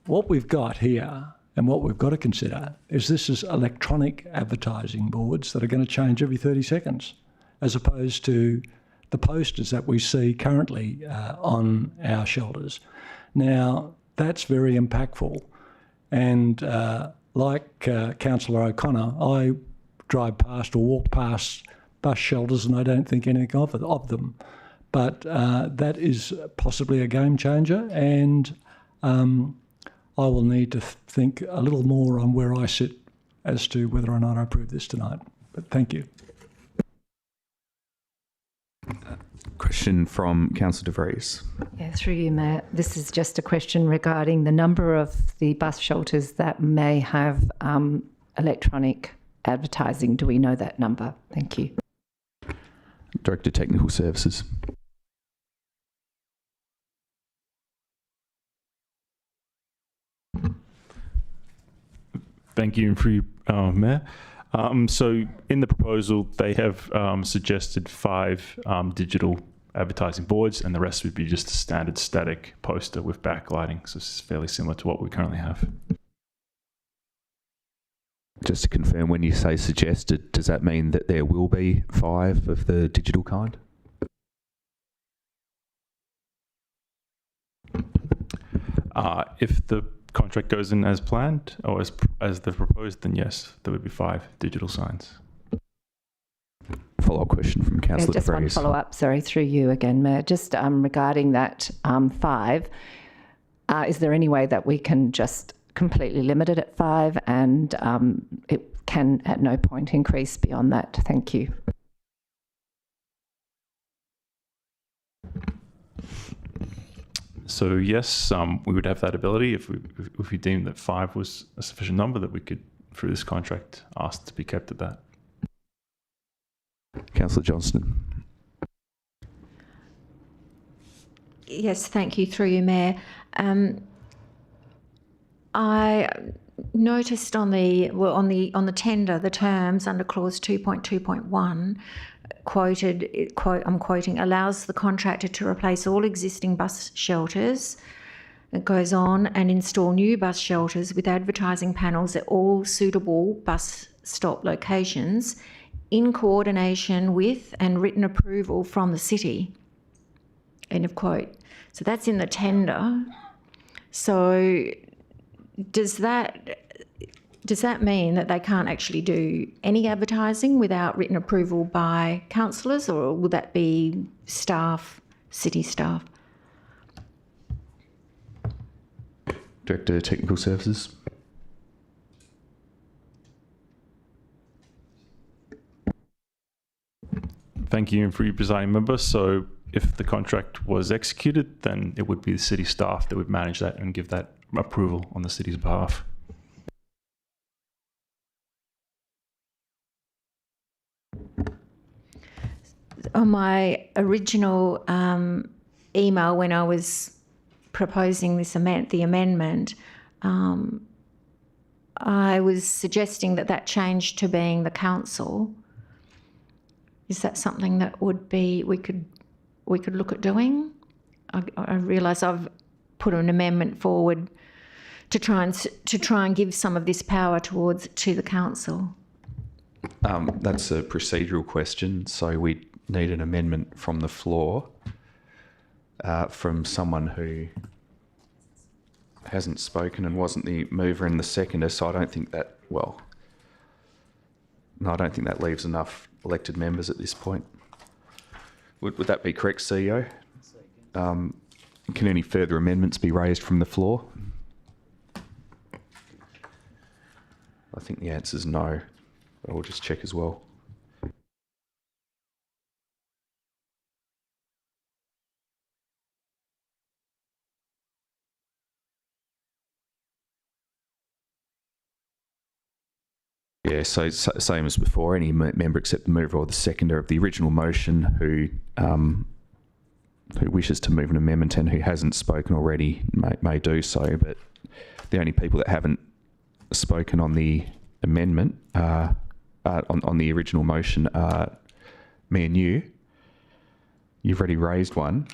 what we've got here and what we've got to consider is this is electronic advertising boards that are going to change every 30 seconds, as opposed to the posters that we see currently on our shelters. Now, that's very impactful. And like Councillor O'Connor, I drive past or walk past bus shelters, and I don't think anything of them. But that is possibly a game changer, and I will need to think a little more on where I sit as to whether or not I approve this tonight. But thank you. Question from Councillor De Vries. Yeah, through you, Mayor. This is just a question regarding the number of the bus shelters that may have electronic advertising. Do we know that number? Thank you. Director Technical Services. Thank you, Mayor. So in the proposal, they have suggested 5 digital advertising boards, and the rest would be just a standard static poster with backlighting. So it's fairly similar to what we currently have. Just to confirm, when you say suggested, does that mean that there will be 5 of the digital kind? If the contract goes in as planned or as they've proposed, then yes, there would be 5 digital signs. Follow-up question from Councillor De Just one Vries. follow-up, sorry, through you again, Mayor. Just regarding that 5, is there any way that we can just completely limit it at 5 and it can at no point increase beyond that? Thank you. So yes, we would have that ability if we deemed that 5 was a sufficient number, that we could, through this contract, ask to be kept at that. Councillor Johnston. Yes, thank you. Through you, Mayor. I noticed on the tender, the terms under clause 2.2.1 quoted, I'm quoting, allows the contractor to replace all existing bus shelters, it goes on, and install new bus shelters with advertising panels at all suitable bus stop locations in coordination with and written approval from the city. End of quote. So that's in the tender. So does that mean that they can't actually do any advertising without written approval by councillors, or will that be staff, city staff? Director Technical Services. Thank you, for your presiding member. So if the contract was executed, then it would be the city staff that would manage that and give that approval on the city's behalf. On my original email, when I was proposing the amendment, I was suggesting that changed to being the council. Is that something that would be we could look at doing? I realise I've put an amendment forward to try and give some of this power to the council. That's a procedural question, so we need an amendment from the floor from someone who hasn't spoken and wasn't the mover and the seconder. So I don't think that I don't think that leaves enough elected members at this point. Would that be correct, CEO? Can any further amendments be raised from the floor? I think the answer is no. But we'll just check as well. Yeah, so same as before, any member except the mover or the seconder of the original motion who wishes to move an amendment and who hasn't spoken already may do so, but the only people that haven't spoken on the amendment on the original motion are me and you. You've already raised one.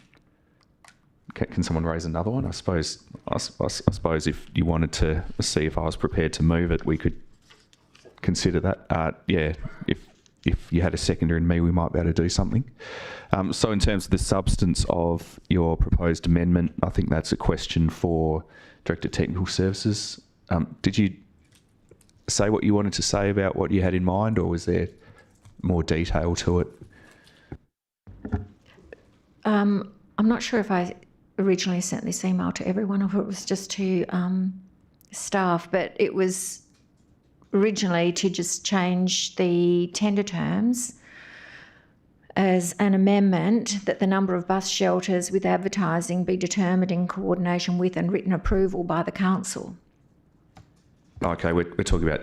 Can someone raise another one? I suppose if you wanted to see if I was prepared to move it, we could consider that. Yeah, if you had a seconder in me, we might be able to do something. So in terms of the substance of your proposed amendment, I think that's a question for Director Technical Services. Did you say what you wanted to say about what you had in mind, or was there more detail to it. I'm not sure if I originally sent this email to everyone or if it was just to staff, but it was originally to just change the tender terms as an amendment that the number of bus shelters with advertising be determined in coordination with and written approval by the council. Okay, we're talking about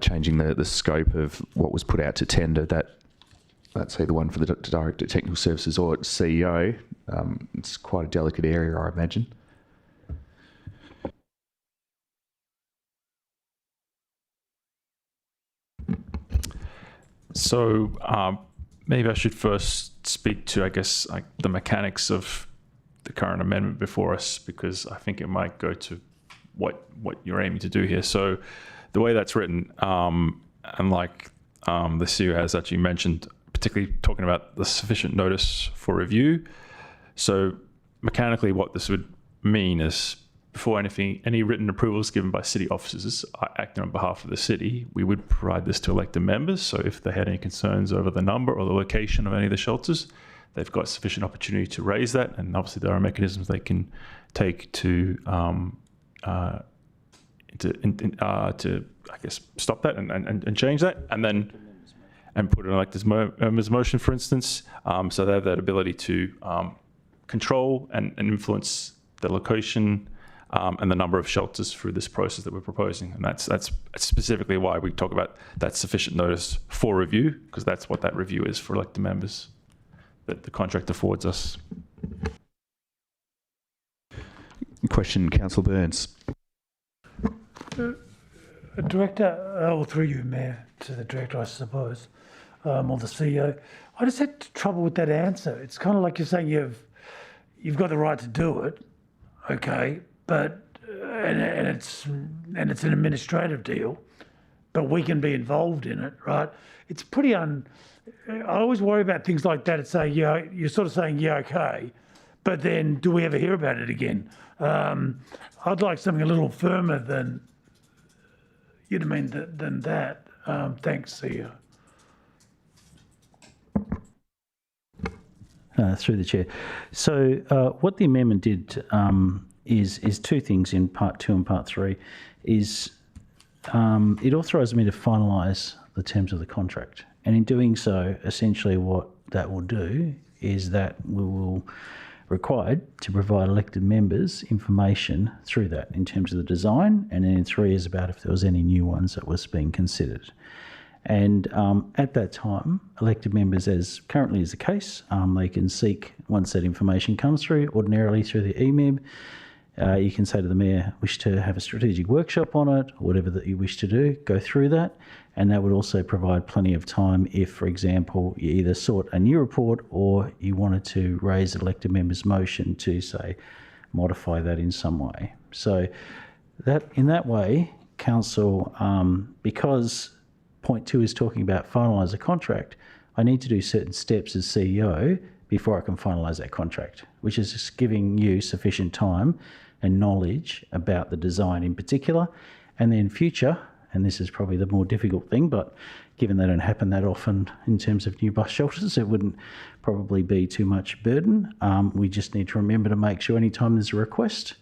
changing the scope of what was put out to tender. That's either one for the Director of Technical Services or CEO. It's quite a delicate area, I imagine. So maybe I should first speak to, I guess, like the mechanics of the current amendment before us, because I think it might go to what you're aiming to do here. So the way that's written, and like the CEO has actually mentioned, particularly talking about the sufficient notice for review. So mechanically what this would mean is before any written approvals given by city officers acting on behalf of the city, we would provide this to elected members. So if they had any concerns over the number or the location of any of the shelters, they've got sufficient opportunity to raise that. And obviously there are mechanisms they can take to I guess, stop that and change that. And put an elected member's motion, for instance. So they have that ability to control and influence the location and the number of shelters through this process that we're proposing. And that's specifically why we talk about that sufficient notice for review, because that's what that review is for elected members that the contract affords us. Question, Councillor Burns. Director, or through you, Mayor, to the Director, I suppose, or the CEO. I just had trouble with that answer. It's kind of like you're saying you've got the right to do it, okay, but and it's an administrative deal, but we can be involved in it, right? It's pretty I always worry about things like that. It's say, yeah, you're sort of saying, yeah, okay, but then do we ever hear about it again? I'd like something a little firmer than than that. Thanks, CEO. Through the chair. So what the amendment did is two things in part 2 and part 3. Is it authorised me to finalise the terms of the contract, and in doing so, essentially what that will do is that we will required to provide elected members information through that in terms of the design, and then in 3 is about if there was any new ones that was being considered. And at that time, elected members, as currently is the case, they can seek, once that information comes through, ordinarily through the EMIB, you can say to the Mayor, wish to have a strategic workshop on it, or whatever that you wish to do, go through that. And that would also provide plenty of time if, for example, you either sought a new report or you wanted to raise an elected member's motion to, say, modify that in some way. So that in that way, Council, because point 2 is talking about finalise a contract, I need to do certain steps as CEO before I can finalise that contract, which is just giving you sufficient time and knowledge about the design in particular. And then future, and this is probably the more difficult thing, but given they don't happen that often in terms of new bus shelters, it wouldn't probably be too much burden. We just need to remember to make sure anytime there's a request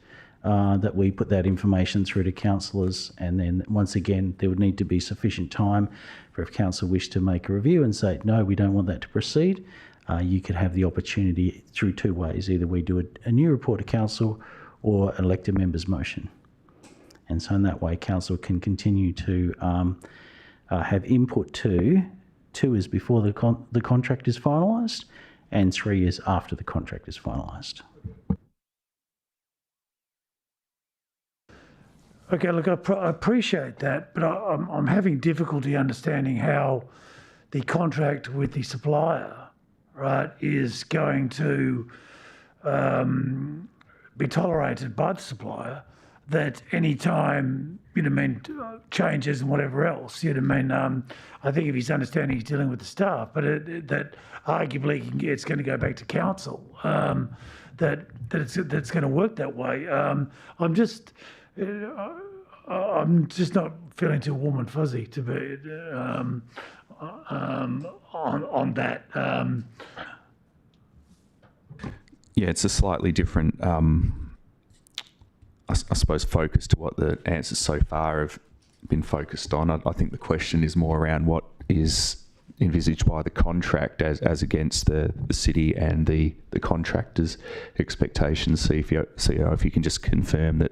that we put that information through to councillors, and then once again there would need to be sufficient time for if council wish to make a review and say no, we don't want that to proceed, you could have the opportunity through 2 ways. Either we do a new report to council or an elected member's motion. And so in that way, council can continue to have input to 2 is before the contract is finalised, and 3 is after the contract is finalised. Okay, look, I appreciate that, but I'm having difficulty understanding how the contract with the supplier, right, is going to be tolerated by the supplier, that any time, changes and whatever else, I think if he's understanding he's dealing with the staff, but that arguably it's going to go back to council, that's going to work that way. I'm just not feeling too warm and fuzzy to be on that. Yeah, it's a slightly different, I suppose, focus to what the answers so far have been focused on. I think the question is more around what is envisaged by the contract as against the city and the contractor's expectations. CEO, if you can just confirm that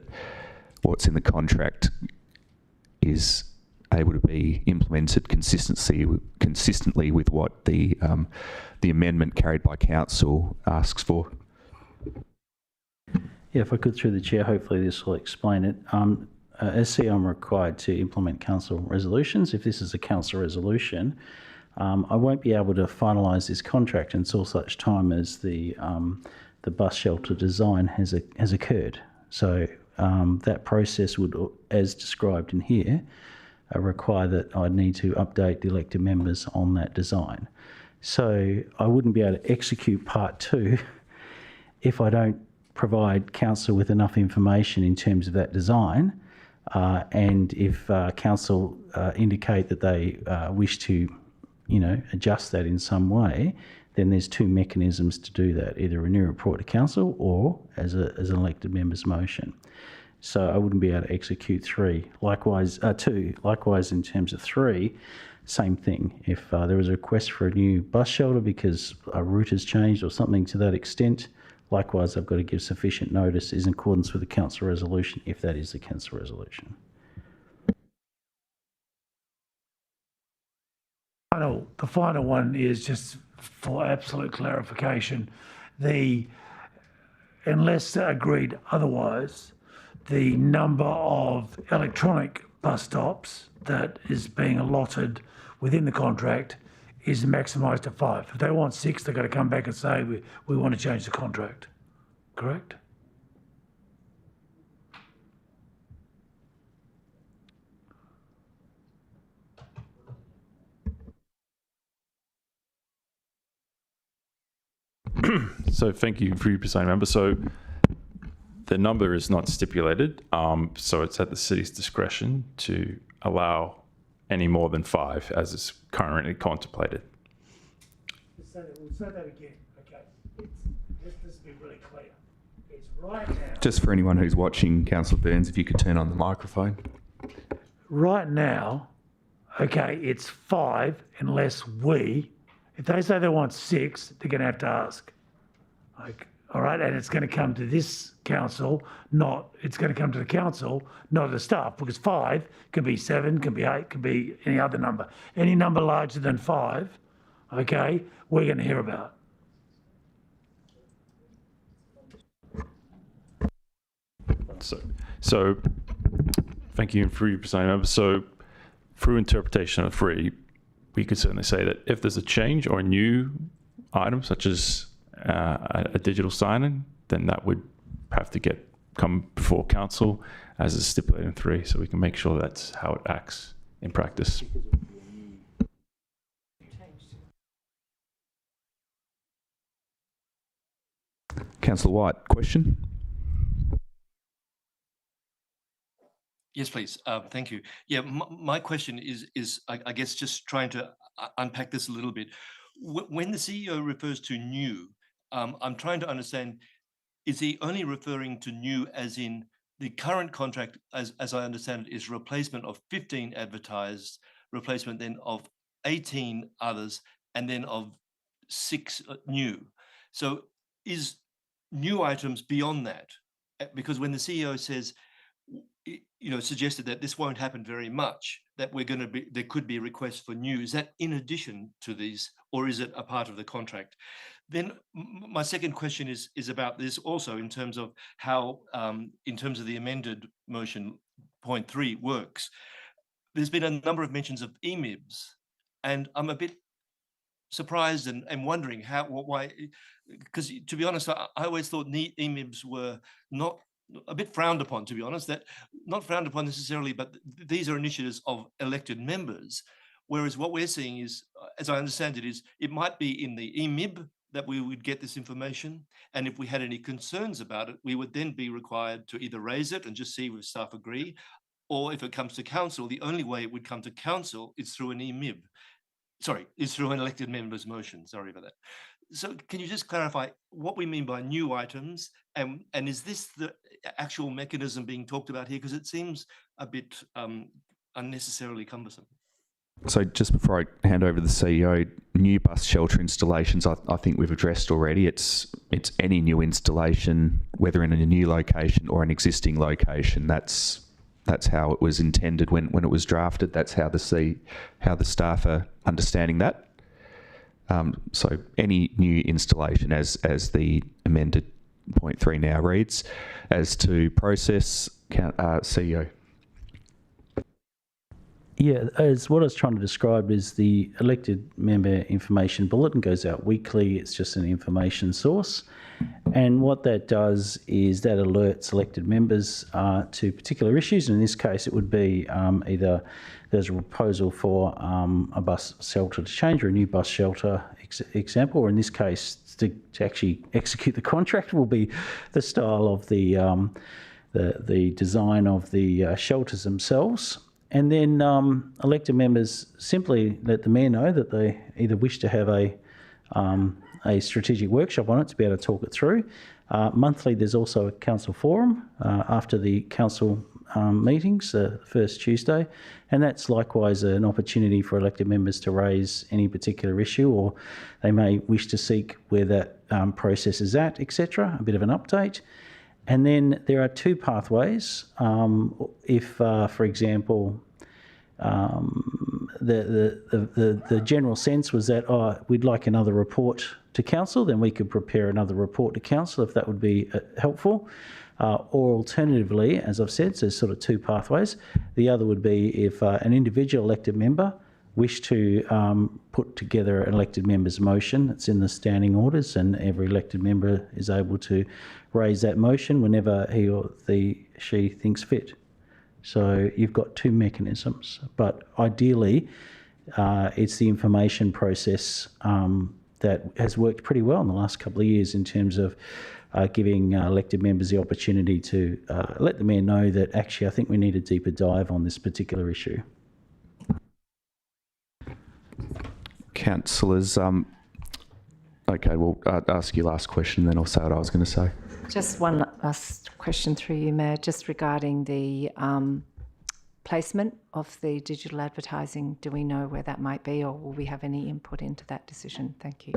what's in the contract is able to be implemented consistently with what the amendment carried by council asks for. Yeah, if I could, through the chair, hopefully this will explain it. As CEO, I'm required to implement council resolutions. If this is a council resolution, I won't be able to finalise this contract until such time as the bus shelter design has occurred. So that process would, as described in here, require that I need to update the elected members on that design. So I wouldn't be able to execute part 2 if I don't provide council with enough information in terms of that design, and if council indicate that they wish to, adjust that in some way, then there's 2 mechanisms to do that: either a new report to council or as an elected member's motion. So I wouldn't be able to execute 2. Likewise, in terms of 3, same thing. If there is a request for a new bus shelter because a route has changed or something to that extent, likewise, I've got to give sufficient notice in accordance with the council resolution, if that is the council resolution. The final one is just for absolute clarification. Unless agreed otherwise, the number of electronic bus stops that is being allotted within the contract is maximised to 5. If they want 6, they've got to come back and say, we want to change the contract. Correct? So thank you for your presiding member. So the number is not stipulated, so it's at the city's discretion to allow any more than 5 as is currently contemplated. We'll say that again. Okay. Let's be really clear. It's right now. Just for anyone who's watching, Councillor Burns, if you could turn on the microphone. Right now, okay, it's 5 unless if they say they want 6, they're going to have to ask. All right, and it's going to come to this council, it's going to come to the council, not the staff, because 5 could be 7, could be 8, could be any other number. Any number larger than 5, okay, we're going to hear about. So thank you for your presiding member. So through interpretation of 3, we could certainly say that if there's a change or a new item, such as a digital sign-in, then that would have to come before council as is stipulated in 3, so we can make sure that's how it acts in practice. Councillor White, question? Yes, please. Thank you. Yeah, my question is I guess just trying to unpack this a little bit. When the CEO refers to new, I'm trying to understand, is he only referring to new as in the current contract, as I understand it, is replacement of 15 advertised, replacement then of 18 others, and then of 6 new. So is new items beyond that? Because when the CEO says, suggested that this won't happen very much, that there could be requests for new, is that in addition to these, or is it a part of the contract? Then my second question is about this also in terms of how, in terms of the amended motion, point 3 works. There's been a number of mentions of EMIBs, and I'm a bit surprised and wondering why, because to be honest, I always thought EMIBs were not a bit frowned upon, to be honest, that not frowned upon necessarily, but these are initiatives of elected members. Whereas what we're seeing is, as I understand it, is it might be in the EMIB that we would get this information. And if we had any concerns about it, we would then be required to either raise it and just see if staff agree, or if it comes to council, the only way it would come to council is through an EMIB. Sorry, is through an elected member's motion. Sorry about that. So can you just clarify what we mean by new items, and is this the actual mechanism being talked about here? Because it seems a bit unnecessarily cumbersome. So just before I hand over to the CEO, new bus shelter installations, I think we've addressed already. It's any new installation, whether in a new location or an existing location. That's how it was intended when it was drafted. That's how the staff are understanding that. So any new installation, as the amended point 3 now reads. As to process, CEO. Yeah, as what I was trying to describe is the elected member information bulletin goes out weekly. It's just an information source. And what that does is that alerts elected members to particular issues. And in this case, it would be either there's a proposal for a bus shelter to change or a new bus shelter example, or in this case, to actually execute the contract will be the style of the design of the shelters themselves. And then elected members simply let the mayor know that they either wish to have a strategic workshop on it to be able to talk it through. Monthly, there's also a council forum after the council meetings, the first Tuesday, and that's likewise an opportunity for elected members to raise any particular issue, or they may wish to seek where that process is at, etc., a bit of an update. And then there are two pathways. If, for example, the general sense was that we'd like another report to council, then we could prepare another report to council if that would be helpful. Or alternatively, as I've said, so there's sort of two pathways. The other would be if an individual elected member wished to put together an elected member's motion. It's in the standing orders, and every elected member is able to raise that motion whenever he or she thinks fit. So you've got two mechanisms, but ideally it's the information process that has worked pretty well in the last couple of years in terms of giving elected members the opportunity to let the mayor know that actually I think we need a deeper dive on this particular issue. Councillors, okay, well, I'll ask you last question, then I'll say what I was going to say. Just one last question through you, Mayor, just regarding the placement of the digital advertising. Do we know where that might be, or will we have any input into that decision? Thank you.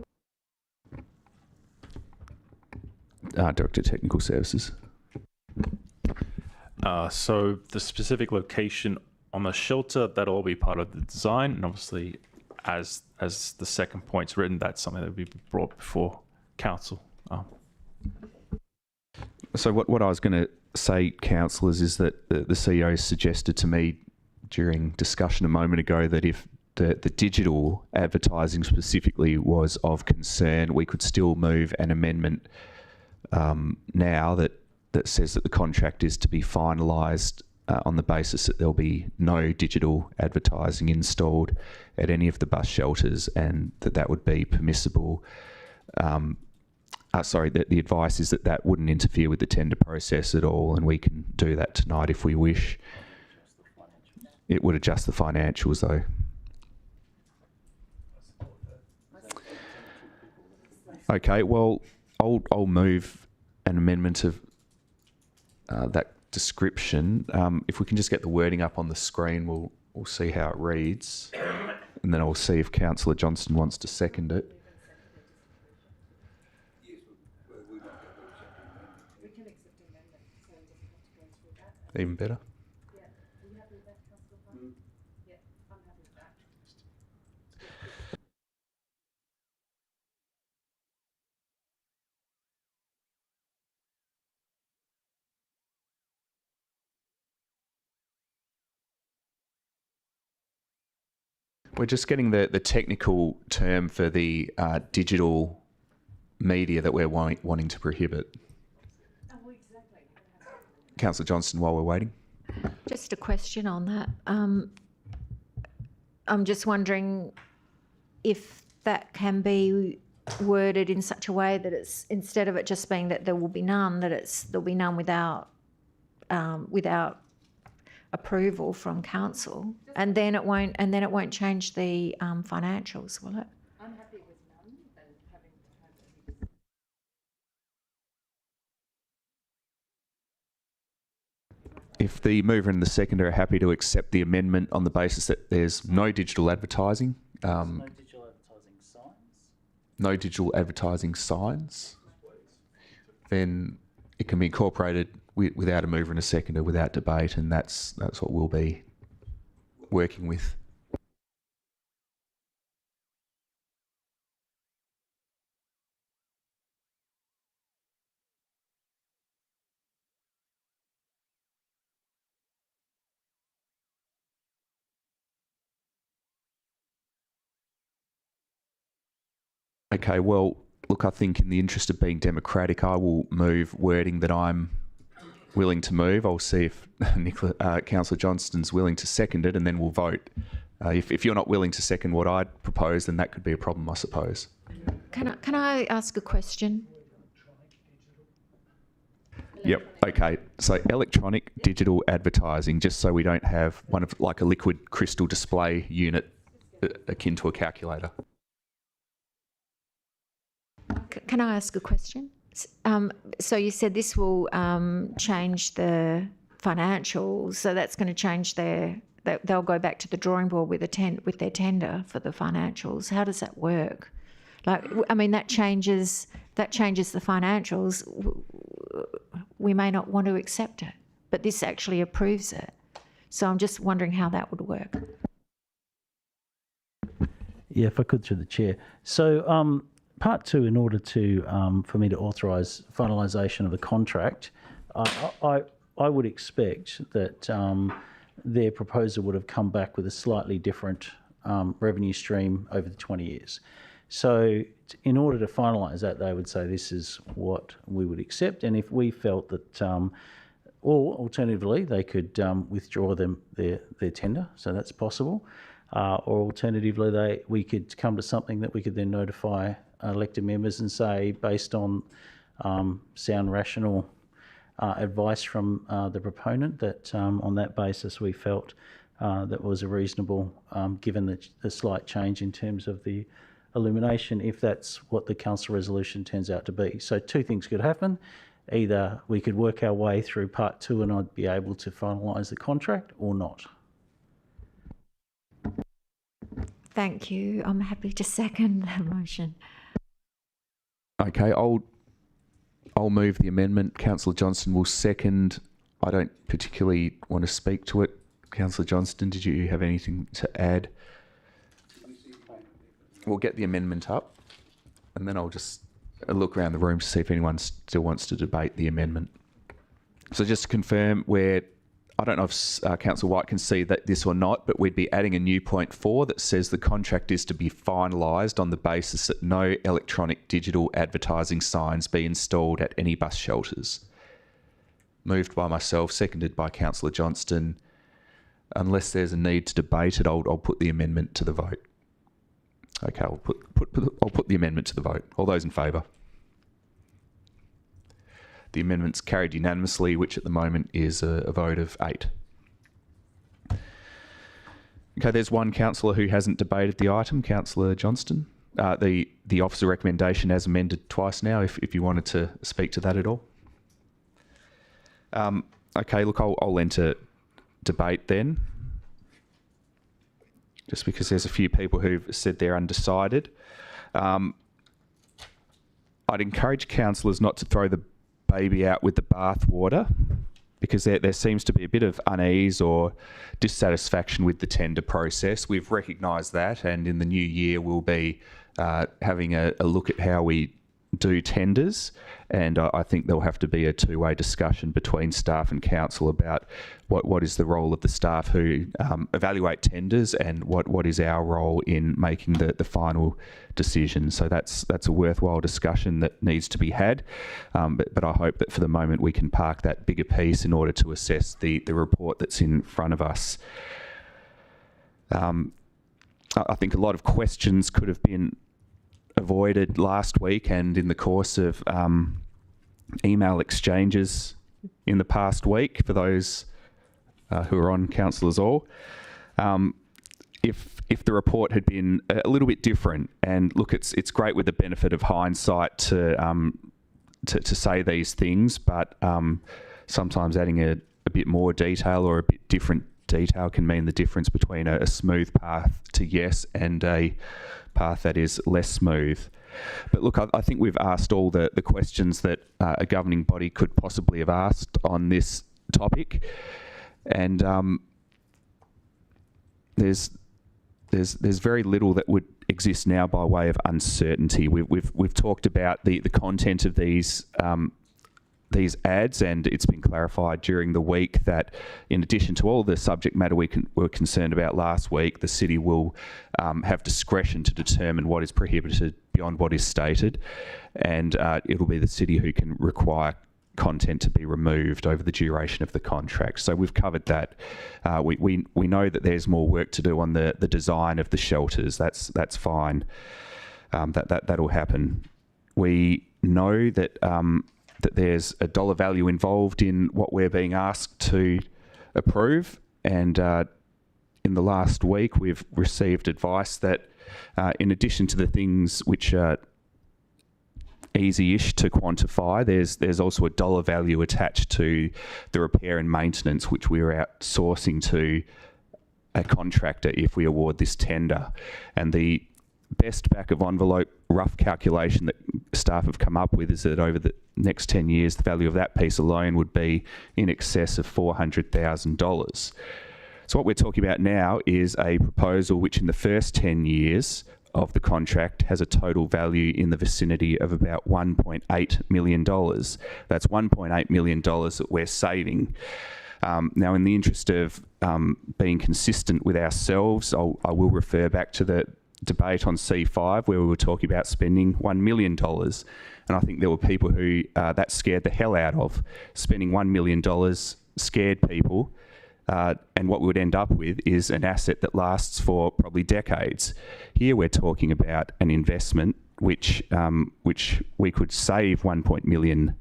Director of Technical Services. So the specific location on the shelter, that'll all be part of the design, and obviously as the second point's written, that's something that will be brought before council. So what I was going to say, councillors, is that the CEO suggested to me during discussion a moment ago that if the digital advertising specifically was of concern, we could still move an amendment now that says that the contract is to be finalised on the basis that there'll be no digital advertising installed at any of the bus shelters, and that would be permissible. The advice is that wouldn't interfere with the tender process at all, and we can do that tonight if we wish. It would adjust the financials, though. Okay, well, I'll move an amendment of that description. If we can just get the wording up on the screen, we'll see how it reads, and then I'll see if Councillor Johnston wants to second it. Even better. We're just getting the technical term for the digital media that we're wanting to prohibit. Councillor Johnston, while we're waiting. Just a question on that. I'm just wondering if that can be worded in such a way that it's, instead of it just being that there will be none, that there'll be none without approval from council, and then it won't change the financials, will it? I'm happy with none and having to have If the mover and the seconder are happy to accept the amendment on the basis that there's no digital advertising, no digital advertising signs. no digital advertising signs, then it can be incorporated without a mover and a seconder, without debate, and that's what we'll be working with. Okay, well, look, I think in the interest of being democratic, I will move wording that I'm willing to move. I'll see if Councillor Johnston's willing to second it, and then we'll vote. If you're not willing to second what I'd propose, then that could be a problem, I suppose. Can I ask a question? Yep. Okay. So electronic digital advertising, just so we don't have one of like a liquid crystal display unit akin to a calculator. Can I ask a question? So you said this will change the financials, so that's going to change they'll go back to the drawing board with their tender for the financials. How does that work? Like, I mean, that changes the financials. We may not want to accept it, but this actually approves it. So I'm just wondering how that would work. Yeah, if I could, through the chair. So part two, in order to for me to authorise finalisation of the contract, I would expect that their proposal would have come back with a slightly different revenue stream over the 20 years. So in order to finalise that, they would say this is what we would accept, and if we felt that, or alternatively, they could withdraw their tender, so that's possible, or alternatively, we could come to something that we could then notify elected members and say, based on sound, rational advice from the proponent, that on that basis we felt that was a reasonable, given the slight change in terms of the illumination, if that's what the council resolution turns out to be. So two things could happen. Either we could work our way through part two and I'd be able to finalise the contract, or not. Thank you. I'm happy to second the motion. Okay, I'll move the amendment. Councillor Johnston will second. I don't particularly want to speak to it. Councillor Johnston, did you have anything to add? We'll get the amendment up, and then I'll just look around the room to see if anyone still wants to debate the amendment. So just to confirm, I don't know if Councillor White can see that this or not, but we'd be adding a new point 4 that says the contract is to be finalised on the basis that no electronic digital advertising signs be installed at any bus shelters. Moved by myself, seconded by Councillor Johnston. Unless there's a need to debate it, I'll put the amendment to the vote. Okay, I'll put the amendment to the vote. All those in favour? The amendment's carried unanimously, which at the moment is a vote of 8. Okay, there's one councillor who hasn't debated the item, Councillor Johnston. The officer recommendation as amended twice now, if you wanted to speak to that at all. Okay, look, I'll enter debate then, just because there's a few people who've said they're undecided. I'd encourage councillors not to throw the baby out with the bathwater, because there seems to be a bit of unease or dissatisfaction with the tender process. We've recognised that, and in the new year we'll be having a look at how we do tenders, and I think there'll have to be a two-way discussion between staff and council about what is the role of the staff who evaluate tenders, and what is our role in making the final decision. So that's a worthwhile discussion that needs to be had, but I hope that for the moment we can park that bigger piece in order to assess the report that's in front of us. I think a lot of questions could have been avoided last week and in the course of email exchanges in the past week for those who are on, councillors all. If the report had been a little bit different, and look, it's great with the benefit of hindsight to say these things, but sometimes adding a bit more detail or a bit different detail can mean the difference between a smooth path to yes and a path that is less smooth. But look, I think we've asked all the questions that a governing body could possibly have asked on this topic, and there's very little that would exist now by way of uncertainty. We've talked about the content of these ads, and it's been clarified during the week that in addition to all the subject matter we were concerned about last week, the city will have discretion to determine what is prohibited beyond what is stated, and it'll be the city who can require content to be removed over the duration of the contract. So we've covered that. We know that there's more work to do on the design of the shelters. That's fine. That'll happen. We know that that there's a dollar value involved in what we're being asked to approve, and in the last week we've received advice that in addition to the things which are easy-ish to quantify, there's also a dollar value attached to the repair and maintenance which we're outsourcing to a contractor if we award this tender. And the best back of envelope rough calculation that staff have come up with is that over the next 10 years the value of that piece alone would be in excess of $400,000. So what we're talking about now is a proposal which in the first 10 years of the contract has a total value in the vicinity of about $1.8 million. That's $1.8 million that we're saving. Now, in the interest of being consistent with ourselves, I will refer back to the debate on C5 where we were talking about spending $1 million. And I think there were people who that scared the hell out of. Spending $1 million scared people. And what we would end up with is an asset that lasts for probably decades. Here we're talking about an investment which we could save $1 million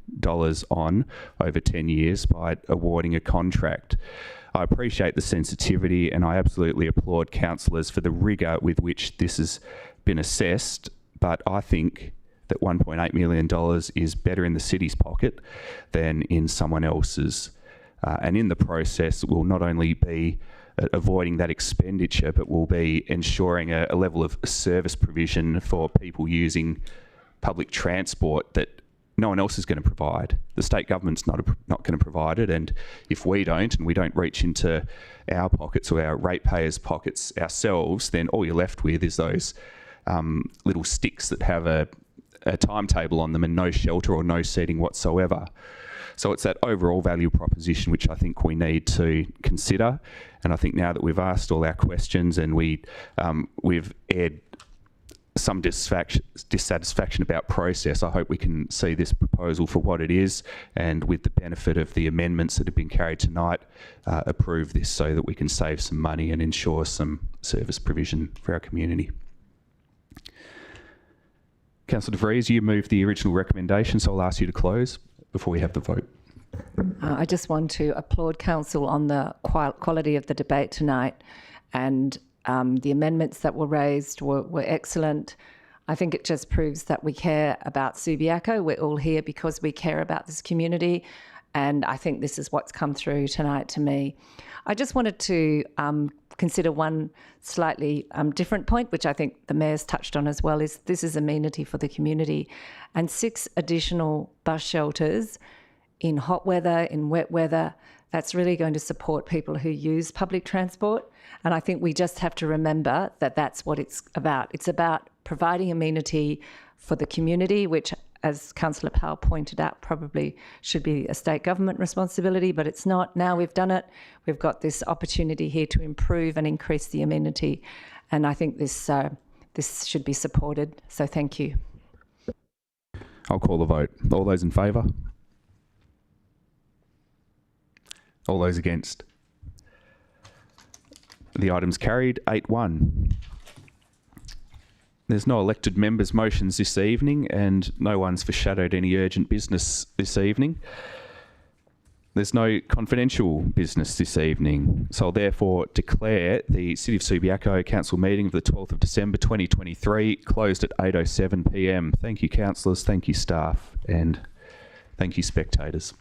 on over 10 years by awarding a contract. I appreciate the sensitivity, and I absolutely applaud councillors for the rigour with which this has been assessed, but I think that $1.8 million is better in the city's pocket than in someone else's. And in the process, we'll not only be avoiding that expenditure, but we'll be ensuring a level of service provision for people using public transport that no one else is going to provide. The state government's not going to provide it, and if we don't, and we don't reach into our pockets or our ratepayers' pockets ourselves, then all you're left with is those little sticks that have a timetable on them and no shelter or no seating whatsoever. So it's that overall value proposition which I think we need to consider. And I think now that we've asked all our questions and we've aired some dissatisfaction about process, I hope we can see this proposal for what it is, and with the benefit of the amendments that have been carried tonight, approve this so that we can save some money and ensure some service provision for our community. Councillor De Vries, you moved the original recommendation, so I'll ask you to close before we have the vote. I just want to applaud Council on the quality of the debate tonight, and the amendments that were raised were excellent. I think it just proves that we care about Subiaco. We're all here because we care about this community, and I think this is what's come through tonight to me. I just wanted to consider one slightly different point, which I think the Mayor's touched on as well, is this is amenity for the community. And 6 additional bus shelters in hot weather, in wet weather, that's really going to support people who use public transport. And I think we just have to remember that that's what it's about. It's about providing amenity for the community, which, as Councillor Powell pointed out, probably should be a state government responsibility, but it's not. Now we've done it. We've got this opportunity here to improve and increase the amenity. And I think this should be supported. So thank you. I'll call the vote. All those in favour? All those against? The item's carried 8-1. There's no elected members' motions this evening, and no one's foreshadowed any urgent business this evening. There's no confidential business this evening, so I'll therefore declare the City of Subiaco Council meeting of the 12th of December 2023 closed at 8:07 p.m. Thank you, councillors, thank you, staff, and thank you, spectators.